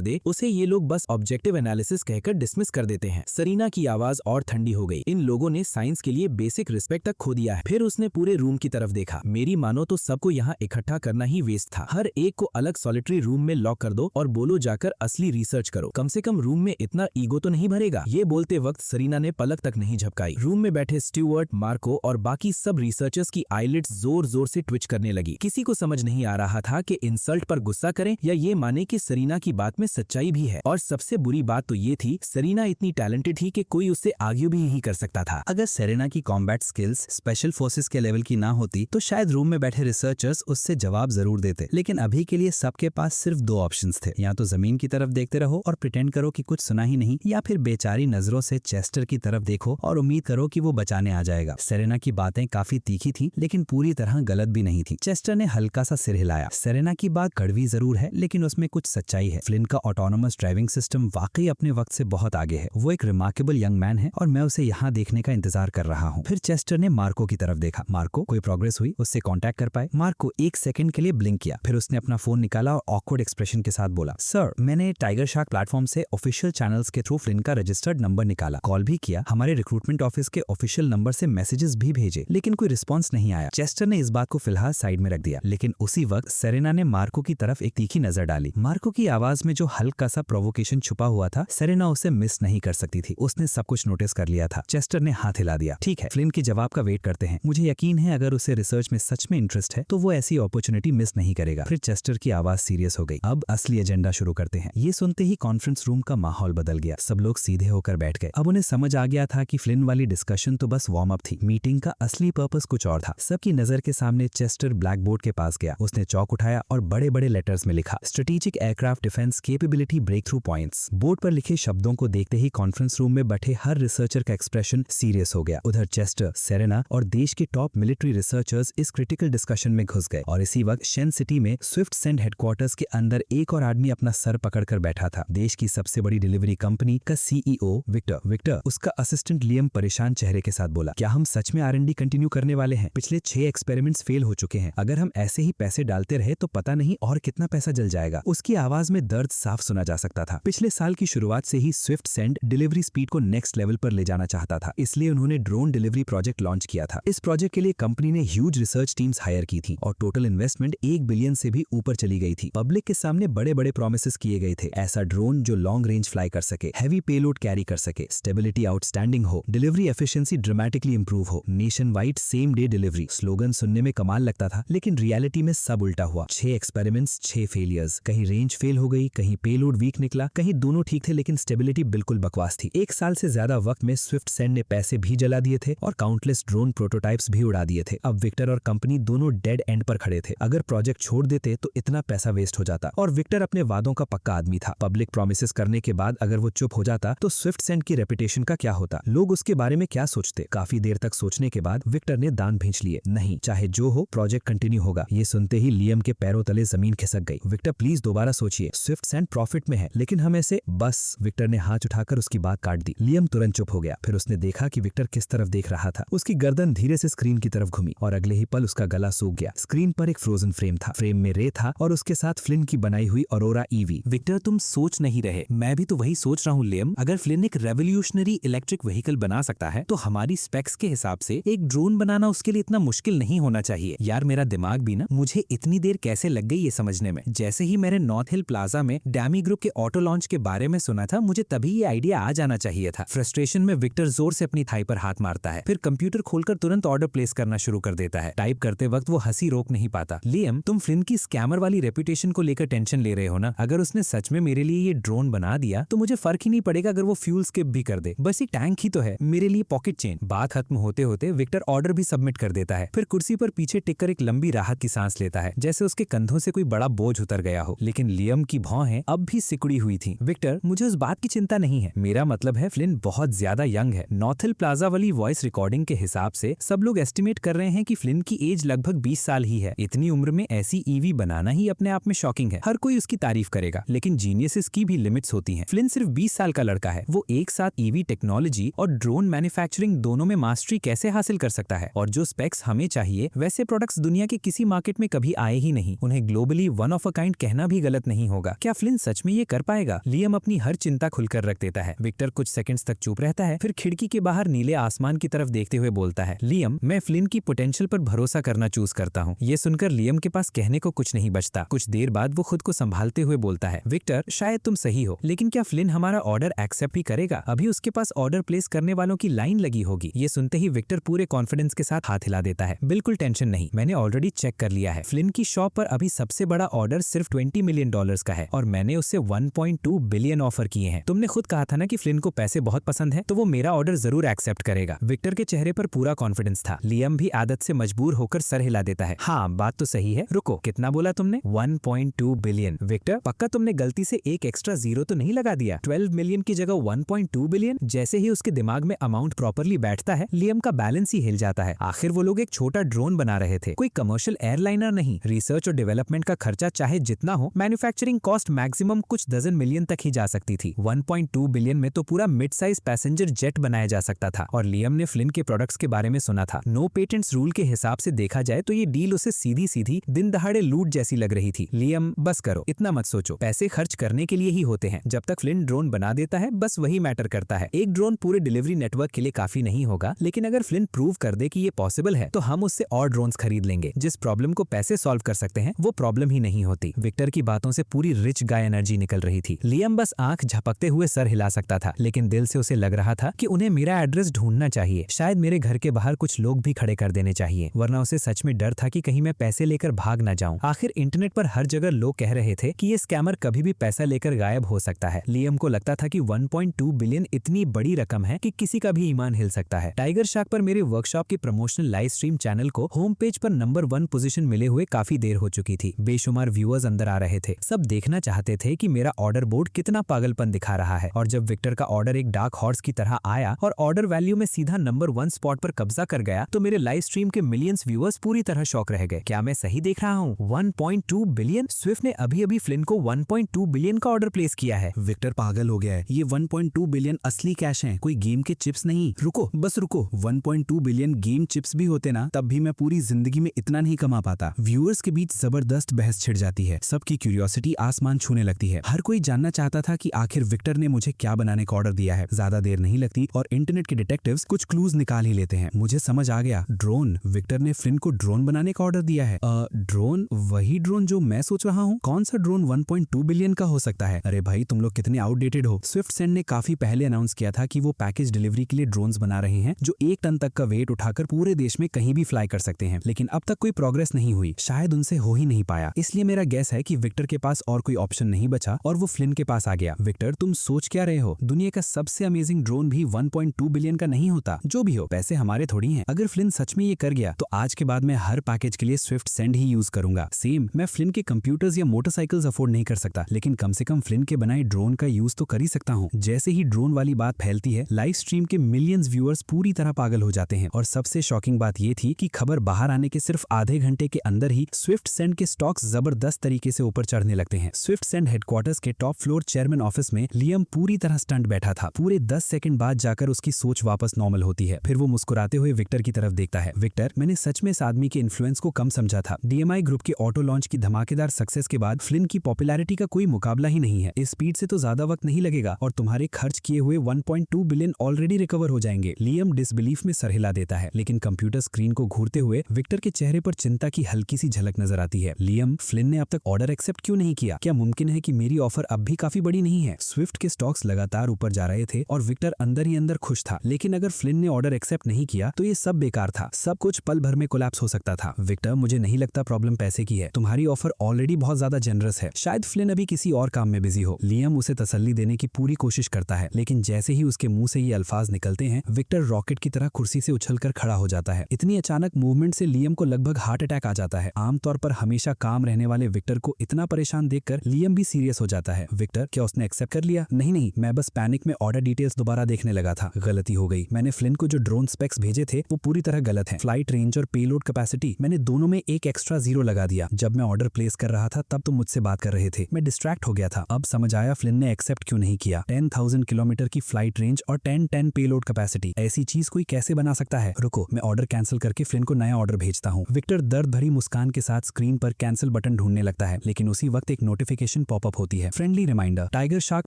दे, उसे ये लोग बस ऑब्जेक्टिव एनालिसिस कहकर डिसमिस कर देते हैं। सरीना की आवाज और ठंडी हो गई। इन लोगों ने साइंस के लिए बेसिक रिस्पेक्ट तक खो दिया है। फिर उसने पूरे रूम की तरफ देखा। मेरी मानो तो सबको यहाँ इकट्ठा करना ही वेस्ट था। हर एक को अलग सॉलिटरी रूम में लॉक कर दो और बोलो जाकर असली रिसर्च करो। कम से कम रूम में इतना ईगो तो नहीं भरेगा। ये बोलते वक्त सरीना ने पलक तक नहीं झपकाई। रूम में बैठे स्टीवर्ट, मार्को और बाकी सब रिसर्चर्स की आईलिड्स जोर जोर से ट्विच करने लगी। किसी को समझ नहीं आ रहा था कि इंसल्ट पर गुस्सा करें या ये माने कि सरीना की बात में सच्चाई भी है। और सबसे बुरी बात तो ये थी, सरीना इतनी टैलेंटेड थी कि कोई उससे आर्ग्यू भी नहीं कर सकता था। अगर सेरेना की कॉम्बैट स्किल्स स्पेशल फोर्सेस के लेवल की ना होती तो शायद रूम में बैठे रिसर्चर्स उससे जवाब जरूर देते, लेकिन अभी के लिए सबके पास सिर्फ दो ऑप्शंस थे। या तो जमीन की तरफ देखते रहो और प्रिटेंड करो कि कुछ सुना ही नहीं, या फिर बेचारी नजरों से चेस्टर की तरफ देखो और उम्मीद करो कि वो बचाने आ जाएगा। सेरेना की बातें काफी तीखी थी, लेकिन पूरी तरह गलत भी नहीं थी। चेस्टर ने हल्का सा सिर हिलाया। सेरेना की बात कड़वी जरूर है, लेकिन उसमें कुछ सच्चाई है। फ्लिन का ऑटोनोमस ड्राइविंग सिस्टम वाकई अपने वक्त से बहुत आगे है। वो एक रिमार्केबल यंग मैन है और मैं उसे यहाँ देखने का इंतजार कर रहा हूँ। फिर चेस्टर ने मार्को की तरफ देखा। मार्को, कोई प्रोग्रेस हुई? उससे कांटेक्ट कर पाए? मार्को एक सेकंड के लिए ब्लिंक किया, फिर उसने अपना फोन निकाला और ऑकवर्ड एक्सप्रेशन के साथ बोला, सर, मैंने टाइगर शार्क प्लेटफॉर्म से ऑफिशियल चैनल्स के थ्रू फ्लिन का रजिस्टर्ड नंबर निकाला, कॉल भी किया, हमारे रिक्रूटमेंट ऑफिस के ऑफिशियल नंबर से मैसेजेस भी भेजे, लेकिन कोई रिस्पॉन्स नहीं आया। चेस्टर ने इस बात को फिलहाल साइड में रख दिया, लेकिन उसी वक्त सेरेना ने मार्को की तरफ एक तीखी नजर डाली। मार्को की आवाज में जो हल्का सा प्रोवोकेशन छुपा हुआ था, सेरेना उसे मिस नहीं कर सकती थी। उसने सब कुछ नोटिस कर लिया था। चेस्टर ने हाथ हिला दिया। ठीक है, फ्लिन के जवाब का वेट करते हैं। मुझे यकीन है अगर उसे रिसर्च में सच में इंटरेस्ट है तो वो ऐसी अपॉर्चुनिटी मिस नहीं करेगा। फिर चेस्टर की आवाज सीरियस हो गई। अब असली एजेंडा शुरू करते हैं। ये सुनते ही कॉन्फ्रेंस रूम का माहौल बदल गया। सब लोग सीधे होकर बैठ गए। अब उन्हें समझ आ गया था कि फ्लिन वाली डिस्कशन तो बस वार्म अप थी। मीटिंग का असली पर्पस कुछ और था। सबकी नजर के सामने चेस्टर ब्लैक बोर्ड के पास गया। उसने चौक उठाया और बड़े बड़े लेटर्स में लिखा, strategic aircraft defence capability breakthrough points. Board पर लिखे शब्दों को देखते ही कॉन्फ्रेंस रूम में बैठे हर रिसर्चर का एक्सप्रेशन सीरियस हो गया। उधर चेस्टर, सेरेना और देश के टॉप मिलिट्री रिसर्चर्स इस क्रिटिकल डिस्कशन में घुस गए और इसी वक्त शेन सिटी में स्विफ्ट सेंड हेडक्वार्टर्स के अंदर एक और आदमी अपना सर पकड़कर बैठा था। देश की सबसे बड़ी डिलीवरी कंपनी का CEO विक्टर। उसका असिस्टेंट लियम परेशान चेहरे के साथ बोला, क्या हम सच में R&D कंटिन्यू करने वाले हैं? पिछले 6 एक्सपेरिमेंट्स फेल हो चुके हैं। अगर हम ऐसे ही पैसे डालते रहे तो पता नहीं और कितना पैसा जल जाएगा। उसकी आवाज में दर्द साफ सुना जा सकता सकता था। पिछले साल की शुरुआत से ही स्विफ्ट सेंड डिलीवरी स्पीड को नेक्स्ट लेवल पर ले जाना चाहता था, इसलिए उन्होंने ड्रोन डिलीवरी प्रोजेक्ट लॉन्च किया था। इस प्रोजेक्ट के लिए कंपनी ने ह्यूज रिसर्च टीम्स हायर की थी और टोटल इन्वेस्टमेंट 1 बिलियन से भी ऊपर चली गई थी। पब्लिक के सामने बड़े बड़े प्रोमिसेस किए गए थे, ऐसा ड्रोन जो लॉन्ग रेंज फ्लाई कर सके, हैवी पेलोड कैरी कर सके, स्टेबिलिटी आउटस्टैंडिंग हो, डिलीवरी एफिशिएंसी ड्रामेटिकली इंप्रूव हो, nation wide same day delivery. Slogan सुनने में कमाल लगता था, लेकिन रियलिटी में सब उल्टा हुआ। 6 एक्सपेरिमेंट्स, 6 फेलियर्स। कहीं रेंज फेल हो गई, कहीं पेलोड वीक निकला, कहीं दोनों ठीक थे लेकिन स्टेबिलिटी बिल्कुल बकवास थी। 1 साल से ज्यादा वक्त में स्विफ्ट सेंड ने पैसे भी जला दिए थे और काउंटलेस ड्रोन प्रोटोटाइप्स भी उड़ा दिए थे। अब विक्टर और कंपनी दोनों डेड एंड पर खड़े थे। अगर प्रोजेक्ट छोड़ देते तो इतना पैसा वेस्ट हो जाता और विक्टर अपने वादों का पक्का आदमी था। पब्लिक प्रोमिसेस करने के बाद अगर वो चुप हो जाता तो स्विफ्ट सेंड की रेपुटेशन का क्या होता, लोग उसके बारे में क्या सोचते। काफी देर तक सोचने के बाद विक्टर ने दांत भींच लिए। नहीं, चाहे जो हो प्रोजेक्ट कंटिन्यू होगा। ये सुनते ही लियम के पैरों तले जमीन खिसक गई। विक्टर प्लीज दोबारा सोचिए, स्विफ्ट सेंड प्रॉफिट में है लेकिन हम ऐसे बस। विक्टर ने हाथ उठाकर उसकी बात काट दी। लियम तुरंत चुप हो गया। फिर उसने देखा कि विक्टर किस तरफ देख रहा था। उसकी गर्दन धीरे से स्क्रीन की तरफ घुमी और अगले ही पल उसका गला सूख गया। स्क्रीन पर एक फ्रोजन फ्रेम था। फ्रेम में रे था और उसके साथ फ्लिन की बनाई हुई ऑरोरा ईवी। विक्टर, तुम सोच नहीं रहे, मैं भी तो वही सोच रहा हूँ लियम। अगर फ्लिन एक रेवोल्यूशनरी इलेक्ट्रिक व्हीकल बना सकता है तो हमारी स्पेक्स के हिसाब से एक ड्रोन बनाना उसके लिए इतना मुश्किल नहीं होना चाहिए। यार मेरा दिमाग भी ना, मुझे इतनी देर कैसे लग गई ये समझने में। जैसे ही मैंने नॉर्थ हिल प्लाजा में डैमी ग्रुप के ऑटो लॉन्च के बारे में सुना था, मुझे तभी ये आइडिया आ जाना चाहिए था। फ्रस्ट्रेशन में विक्टर जोर से अपनी थाई पर हाथ मारता है, फिर कंप्यूटर खोलकर तुरंत ऑर्डर प्लेस करना शुरू कर देता है। टाइप करते वक्त वो हंसी रोक नहीं पाता। लियम, तुम फ्लिन की स्कैमर वाली रेपुटेशन को लेकर टेंशन ले रहे हो ना? अगर उसने सच में मेरे लिए ये ड्रोन बना दिया तो मुझे फर्क ही नहीं पड़ेगा अगर वो फ्यूल स्किप भी कर दे। बस ये टैंक ही तो है, मेरे लिए पॉकेट चेन। बात खत्म होते होते विक्टर ऑर्डर भी सबमिट कर देता है, फिर कुर्सी पर पीछे टिक कर एक लंबी राहत की सांस लेता है, जैसे उसके कंधों से कोई बड़ा बोझ उतर गया हो। लेकिन लियम की भौहें अब भी सिकुड़ी हुई थी। विक्टर, मुझे उस बात की चिंता नहीं है। मेरा मतलब है फ्लिन बहुत ज्यादा यंग है। नॉर्थ हिल प्लाजा वाली वॉइस रिकॉर्डिंग के हिसाब से सब लोग एस्टिमेट कर रहे हैं कि फ्लिन की एज लगभग 20 साल ही है। इतनी उम्र में ऐसी ईवी बनाना ही अपने आप में शॉकिंग है। हर कोई उसकी तारीफ करेगा, लेकिन जीनियसेस की भी लिमिट्स होती हैं। फ्लिन सिर्फ 20 साल का लड़का है। वो एक साथ ईवी टेक्नोलॉजी और ड्रोन मैन्युफैक्चरिंग दोनों में मास्टरी कैसे हासिल कर सकता है? और जो स्पेक्स हमें चाहिए वैसे प्रोडक्ट्स दुनिया के किसी मार्केट में कभी आए ही नहीं। उन्हें globally one of a kind कहना भी गलत नहीं होगा। क्या फ्लिन सच में ये कर पाएगा? लियम अपनी हर चिंता खुलकर रख देता है। विक्टर कुछ सेकंड्स तक चुप रहता है, फिर खिड़की के बाहर नीले आसमान की तरफ देखते हुए बोलता है, लियम, मैं फ्लिन की पोटेंशियल पर भरोसा करना चूज करता हूँ। ये सुनकर लियम के पास कहने को कुछ नहीं बचता। कुछ देर बाद वो खुद को संभालते हुए बोलता है, विक्टर, शायद तुम सही हो, लेकिन क्या फ्लिन हमारा ऑर्डर एक्सेप्ट ही करेगा? अभी उसके पास ऑर्डर प्लेस करने वालों की लाइन लगी होगी। ये सुनते ही विक्टर पूरे कॉन्फिडेंस के साथ हाथ हिला देता है। बिल्कुल टेंशन नहीं, मैंने ऑलरेडी चेक कर लिया है। फ्लिन की शॉप पर अभी सबसे बड़ा ऑर्डर सिर्फ $20 मिलियन का है और मैंने उससे 1.2 बिलियन ऑफर किए हैं। तुमने खुद कहा था ना कि फ्लिन को पैसे बहुत पसंद है, तो वो मेरा ऑर्डर जरूर एक्सेप्ट करेगा। विक्टर के चेहरे पर पूरा कॉन्फिडेंस था। लियम भी आदत से मजबूर होकर सर हिला देता है। हाँ, बात तो सही है। रुको, कितना बोला तुमने? 1.2 बिलियन। विक्टर, पक्का तुमने गलती से एक एक्स्ट्रा जीरो तो नहीं लगा दिया? 12 मिलियन की जगह 1.2 बिलियन। जैसे ही उसके दिमाग में अमाउंट प्रॉपरली बैठता है, लियम का बैलेंस ही हिल जाता है। आखिर वो लोग एक छोटा ड्रोन बना रहे थे, कोई कमर्शियल एयरलाइनर नहीं। रिसर्च और डेवलपमेंट का खर्चा चाहे जितना हो, मैन्युफैक्चरिंग कॉस्ट मैक्सिमम कुछ डजन मिलियन तक ही जा सकती थी। 1.2 बिलियन में तो पूरा मिड साइज पैसेंजर जेट बनाया जा सकता था। और लियम ने फ्लिन के प्रोडक्ट्स के बारे में सुना था। नो पेटेंट्स रूल के हिसाब से देखा जाए तो ये डील उसे सीधी सीधी दिन दहाड़े लूट जैसी लग रही थी। लियम, बस करो, इतना मत सोचो। पैसे खर्च करने के लिए ही होते हैं। जब तक फ्लिन ड्रोन बना देता है, बस वही मैटर करता है। एक ड्रोन पूरे डिलीवरी नेटवर्क के लिए काफी नहीं होगा, लेकिन अगर फ्लिन प्रूव कर दे कि ये पॉसिबल है तो हम उससे और ड्रोन्स खरीद लेंगे। जिस प्रॉब्लम को पैसे सॉल्व कर सकते हैं वो प्रॉब्लम ही नहीं होती। विक्टर की बातों से पूरी रिच गाय एनर्जी निकल रही थी। लियम बस आंख झपकते हुए सर हिला सकता था, लेकिन दिल से उसे लग रहा था कि उन्हें मेरा एड्रेस ढूंढना चाहिए। शायद मेरे घर के बाहर कुछ लोग भी खड़े कर देने चाहिए, वरना उसे सच में डर था कि कहीं मैं पैसे लेकर भाग ना जाऊं। आखिर इंटरनेट पर हर जगह लोग कह रहे थे कि ये स्कैमर कभी भी पैसा लेकर गायब हो सकता है। लियम को लगता था कि 1.2 बिलियन इतनी बड़ी रकम है कि किसी का भी ईमान हिल सकता है। टाइगर शार्क पर मेरे वर्कशॉप के प्रमोशनल लाइव स्ट्रीम चैनल को होम पेज पर नंबर 1 पोजीशन मिले हुए काफी देर हो चुकी थी। बेशुमार व्यूअर्स अंदर आ रहे थे। सब देखना चाहते थे कि मेरा ऑर्डर बोर्ड कितना पागलपन दिखा रहा है। और जब विक्टर का ऑर्डर एक डार्क हॉर्स की तरह आया और ऑर्डर वैल्यू में सीधा नंबर 1 स्पॉट पर कब्जा कर गया, तो मेरे लाइव स्ट्रीम के मिलियंस व्यूअर्स पूरी तरह शॉक रह गए। क्या मैं सही देख रहा हूँ? 1.2 बिलियन? स्विफ्ट ने अभी फ्लिन को 1.2 बिलियन का ऑर्डर प्लेस किया है। विक्टर पागल हो गया है। ये 1.2 बिलियन असली कैश है, कोई गेम के चिप्स नहीं। रुको, बस रुको। 1.2 बिलियन गेम चिप्स भी होते ना, तब भी मैं पूरी जिंदगी में इतना नहीं कमा पाता। व्यूअर्स के बीच जबरदस्त बहस छिड़ जाती है। सबकी क्यूरियोसिटी आसमान छूने लगती है। हर हर कोई जानना चाहता था कि आखिर विक्टर ने मुझे क्या बनाने का ऑर्डर दिया है। ज्यादा देर नहीं लगती और इंटरनेट के डिटेक्टिव्स कुछ क्लूज निकाल ही लेते हैं। मुझे समझ आ गया, ड्रोन। विक्टर ने फ्लिन को ड्रोन बनाने का ऑर्डर दिया है। ड्रोन? वही ड्रोन जो मैं सोच रहा हूँ। कौन सा ड्रोन 1.2 बिलियन का हो सकता है? अरे भाई, तुम लोग कितने आउटडेटेड हो। स्विफ्ट सेंड ने काफी पहले अनाउंस किया था कि वो पैकेज डिलीवरी के लिए ड्रोन्स बना रहे हैं जो 1 टन तक का वेट उठाकर पूरे देश में कहीं भी फ्लाई कर सकते हैं, लेकिन अब तक कोई प्रोग्रेस नहीं हुई। शायद उनसे हो ही नहीं पाया। इसलिए मेरा गेस है कि विक्टर के पास और कोई ऑप्शन नहीं बचा और वो फ्लिन के पास आ गया। विक्टर, तुम सोच क्या रहे हो? दुनिया का सबसे अमेजिंग ड्रोन भी 1.2 बिलियन का नहीं होता। जो भी हो, पैसे हमारे थोड़ी हैं। अगर फ्लिन सच में ये कर गया तो आज के बाद मैं हर पैकेज के लिए स्विफ्ट सेंड ही यूज करूंगा। सेम, मैं फ्लिन के कंप्यूटर्स या मोटरसाइकिल्स अफोर्ड नहीं कर सकता, लेकिन कम से कम फ्लिन के बनाए ड्रोन का यूज तो कर ही सकता हूँ। जैसे ही ड्रोन वाली बात फैलती है, लाइव स्ट्रीम के मिलियंस व्यूअर्स पूरी तरह पागल हो जाते हैं। और सबसे शॉकिंग बात ये थी कि खबर बाहर आने के सिर्फ आधे घंटे के अंदर ही स्विफ्ट सेंड के स्टॉक्स जबरदस्त तरीके से ऊपर चढ़ने लगते हैं। स्विफ्ट सेंड हेडक्वार्टर्स के टॉप फ्लोर चेयरमैन ऑफिस में लियम पूरी तरह स्टंट बैठा था। पूरे 10 सेकंड बाद जाकर उसकी सोच वापस नॉर्मल होती है। फिर वो मुस्कुराते हुए विक्टर की तरफ देखता है। विक्टर, मैंने सच में इस आदमी के इन्फ्लुएंस को कम समझा था। DMI ग्रुप के ऑटो लॉन्च की धमाकेदार सक्सेस के बाद फ्लिन की पॉपुलैरिटी का कोई मुकाबला ही नहीं है। इस स्पीड से तो ज्यादा वक्त नहीं लगेगा और तुम्हारे खर्च किए हुए 1.2 बिलियन ऑलरेडी रिकवर हो जाएंगे। लियम डिसबिलीफ में सर हिला देता है, लेकिन कंप्यूटर स्क्रीन को घूरते हुए विक्टर के चेहरे पर चिंता की हल्की सी झलक नजर आती है। लियम, फ्लिन ने अब तक ऑर्डर एक्सेप्ट क्यों नहीं किया? क्या मुमकिन है कि मेरी ऑफर अब भी काफी बड़ी नहीं है? स्विफ्ट के स्टॉक्स लगातार ऊपर जा रहे थे और विक्टर अंदर ही अंदर खुश था, लेकिन अगर फ्लिन ने ऑर्डर एक्सेप्ट नहीं किया तो ये सब बेकार था। सब कुछ पल भर में कोलैप्स हो सकता था। विक्टर, मुझे नहीं लगता प्रॉब्लम पैसे की है। तुम्हारी ऑफर ऑलरेडी बहुत ज्यादा जेनरस है। शायद फ्लिन अभी किसी और काम में बिजी हो। लियम उसे तसल्ली देने की पूरी कोशिश करता है, लेकिन जैसे ही उसके मुंह से ये अल्फाज निकलते हैं, विक्टर रॉकेट की तरह कुर्सी से उछलकर खड़ा हो जाता है। इतनी अचानक मूवमेंट से लियम को लगभग हार्ट अटैक आ जाता है। आमतौर पर हमेशा काम रहने वाले विक्टर को इतना परेशान देखकर लियम भी सीरियस हो जाता है। विक्टर, क्या उसने एक्सेप्ट कर लिया? नहीं, मैं बस पैनिक में ऑर्डर डिटेल्स दोबारा देखने लगा था। गलती हो गई। मैंने फ्लिन को जो ड्रोन स्पेक्स भेजे थे वो पूरी तरह गलत है। फ्लाइट रेंज और पेलोड कैपेसिटी, मैंने दोनों में एक एक्स्ट्रा 0 लगा दिया। जब मैं ऑर्डर प्लेस कर रहा था तब तुम मुझसे बात कर रहे थे। मैं डिस्ट्रैक्ट हो गया था। अब समझ आया फ्लिन ने एक्सेप्ट क्यों नहीं किया। 10,000 किलोमीटर की फ्लाइट रेंज और 10 पेलोड कैपेसिटी, ऐसी चीज कोई कैसे बना सकता है? रुको, मैं ऑर्डर कैंसिल करके फ्लिन को नया ऑर्डर भेजता हूँ। विक्टर दर्द भरी मुस्कान के साथ स्क्रीन पर कैंसिल बटन ढूंढने लगता है, लेकिन उसी वक्त एक नोटिफिकेशन पॉपअप होती है। Friendly reminder, tiger shark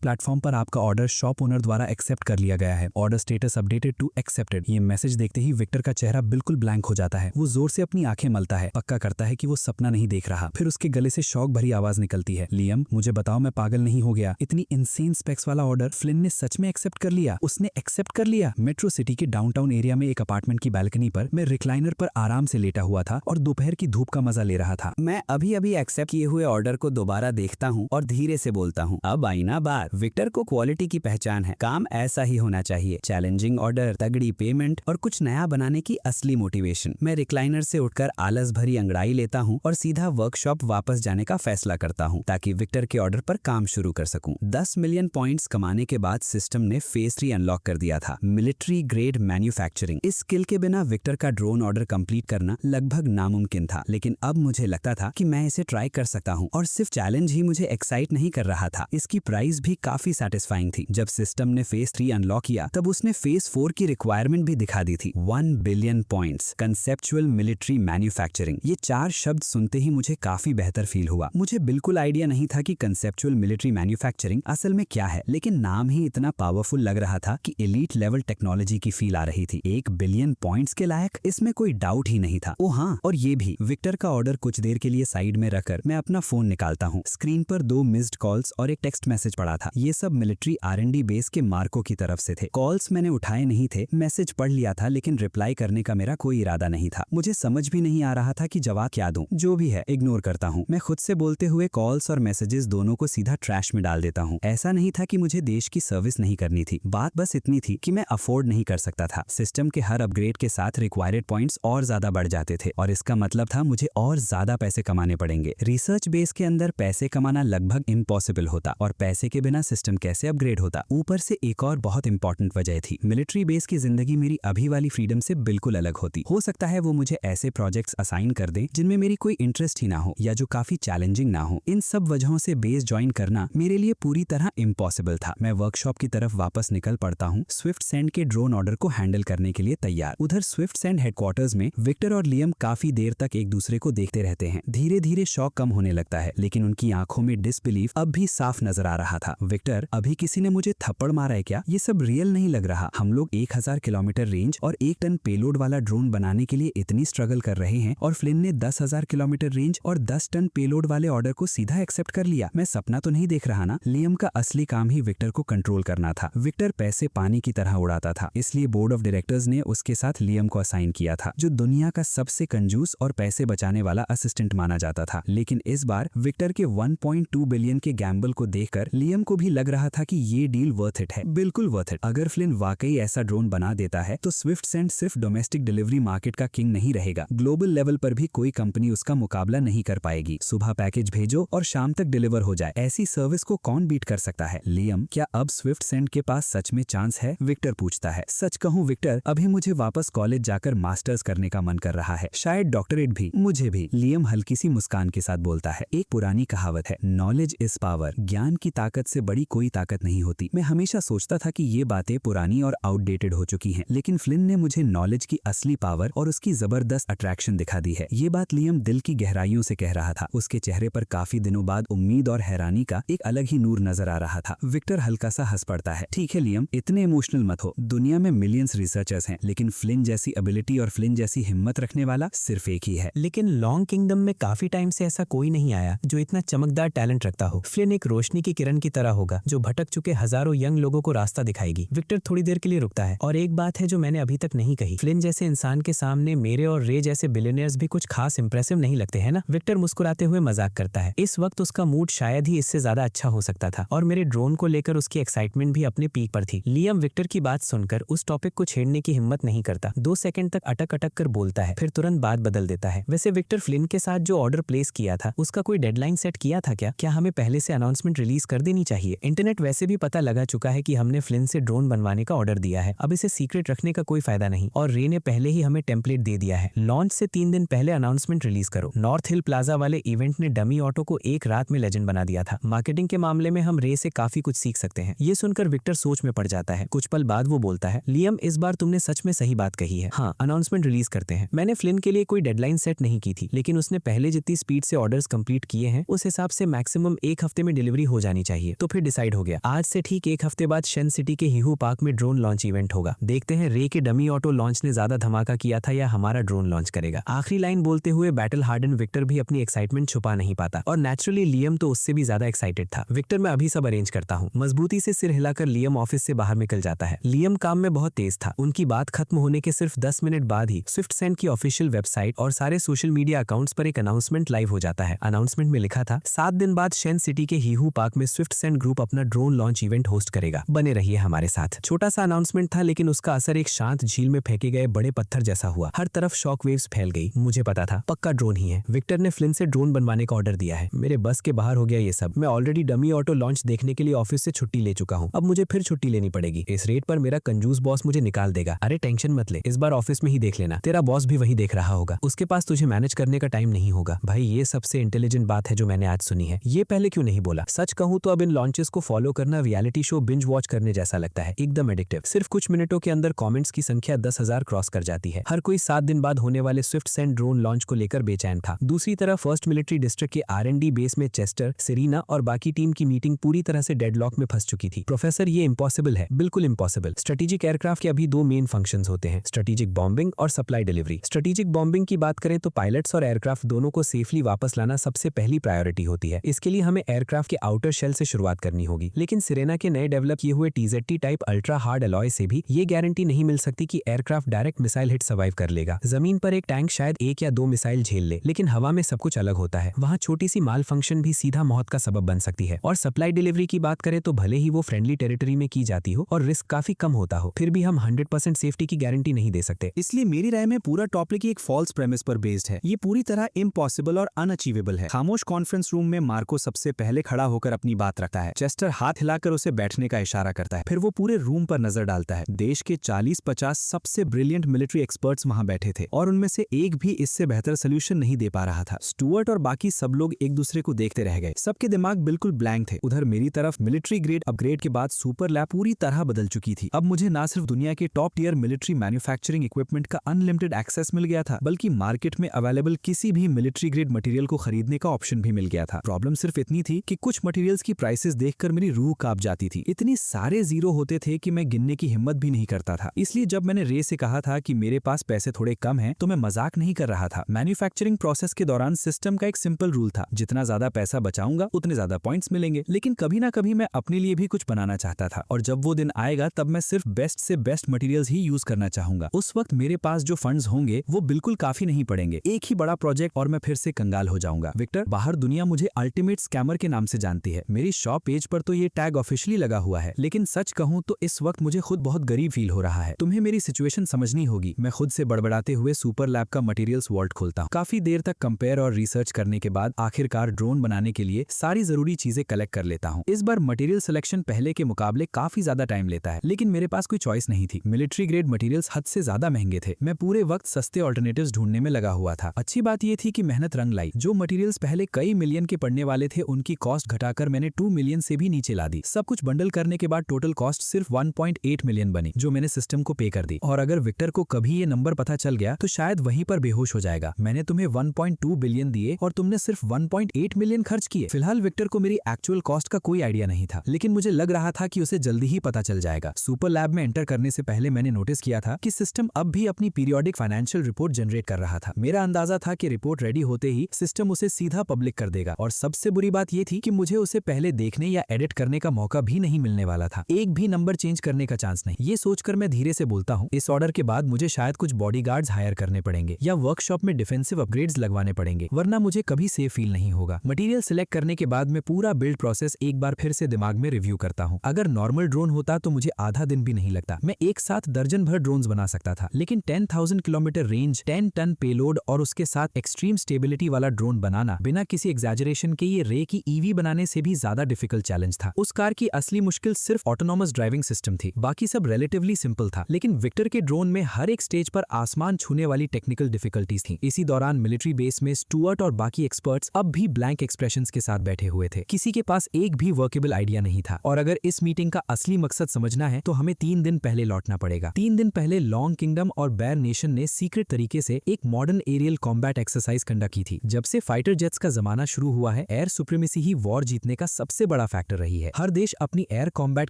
platform पर आपका ऑर्डर शॉप ओनर द्वारा एक्सेप्ट कर लिया गया है। Order status updated to accepted. ये मैसेज देखते ही विक्टर का चेहरा बिल्कुल ब्लैंक हो जाता है। वो जोर से अपनी आंखें मलता है, पक्का करता है कि वो सपना नहीं देख रहा। फिर उसके गले से शौक भरी आवाज निकलती है। लियम, मुझे बताओ मैं पागल नहीं हो गया? इतनी इंसेन स्पेक्स वाला ऑर्डर फ्लिन ने सच में एक्सेप्ट कर लिया? उसने एक्सेप्ट कर लिया? मेट्रो सिटी के डाउनटाउन एरिया में एक अपार्टमेंट की बालकनी पर मैं रिक्लाइनर पर आराम से लेटा हुआ था और दोपहर की धूप का मजा ले रहा था। मैं अभी अभी एक्सेप्ट किए हुए ऑर्डर को दोबारा देखता हूँ और धीरे से बोलता हूँ, अब आई ना बात। विक्टर को क्वालिटी की पहचान है। काम ऐसा ही होना चाहिए। चैलेंजिंग ऑर्डर, तगड़ी पेमेंट और कुछ नया बनाने की असली मोटिवेशन। मैं रिक्लाइनर से उठकर आलस भरी अंगड़ाई लेता हूँ और सीधा वर्कशॉप वापस जाने का फैसला करता हूँ ताकि विक्टर के ऑर्डर पर काम शुरू कर सकूं। 10 मिलियन पॉइंट्स कमाने के बाद सिस्टम ने फेज 3 अनलॉक कर दिया था, मिलिट्री ग्रेड मैन्युफैक्चरिंग। इस स्किल के बिना विक्टर का ड्रोन ऑर्डर कंप्लीट करना लगभग नामुमकिन था, लेकिन अब मुझे लगता था कि मैं इसे ट्राई कर सकता हूँ। और सिर्फ चैलेंज ही मुझे एक्साइट नहीं कर रहा था, इसकी प्राइस भी काफी सेटिस्फाइंग थी। जब सिस्टम ने फेज 3 अनलॉक किया तब उसने फेज 4 की रिक्वायरमेंट भी दिखा दी थी। 1 billion points, conceptual military manufacturing. ये 4 शब्द सुनते ही मुझे काफी बेहतर फील हुआ। मुझे बिल्कुल आइडिया नहीं था कि कंसेप्चुअल मिलिट्री मैन्युफैक्चरिंग असल में क्या है, लेकिन नाम ही इतना पावरफुल लग रहा था कि एलीट लेवल टेक्नोलॉजी की फील आ रही थी। 1 बिलियन पॉइंट्स के लायक, इसमें कोई डाउट ही नहीं था। ओ हाँ, और ये भी, विक्टर का ऑर्डर कुछ देर के लिए साइड में रखकर मैं अपना फोन निकालता हूँ। स्क्रीन पर 2 मिस्ड कॉल्स और एक टेक्स्ट मैसेज पड़ा था। ये सब मिलिट्री R&D बेस के मार्को की तरफ से थे। कॉल्स मैंने उठाए नहीं थे, मैसेज पढ़ लिया था, लेकिन रिप्लाई करने का मेरा कोई इरादा नहीं था। मुझे समझ भी नहीं आ रहा था कि जवाब क्या दूं। जो भी है, इग्नोर करता हूँ। मैं खुद से बोलते हुए कॉल्स और मैसेजेस दोनों को सीधा ट्रैश में डाल देता हूँ। ऐसा नहीं था कि मुझे देश की सर्विस नहीं करनी थी, बात बस इतनी थी कि मैं अफोर्ड नहीं कर सकता था। सिस्टम के हर अपग्रेड के साथ रिक्वायर्ड पॉइंट्स और ज्यादा बढ़ जाते थे और इसका मतलब था मुझे और ज्यादा पैसे कमाने पड़ेंगे। रिसर्च बेस के अंदर पैसे कमाना लगभग इम्पॉसिबल होता और पैसे के बिना सिस्टम कैसे अपग्रेड होता। ऊपर से एक और बहुत इंपॉर्टेंट वजह थी, मिलिट्री बेस की जिंदगी मेरी अभी वाली फ्रीडम से बिल्कुल अलग होती। हो सकता है वो मुझे ऐसे प्रोजेक्ट्स असाइन कर दें जिनमें मेरी कोई इंटरेस्ट ही ना हो या जो काफी चैलेंजिंग ना हो। इन सब वजहों से बेस ज्वाइन करना मेरे लिए पूरी तरह इम्पॉसिबल था। मैं वर्कशॉप की तरफ वापस निकल पड़ता हूँ, स्विफ्ट सेंड के ड्रोन ऑर्डर को हैंडल करने के लिए तैयार। उधर स्विफ्ट सेंड हेडक्वार्टर्स में विक्टर और लियम काफी देर तक एक दूसरे को देखते रहते हैं। धीरे धीरे शौक कम होने लगता है, लेकिन उनकी आंखों में डिसबिलीफ अब भी साफ नजर आ रहा था। विक्टर, अभी किसी ने मुझे थप्पड़ मारा है क्या? ये सब रियल नहीं लग रहा। हम लोग 1000 किलोमीटर रेंज और 1 टन पेलोड वाला ड्रोन बनाने के लिए इतनी स्ट्रगल कर रहे हैं और फ्लिन ने 10,000 किलोमीटर रेंज और 10 टन पेलोड वाले ऑर्डर को सीधा एक्सेप्ट कर लिया। मैं सपना तो नहीं देख रहा ना? लियम का असली काम ही विक्टर को कंट्रोल करना था। विक्टर पैसे पानी की तरह उड़ाता था, इसलिए बोर्ड ऑफ डायरेक्टर्स ने उसके साथ लियम को असाइन किया था, जो दुनिया का सबसे कंजूस और पैसे बचाने वाला असिस्टेंट माना जाता था। लेकिन इस बार विक्टर के 1.2 बिलियन के गैम्बल को देखकर लियम को भी लग रहा था कि ये डील वर्थ इट है, बिल्कुल वर्थ इट। अगर फ्लिन वाकई ऐसा ड्रोन बना देता है तो स्विफ्ट सेंड सिर्फ डोमेस्टिक डिलीवरी मार्केट का किंग नहीं रहेगा, ग्लोबल लेवल पर भी कोई कंपनी उसका मुकाबला नहीं कर पाएगी। सुबह पैकेज भेजो और शाम तक डिलीवर हो जाए, ऐसी सर्विस को कौन बीट कर सकता है? लियम, क्या अब स्विफ्ट सेंड के पास सच में चांस है? विक्टर पूछता है। सच कहूं विक्टर, अभी मुझे वापस कॉलेज जाकर मास्टर्स करने का मन कर रहा है, शायद डॉक्टरेट भी। मुझे भी, लियम हल्की सी मुस्कान के साथ बोलता है। एक पुरानी कहावत है, नॉलेज इज पावर, ज्ञान की ताकत से बड़ी कोई ताकत नहीं होती। मैं हमेशा सोचता था कि ये बातें पुरानी और आउटडेटेड हो चुकी हैं, लेकिन फ्लिन ने मुझे नॉलेज की असली पावर और उसकी जबरदस्त अट्रैक्शन दिखा दी है। ये बात लियम दिल की गहराइयों से कह रहा था। उसके चेहरे पर काफी दिनों बाद उम्मीद और हैरानी का एक अलग ही नूर नजर आ रहा था। विक्टर हल्का सा हंस पड़ता है। ठीक है लियम, इतने इमोशनल मत हो। दुनिया में मिलियंस रिसर्चर्स हैं, लेकिन फ्लिन जैसी एबिलिटी और फ्लिन जैसी हिम्मत रखने वाला सिर्फ एक ही है। लेकिन लॉन्ग किंगडम में काफी टाइम से ऐसा कोई नहीं आया जो इतना चमकदार टैलेंट रखता हो। फ्लिन एक रोशनी की किरण की तरह होगा जो भटक चुके हजारों यंग लोगों को रास्ता दिखाएगी। विक्टर थोड़ी देर के लिए रुकता है। और एक बात है जो मैंने अभी तक नहीं कही, फ्लिन जैसे इंसान के सामने मेरे और रे जैसे बिलियनियर्स भी कुछ खास इंप्रेसिव नहीं लगते हैं ना? विक्टर मुस्कुराते हुए मजाक करता है। इस वक्त उसका मूड शायद ही इससे ज्यादा अच्छा हो सकता था और मेरे ड्रोन को लेकर उसकी एक्साइटमेंट भी अपने पीक पर थी। लियम विक्टर की बात सुनकर उस टॉपिक को छेड़ने की हिम्मत नहीं करता। 2 सेकंड तक अटक अटक कर बोलता है, फिर तुरंत बात बदल देता है। वैसे विक्टर, फ्लिन के साथ जो ऑर्डर प्लेस किया था उसका कोई डेडलाइन सेट किया था क्या? क्या हमें पहले से अनाउंसमेंट रिलीज कर देनी चाहिए? इंटरनेट वैसे भी पता लगा चुका है कि हमने फ्लिन से ड्रोन बनवाने का ऑर्डर दिया है, अब इसे सीक्रेट रखने का कोई फायदा नहीं। और रे ने पहले ही हमें टेम्पलेट दे दिया है। लॉन्च से 3 दिन पहले अनाउंसमेंट रिलीज करो। नॉर्थ हिल प्लाजा वाले इवेंट ने डमी ऑटो को एक रात में लेजेंड बना दिया था। मार्केटिंग के मामले में हम रे से काफी कुछ सीख सकते हैं। ये सुनकर विक्टर सोच में पड़ जाता है। कुछ पल बाद वो बोलता है, लियम इस बार तुमने सच में सही बात कही है। हाँ, अनाउंसमेंट रिलीज करते हैं। मैंने फ्लिन के लिए कोई डेडलाइन सेट नहीं की थी, लेकिन उसने पहले जितनी स्पीड से ऑर्डर्स कंप्लीट किए हैं उस हिसाब से मैक्सिमम 1 हफ्ते में डिलीवरी हो जानी चाहिए। तो फिर डिसाइड हो गया, आज से ठीक 1 हफ्ते बाद शेन सिटी के हीहू पार्क में ड्रोन लॉन्च इवेंट होगा। देखते हैं रे के डमी ऑटो लॉन्च ने ज्यादा धमाका किया था या हमारा ड्रोन लॉन्च करेगा। आखिरी लाइन बोलते हुए बैटल हार्डन विक्टर भी अपनी एक्साइटमेंट छुपा नहीं पाता और नेचुरली लियम तो उससे भी ज्यादा एक्साइटेड था। विक्टर, मैं अभी सब अरेंज करता हूँ। मजबूती से सिर हिलाकर लियम ऑफिस से बाहर निकल जाता है। लियम काम में बहुत तेज था। उनकी बात खत्म होने के सिर्फ 10 मिनट बाद ही स्विफ्ट सेंड की ऑफिशियल वेबसाइट और सारे सोशल मीडिया अकाउंट्स पर एक अनाउंसमेंट लाइव हो जाता है। अनाउंसमेंट में लिखा था, 7 दिन बाद शेन सिटी के हीहू पार्क में स्विफ्ट सेंड ग्रुप अपना ड्रोन लॉन्च इवेंट होस्ट करेगा। बने रहिए हमारे साथ। छोटा सा अनाउंसमेंट था, लेकिन उसका असर एक शांत झील में फेंके गए बड़े पत्थर जैसा हुआ। हर तरफ शॉक वेव्स फैल गई। मुझे पता था पक्का ड्रोन ही है। विक्टर ने फ्लिन से ड्रोन बनवाने का ऑर्डर दिया है। मेरे बस के बाहर हो गया ये सब। मैं ऑलरेडी डमी ऑटो लॉन्च देखने के लिए ऑफिस से छुट्टी ले चुका हूँ, अब मुझे फिर छुट्टी लेनी पड़ेगी। इस रेट पर मेरा कंजूस बॉस मुझे निकाल देगा। अरे टेंशन मत ले, इस बार ऑफिस में ही देख लेना। तेरा बॉस भी वही देख रहा होगा, उसके पास तुझे मैनेज करने का टाइम नहीं होगा। भाई, ये सबसे इंटेलिजेंट बात है जो मैंने आज सुनी है। ये पहले क्यों नहीं बोला? सच कहूँ तो अब इन लॉन्चेस को फॉलो करना रियलिटी शो बिंज वॉच करने जैसा लगता है, एकदम एडिक्टिव। सिर्फ कुछ मिनटों के अंदर कमेंट्स की संख्या 10,000 क्रॉस कर जाती है। हर कोई 7 दिन बाद होने वाले स्विफ्ट सेंड ड्रोन लॉन्च को लेकर बेचैन था। दूसरी तरफ फर्स्ट मिलिट्री डिस्ट्रिक्ट के R&D बेस में चेस्टर, सेरीना और बाकी टीम की मीटिंग पूरी तरह से डेडलॉक में फंस चुकी थी। प्रोफेसर, ये इम्पॉसिबल है, बिल्कुल इम्पॉसिबल। स्ट्रेटेजिक एयरक्राफ्ट के अभी 2 मेन फंक्शंस होते हैं, स्ट्रेटेजिक बॉम्बिंग और सप्लाई डिलीवरी। स्ट्रेटेजिक बॉम्बिंग की बात करें तो पायलट्स और एयरक्राफ्ट दोनों को सेफली वापस लाना सबसे पहली प्रायोरिटी होती है। इसके लिए हमें एयरक्राफ्ट के आउटर शेल से शुरुआत करनी होगी। लेकिन सिरेना के नए डेवलप किए हुए TZT type ultra hard alloy से भी ये गारंटी नहीं मिल सकती कि aircraft direct missile hit survive कर लेगा। जमीन पर एक टैंक शायद 1 या 2 मिसाइल झेल ले, लेकिन हवा में सब कुछ अलग होता है। वहाँ छोटी सी माल फंक्शन भी सीधा मौत का सबब बन सकती है। और सप्लाई डिलीवरी की बात करें तो भले ही वो फ्रेंडली टेरिटरी में की जाती हो और रिस्क काफी कम होता हो, फिर भी हम 100% सेफ्टी की गारंटी नहीं दे सकते। इसलिए मेरी राय में पूरा टॉपिक एक फॉल्स प्रेमिस पर बेस्ड है। ये पूरी तरह इम्पॉसिबल और अनअचीवेबल है। खामोश कॉन्फ्रेंस रूम में मार्को सबसे पहले खड़ा होकर अपनी बात रखता है। चेस्टर हाथ हिलाकर उसे बैठने का इशारा करता है। फिर वो पूरे रूम पर नजर डालता है। देश के 40-50 सबसे ब्रिलियंट मिलिट्री एक्सपर्ट्स वहां बैठे थे और उनमें से एक भी इससे बेहतर सोल्यूशन नहीं दे पा रहा था। स्टुअर्ट और बाकी सब लोग एक दूसरे को देखते रह गए। सबके दिमाग बिल्कुल ब्लैंक थे। उधर मेरी तरफ मिलिट्री ग्रेड अपग्रेड के बाद सुपर लैब पूरी तरह बदल चुकी थी। अब मुझे ना सिर्फ दुनिया के top tier military manufacturing equipment का अनलिमिटेड एक्सेस मिल गया था, बल्कि मार्केट में अवेलेबल किसी भी मिलिट्री ग्रेड मटेरियल को खरीदने का ऑप्शन भी मिल गया था। प्रॉब्लम सिर्फ इतनी थी कि कुछ मटेरियल्स की प्राइसेस देखकर मेरी रूह कांप जाती थी। इतनी सारे जीरो होते थे कि मैं गिनने की हिम्मत भी नहीं करता था। इसलिए जब मैंने रे से कहा था कि मेरे पास पैसे थोड़े कम हैं, तो मैं मजाक नहीं कर रहा था। मैन्युफैक्चरिंग प्रोसेस के दौरान सिस्टम का एक सिंपल रूल था, जितना ज्यादा पैसा बचाऊंगा उतने ज्यादा पॉइंट्स मिलेंगे। लेकिन कभी ना कभी मैं अपने लिए भी कुछ बनाना चाहता था, और जब वो दिन आएगा तब मैं सिर्फ बेस्ट से बेस्ट मटेरियल्स ही यूज करना चाहूंगा। उस वक्त मेरे पास जो फंड्स होंगे वो बिल्कुल काफी नहीं पड़ेंगे। एक ही बड़ा प्रोजेक्ट और मैं फिर से कंगाल हो जाऊंगा। विक्टर, बाहर दुनिया मुझे अल्टीमेट स्कैमर के नाम से जानती है। मेरी शॉप पेज पर तो ये टैग ऑफिशियली लगा हुआ है, लेकिन सच कहूं तो इस वक्त मुझे खुद बहुत गरीब फील हो रहा है। तुम्हें मेरी सिचुएशन समझनी होगी। मैं खुद से बड़बड़ाते हुए सुपर लैब का मटेरियल्स वॉल्ट खोलता हूँ। काफी देर तक कंपेयर और रिसर्च करने के बाद आखिरकार ड्रोन बनाने के लिए सारी जरूरी चीजें कलेक्ट कर लेता हूँ। इस बार मटेरियल सिलेक्शन पहले के मुकाबले काफी ज्यादा टाइम लेता है, लेकिन मेरे पास कोई चॉइस नहीं थी। मिलिट्री ग्रेड मटेरियल्स हद से ज्यादा महंगे थे। मैं पूरे वक्त सस्ते ऑल्टरनेटिव्स ढूंढने में लगा हुआ था। अच्छी बात यह थी कि मेहनत रंग लाई। जो मटेरियल्स पहले कई मिलियन के पड़ने वाले थे, उनकी कॉस्ट घटाकर मैंने 2 मिलियन से भी नीचे ला दी। सब कुछ बंडल करने के बाद टोटल कॉस्ट सिर्फ 1.8 मिलियन बनी, जो मैंने सिस्टम को पे कर दी। और अगर विक्टर को कभी ये नंबर पता चल गया तो शायद वहीं पर बेहोश हो जाएगा। मैंने तुम्हें 1.2 बिलियन दिए और तुमने सिर्फ 1.8 मिलियन खर्च किए। फिलहाल विक्टर को मेरी एक्चुअल कॉस्ट का कोई आइडिया नहीं था, लेकिन मुझे लग रहा था कि उसे जल्दी ही पता चल जाएगा। सुपर लैब में एंटर करने से पहले मैंने नोटिस किया था कि सिस्टम अब भी अपनी पीरियोडिक फाइनेंशियल रिपोर्ट जनरेट कर रहा था। मेरा अंदाजा था कि रिपोर्ट रेडी होते ही सिस्टम उसे सीधा पब्लिक कर देगा, और सबसे बुरी बात यह थी कि मुझे उसे पहले देखने या एडिट करने का मौका भी नहीं मिलने वाला था। एक भी नंबर चेंज करने का चांस नहीं। ये सोचकर मैं धीरे से बोलता हूँ, इस ऑर्डर के बाद मुझे शायद कुछ बॉडीगार्ड्स हायर करने पड़ेंगे या वर्कशॉप में डिफेंसिव अपग्रेड्स लगवाने पड़ेंगे, वरना मुझे कभी सेफ फील नहीं होगा। मटेरियल सिलेक्ट करने के बाद मैं पूरा बिल्ड प्रोसेस एक बार फिर से दिमाग में रिव्यू करता हूँ। अगर नॉर्मल ड्रोन होता तो मुझे आधा दिन भी नहीं लगता। मैं एक साथ दर्जन भर ड्रोन्स बना सकता था, लेकिन 10,000 किलोमीटर रेंज, 10 टन पेलोड और उसके साथ एक्सट्रीम स्टेबिलिटी वाला ड्रोन बनाना बिना किसी एग्जैजरेशन के ये रे की ईवी बनाने से भी ज्यादा डिफिकल्ट चैलेंज था। उस कार की असली मुश्किल सिर्फ ऑटोनॉमस ड्राइविंग सिस्टम थी, बाकी सब रिलेटिवली सिंपल था। लेकिन विक्टर के ड्रोन में हर एक स्टेज पर आसमान छूने वाली टेक्निकल डिफिकल्टीज थी। इसी दौरान मिलिट्री बेस में स्टुअर्ट और बाकी एक्सपर्ट्स अब भी ब्लैंक एक्सप्रेशंस के साथ बैठे हुए थे। किसी के पास एक भी वर्केबल आइडिया नहीं था। और अगर इस मीटिंग का असली मकसद समझना है तो हमें 3 दिन पहले लौटना पड़ेगा। 3 दिन पहले लॉन्ग किंगडम और बेयर नेशन ने सीक्रेट तरीके से एक modern aerial combat exercise conduct की थी। जब से फाइटर जेट्स का जमाना शुरू हुआ है, एयर सुप्रीमेसी ही वॉर जीतने का सबसे बड़ा फैक्टर रही है। हर देश अपनी एयर कॉम्बैट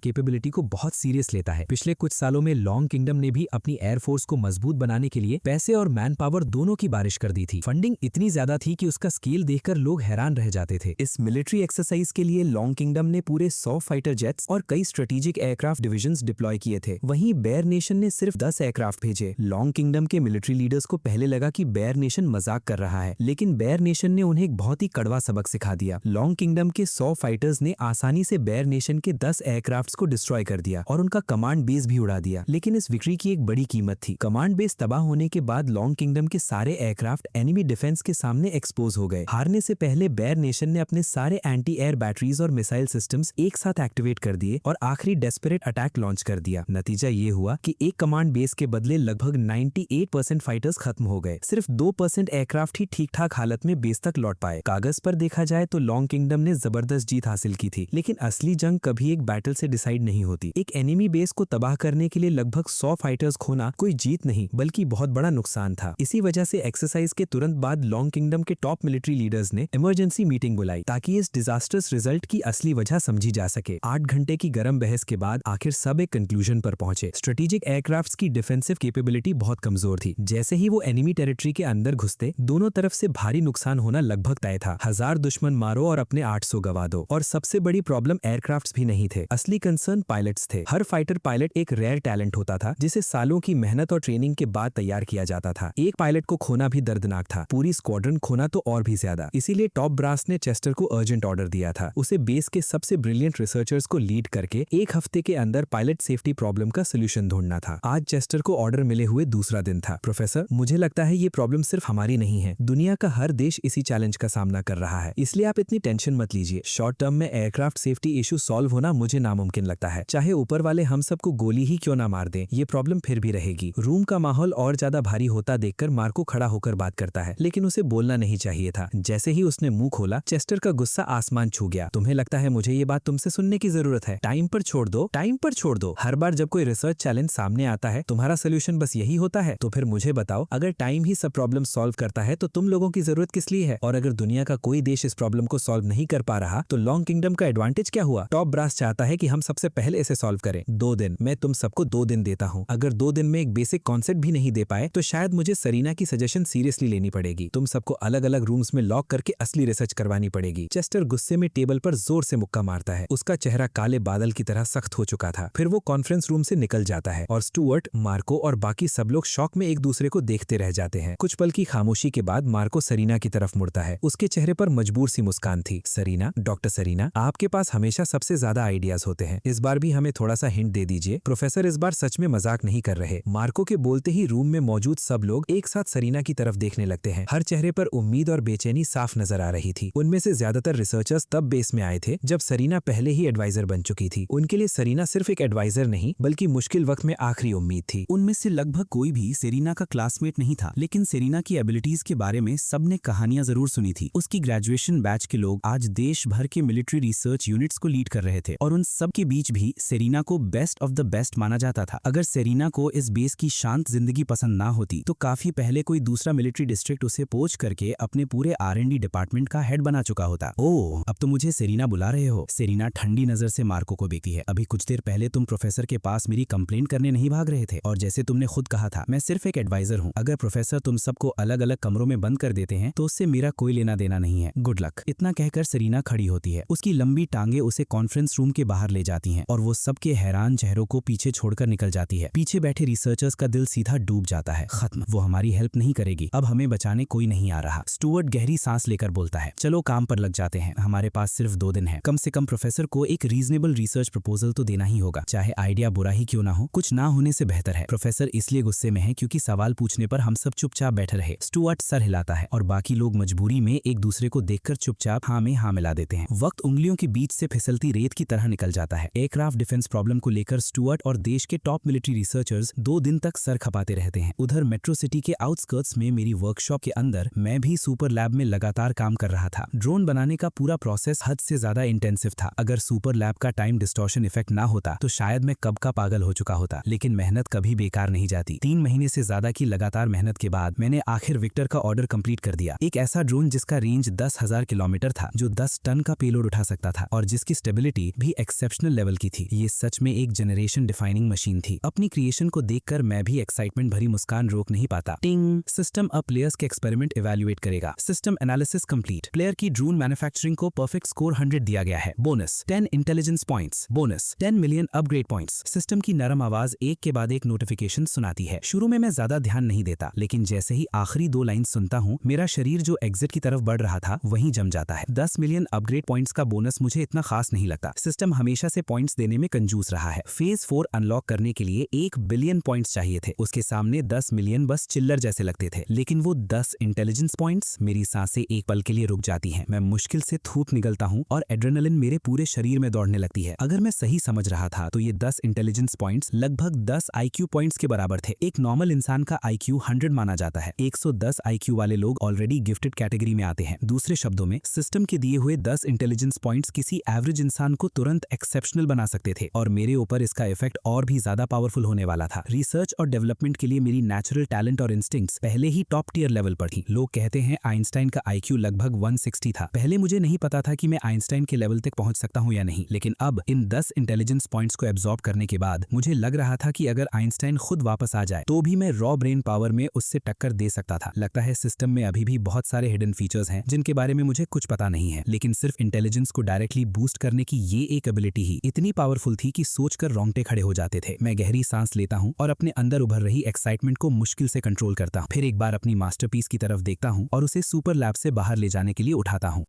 कैपेबिलिटी को बहुत सीरियस लेता है। पिछले कुछ सालों में लॉन्ग किंगडम ने भी अपनी एयरफोर्स को मजबूत बनाने के लिए पैसे और मैन पावर दोनों की बारिश कर दी थी। फंडिंग इतनी ज्यादा थी कि उसका स्केल देखकर लोग हैरान रह जाते थे। इस मिलिट्री एक्सरसाइज के लिए लॉन्ग किंगडम ने पूरे 100 फाइटर जेट्स और कई स्ट्रेटेजिक एयरक्राफ्ट डिविजन्स डिप्लॉय किए थे। वहीं बेयर नेशन ने सिर्फ 10 एयरक्राफ्ट भेजे। लॉन्ग किंगडम के मिलिट्री लीडर्स को पहले लगा कि बेयर नेशन मजाक कर रहा है, लेकिन बेयर नेशन ने उन्हें एक बहुत ही कड़वा सबक सिखा दिया। लॉन्ग किंगडम के 100 फाइटर्स ने आसानी से बेयर नेशन के 10 एयरक्राफ्ट्स को डिस्ट्रॉय कर दिया और उनका कमांड बेस भी उड़ा दिया। लेकिन इस विक्ट्री की एक बड़ी कीमत थी। कमांड बेस तबाह होने के बाद लॉन्ग किंगडम के सारे एयरक्राफ्ट एनिमी डिफेंस के सामने एक्सपोज हो गए। हारने से पहले बेयर नेशन ने अपने सारे एंटी एयर बैटरीज और मिसाइल सिस्टम्स एक साथ एक्टिवेट कर दिए और आखिरी डेस्परेट अटैक लॉन्च कर दिया। नतीजा ये हुआ कि एक कमांड बेस के बदले लगभग 98% फाइटर्स खत्म हो गए। सिर्फ 2% एयरक्राफ्ट ही ठीक ठाक हालत में बेस तक लौट पाए। कागज पर देखा जाए तो लॉन्ग किंगडम ने जबरदस्त जीत हासिल की थी, लेकिन असली जंग कभी एक बैटल से डिसाइड नहीं होती। एक एनिमी बेस को तबाह करने के लिए लगभग 100 फाइटर्स खोना कोई जीत नहीं बल्कि बहुत बड़ा नुकसान था। इसी वजह से एक्सरसाइज के तुरंत बाद लॉन्ग किंगडम के टॉप मिलिट्री लीडर्स ने इमरजेंसी मीटिंग बुलाई ताकि इस डिजास्टर्स रिजल्ट की असली वजह समझी जा सके। 8 घंटे की गर्म बहस के बाद आखिर सब एक कंक्लूजन पर पहुंचे। स्ट्रेटेजिक एयरक्राफ्ट्स की डिफेंसिव कैपेबिलिटी बहुत कमजोर थी। जैसे ही वो एनिमी टेरिटरी के अंदर घुसते, दोनों तरफ से भारी नुकसान होना लगभग तय था। 1000 दुश्मन मारो और अपने 800 गवा दो। और सबसे बड़ी प्रॉब्लम एयरक्राफ्ट्स भी नहीं थे, असली कंसर्न पायलट्स थे। हर फाइटर पायलट एक रेयर टैलेंट होता था जिसे सालों की मेहनत और ट्रेनिंग के बाद तैयार किया जाता था। एक पायलट को खोना भी दर्दनाक था, पूरी स्क्वाड्रन खोना तो और भी ज्यादा। इसीलिए टॉप ब्रास ने चेस्टर को अर्जेंट ऑर्डर दिया था, उसे बेस के सबसे ब्रिलियंट रिसर्चर्स को लीड करके 1 हफ्ते के अंदर पायलट सेफ्टी प्रॉब्लम का सोल्यूशन ढूंढना था। आज चेस्टर को ऑर्डर मिले हुए दूसरा दिन था। प्रोफेसर, मुझे लगता है ये प्रॉब्लम सिर्फ हमारी नहीं है, दुनिया का हर देश इसी चैलेंज का सामना कर रहा है, इसलिए आप इतनी टेंशन मत लीजिए। शॉर्ट टर्म में एयरक्राफ्ट सेफ्टी इशू सॉल्व होना मुझे नामुमकिन लगता है। चाहे ऊपर वाले हम सबको गोली ही क्यों ना मार दें, ये प्रॉब्लम फिर भी रहेगी। रूम का माहौल और ज्यादा भारी होता देखकर मार्को खड़ा होकर बात करता है, लेकिन उसे बोलना नहीं चाहिए था। जैसे ही उसने मुंह खोला, चेस्टर का गुस्सा आसमान छू गया। तुम्हें लगता है मुझे ये बात तुमसे सुनने की जरूरत है? टाइम पर छोड़ दो, टाइम पर छोड़ दो। हर बार जब कोई रिसर्च चैलेंज सामने आता है तुम्हारा सोल्यूशन बस यही होता है। तो फिर मुझे बताओ, अगर टाइम ही सब प्रॉब्लम सॉल्व करता है तो तुम लोगों की जरूरत किस लिए है? और अगर दुनिया का कोई देश इस प्रॉब्लम को सॉल्व नहीं कर पा रहा तो लॉन्ग किंगडम का एडवांटेज क्या हुआ? टॉप ब्रास चाहता है कि हम सबसे पहले इसे सॉल्व करें। 2 दिन, मैं तुम सबको 2 दिन देता हूँ। अगर 2 दिन में एक बेसिक कॉन्सेप्ट भी नहीं दे पाए तो शायद मुझे सरीना की सजेशन सीरियसली लेनी पड़ेगी। तुम सबको अलग अलग रूम्स में लॉक करके असली रिसर्च करवानी पड़ेगी। चेस्टर गुस्से में टेबल पर जोर से मुक्का मारता है। उसका चेहरा काले बादल की तरह सख्त हो चुका था। फिर वो कॉन्फ्रेंस रूम से निकल जाता है और स्टुअर्ट, मार्को और बाकी सब लोग शॉक में एक दूसरे को देखते रह जाते हैं। कुछ पल की खामोशी के बाद मार्को सरीना की तरफ मुड़ता है। उसके चेहरे पर मजबूर सी मुस्कान थी। सरीना, डॉक्टर सरीना, आपके पास हमेशा सबसे ज्यादा आइडियाज होते हैं। इस बार भी हमें थोड़ा सा हिंट दे दीजिए। प्रोफेसर इस बार सच में मजाक नहीं कर रहे। मार्को के बोलते ही रूम में मौजूद सब लोग एक साथ सरीना की तरफ देखने लगते हैं। हर चेहरे पर उम्मीद और बेचैनी साफ नजर आ रही थी। उनमें से ज्यादातर रिसर्चर्स तब बेस में आए थे जब सरीना पहले ही एडवाइजर बन चुकी थी। उनके लिए सरीना सिर्फ एक एडवाइजर नहीं बल्कि मुश्किल वक्त में आखिरी उम्मीद थी। उनमें से लगभग कोई भी सेरीना का क्लासमेट नहीं था, लेकिन सेरीना की एबिलिटीज के बारे में सबने कहानियां जरूर सुनी थी। उसकी ग्रेजुएशन बैच के लोग आज देश भर के मिलिट्री रिसर्च यूनिट्स को लीड कर रहे थे और उन सब के बीच भी सेरीना को बेस्ट ऑफ द बेस्ट माना जाता था। अगर सेरीना को इस बेस की शांत जिंदगी पसंद ना होती तो काफी पहले कोई दूसरा मिलिट्री डिस्ट्रिक्ट उसे पोच करके अपने पूरे R&D डिपार्टमेंट का हेड बना चुका होता। ओह, अब तो मुझे सेरीना बुला रहे हो। सेरीना ठंडी नजर से मार्को को देखती है। अभी कुछ देर पहले तुम प्रोफेसर के पास मेरी कंप्लेंट करने नहीं भाग रहे थे, और जैसे तुमने खुद कहा था मैं सिर्फ एक एडवाइजर हूँ। अगर प्रोफेसर तुम सबको अलग अलग कमरों में बंद कर देते हैं तो उससे मेरा कोई लेना देना नहीं है। Good luck. इतना कहकर सेरीना खड़ी होती है। उसकी लंबी टांगे उसे कॉन्फ्रेंस रूम के बाहर ले जाती हैं और वो सबके हैरान चेहरों को पीछे छोड़कर निकल जाती है। पीछे बैठे रिसर्चर्स का दिल सीधा डूब जाता है। खत्म, वो हमारी हेल्प नहीं करेगी। अब हमें बचाने कोई नहीं आ रहा। स्टुअर्ट गहरी सांस लेकर बोलता है, चलो काम पर लग जाते हैं। हमारे पास सिर्फ 2 दिन है। कम से कम प्रोफेसर को एक रीजनेबल रिसर्च प्रपोजल तो देना ही होगा, चाहे आइडिया बुरा ही क्यों ना हो। कुछ ना होने से बेहतर है। प्रोफेसर इसलिए गुस्से में है क्योंकि सवाल पूछने पर हम सब चुपचाप बैठे रहे। स्टुअर्ट सर हिलाता है और बाकी लोग मजबूरी में एक दूसरे को देखकर चुपचाप हाँ में हाँ मिला देते हैं। वक्त उंगलियों के बीच से फिसलती रेत की तरह निकल जाता है। एयरक्राफ्ट डिफेंस प्रॉब्लम को लेकर स्टुअर्ट और देश के टॉप मिलिट्री रिसर्चर्स 2 दिन तक सर खपाते रहते हैं। उधर मेट्रो सिटी के आउटस्कर्ट्स में मेरी वर्कशॉप के अंदर मैं भी सुपर लैब में लगातार काम कर रहा था। ड्रोन बनाने का पूरा प्रोसेस हद से ज्यादा इंटेंसिव था। अगर सुपर लैब का टाइम डिस्टॉर्शन इफेक्ट ना होता तो शायद मैं कब का पागल हो चुका होता। लेकिन मेहनत कभी बेकार नहीं जाती। 3 महीने से ज्यादा की लगातार मेहनत के बाद मैंने आखिर विक्टर का ऑर्डर कंप्लीट कर दिया। एक ऐसा ड्रोन जिसका रेंज 10,000 किलोमीटर था, जो 10 टन का पेलोड उठा सकता था और जिसकी स्टेबिलिटी भी एक्सेप्शनल लेवल की थी। ये सच में एक जनरेशन डिफाइनिंग मशीन थी। अपनी क्रिएशन को देखकर मैं भी एक्साइटमेंट भरी मुस्कान रोक नहीं पाता। टिंग, सिस्टम अब प्लेयर्स के एक्सपेरिमेंट इवैल्यूएट करेगा। System analysis complete. प्लेयर की ड्रोन मैन्युफैक्चरिंग को परफेक्ट स्कोर 100 दिया गया है। Bonus 10 intelligence points. Bonus 10 million upgrade points. System की नरम आवाज एक के बाद एक नोटिफिकेशन सुनाती है। शुरू में मैं ज्यादा ध्यान नहीं देता, लेकिन जैसे ही आखिरी 2 लाइन सुनता हूँ, मेरा शरीर जो एग्जिट की तरफ बढ़ रहा था वहीं जम जाता है। 10 मिलियन अपग्रेड पॉइंट्स का बोनस मुझे इतना खास नहीं लगता। सिस्टम हमेशा से पॉइंट्स देने में कंजूस रहा है। फेज 4 अनलॉक करने के लिए 1 बिलियन पॉइंट्स चाहिए थे। उसके सामने 10 मिलियन बस चिल्लर जैसे लगते थे। लेकिन वो 10 इंटेलिजेंस पॉइंट्स, मेरी सांसें एक पल के लिए रुक जाती हैं। मैं मुश्किल से थूक निकलता हूँ और एड्रेनलिन मेरे पूरे शरीर में दौड़ने लगती है। अगर मैं सही समझ रहा था तो ये 10 इंटेलिजेंस पॉइंट्स लगभग 10 IQ पॉइंट्स के बराबर थे। एक नॉर्मल इंसान का IQ 100 माना जाता है। 110 IQ वाले लोग ऑलरेडी गिफ्टेड कैटेगरी में आते हैं। दूसरे शब्दों में, सिस्टम के दिए हुए 10 इंटेलिजेंस पॉइंट्स किसी एवरेज इंसान को तुरंत एक्सेप्शनल बना सकते थे और मेरे ऊपर इसका इफेक्ट और भी ज्यादा पावरफुल होने वाला था। रिसर्च और डेवलपमेंट के लिए मेरी नेचुरल टैलेंट और इंस्टिंक्ट्स पहले ही टॉप टियर लेवल पर थी। लोग कहते हैं आइंस्टाइन का IQ लगभग 160 था। पहले मुझे नहीं पता था कि मैं आइंस्टाइन के लेवल तक पहुंच सकता हूं या नहीं, लेकिन अब इन 10 इंटेलिजेंस पॉइंट्स को एब्जॉर्ब करने के बाद मुझे लग रहा था कि अगर आइंस्टाइन खुद वापस आ जाए तो भी मैं रॉ ब्रेन पावर में उससे टक्कर दे सकता था। लगता है सिस्टम में अभी भी बहुत सारे हिडन फीचर्स हैं जिनके बारे में मुझे कुछ पता नहीं है, लेकिन सिर्फ इंटेलिजेंस को डायरेक्टली बूस्ट करने की ये एक एबिलिटी ही इतनी पावरफुल थी कि सोचकर रोंगटे खड़े हो जाते थे। मैं गहरी सांस लेता हूँ और अपने अंदर उभर रही एक्साइटमेंट को मुश्किल से कंट्रोल करता हूँ। फिर एक बार अपनी मास्टरपीस की तरफ देखता हूँ और उसे सुपर लैब से बाहर ले जाने के लिए उठाता हूँ।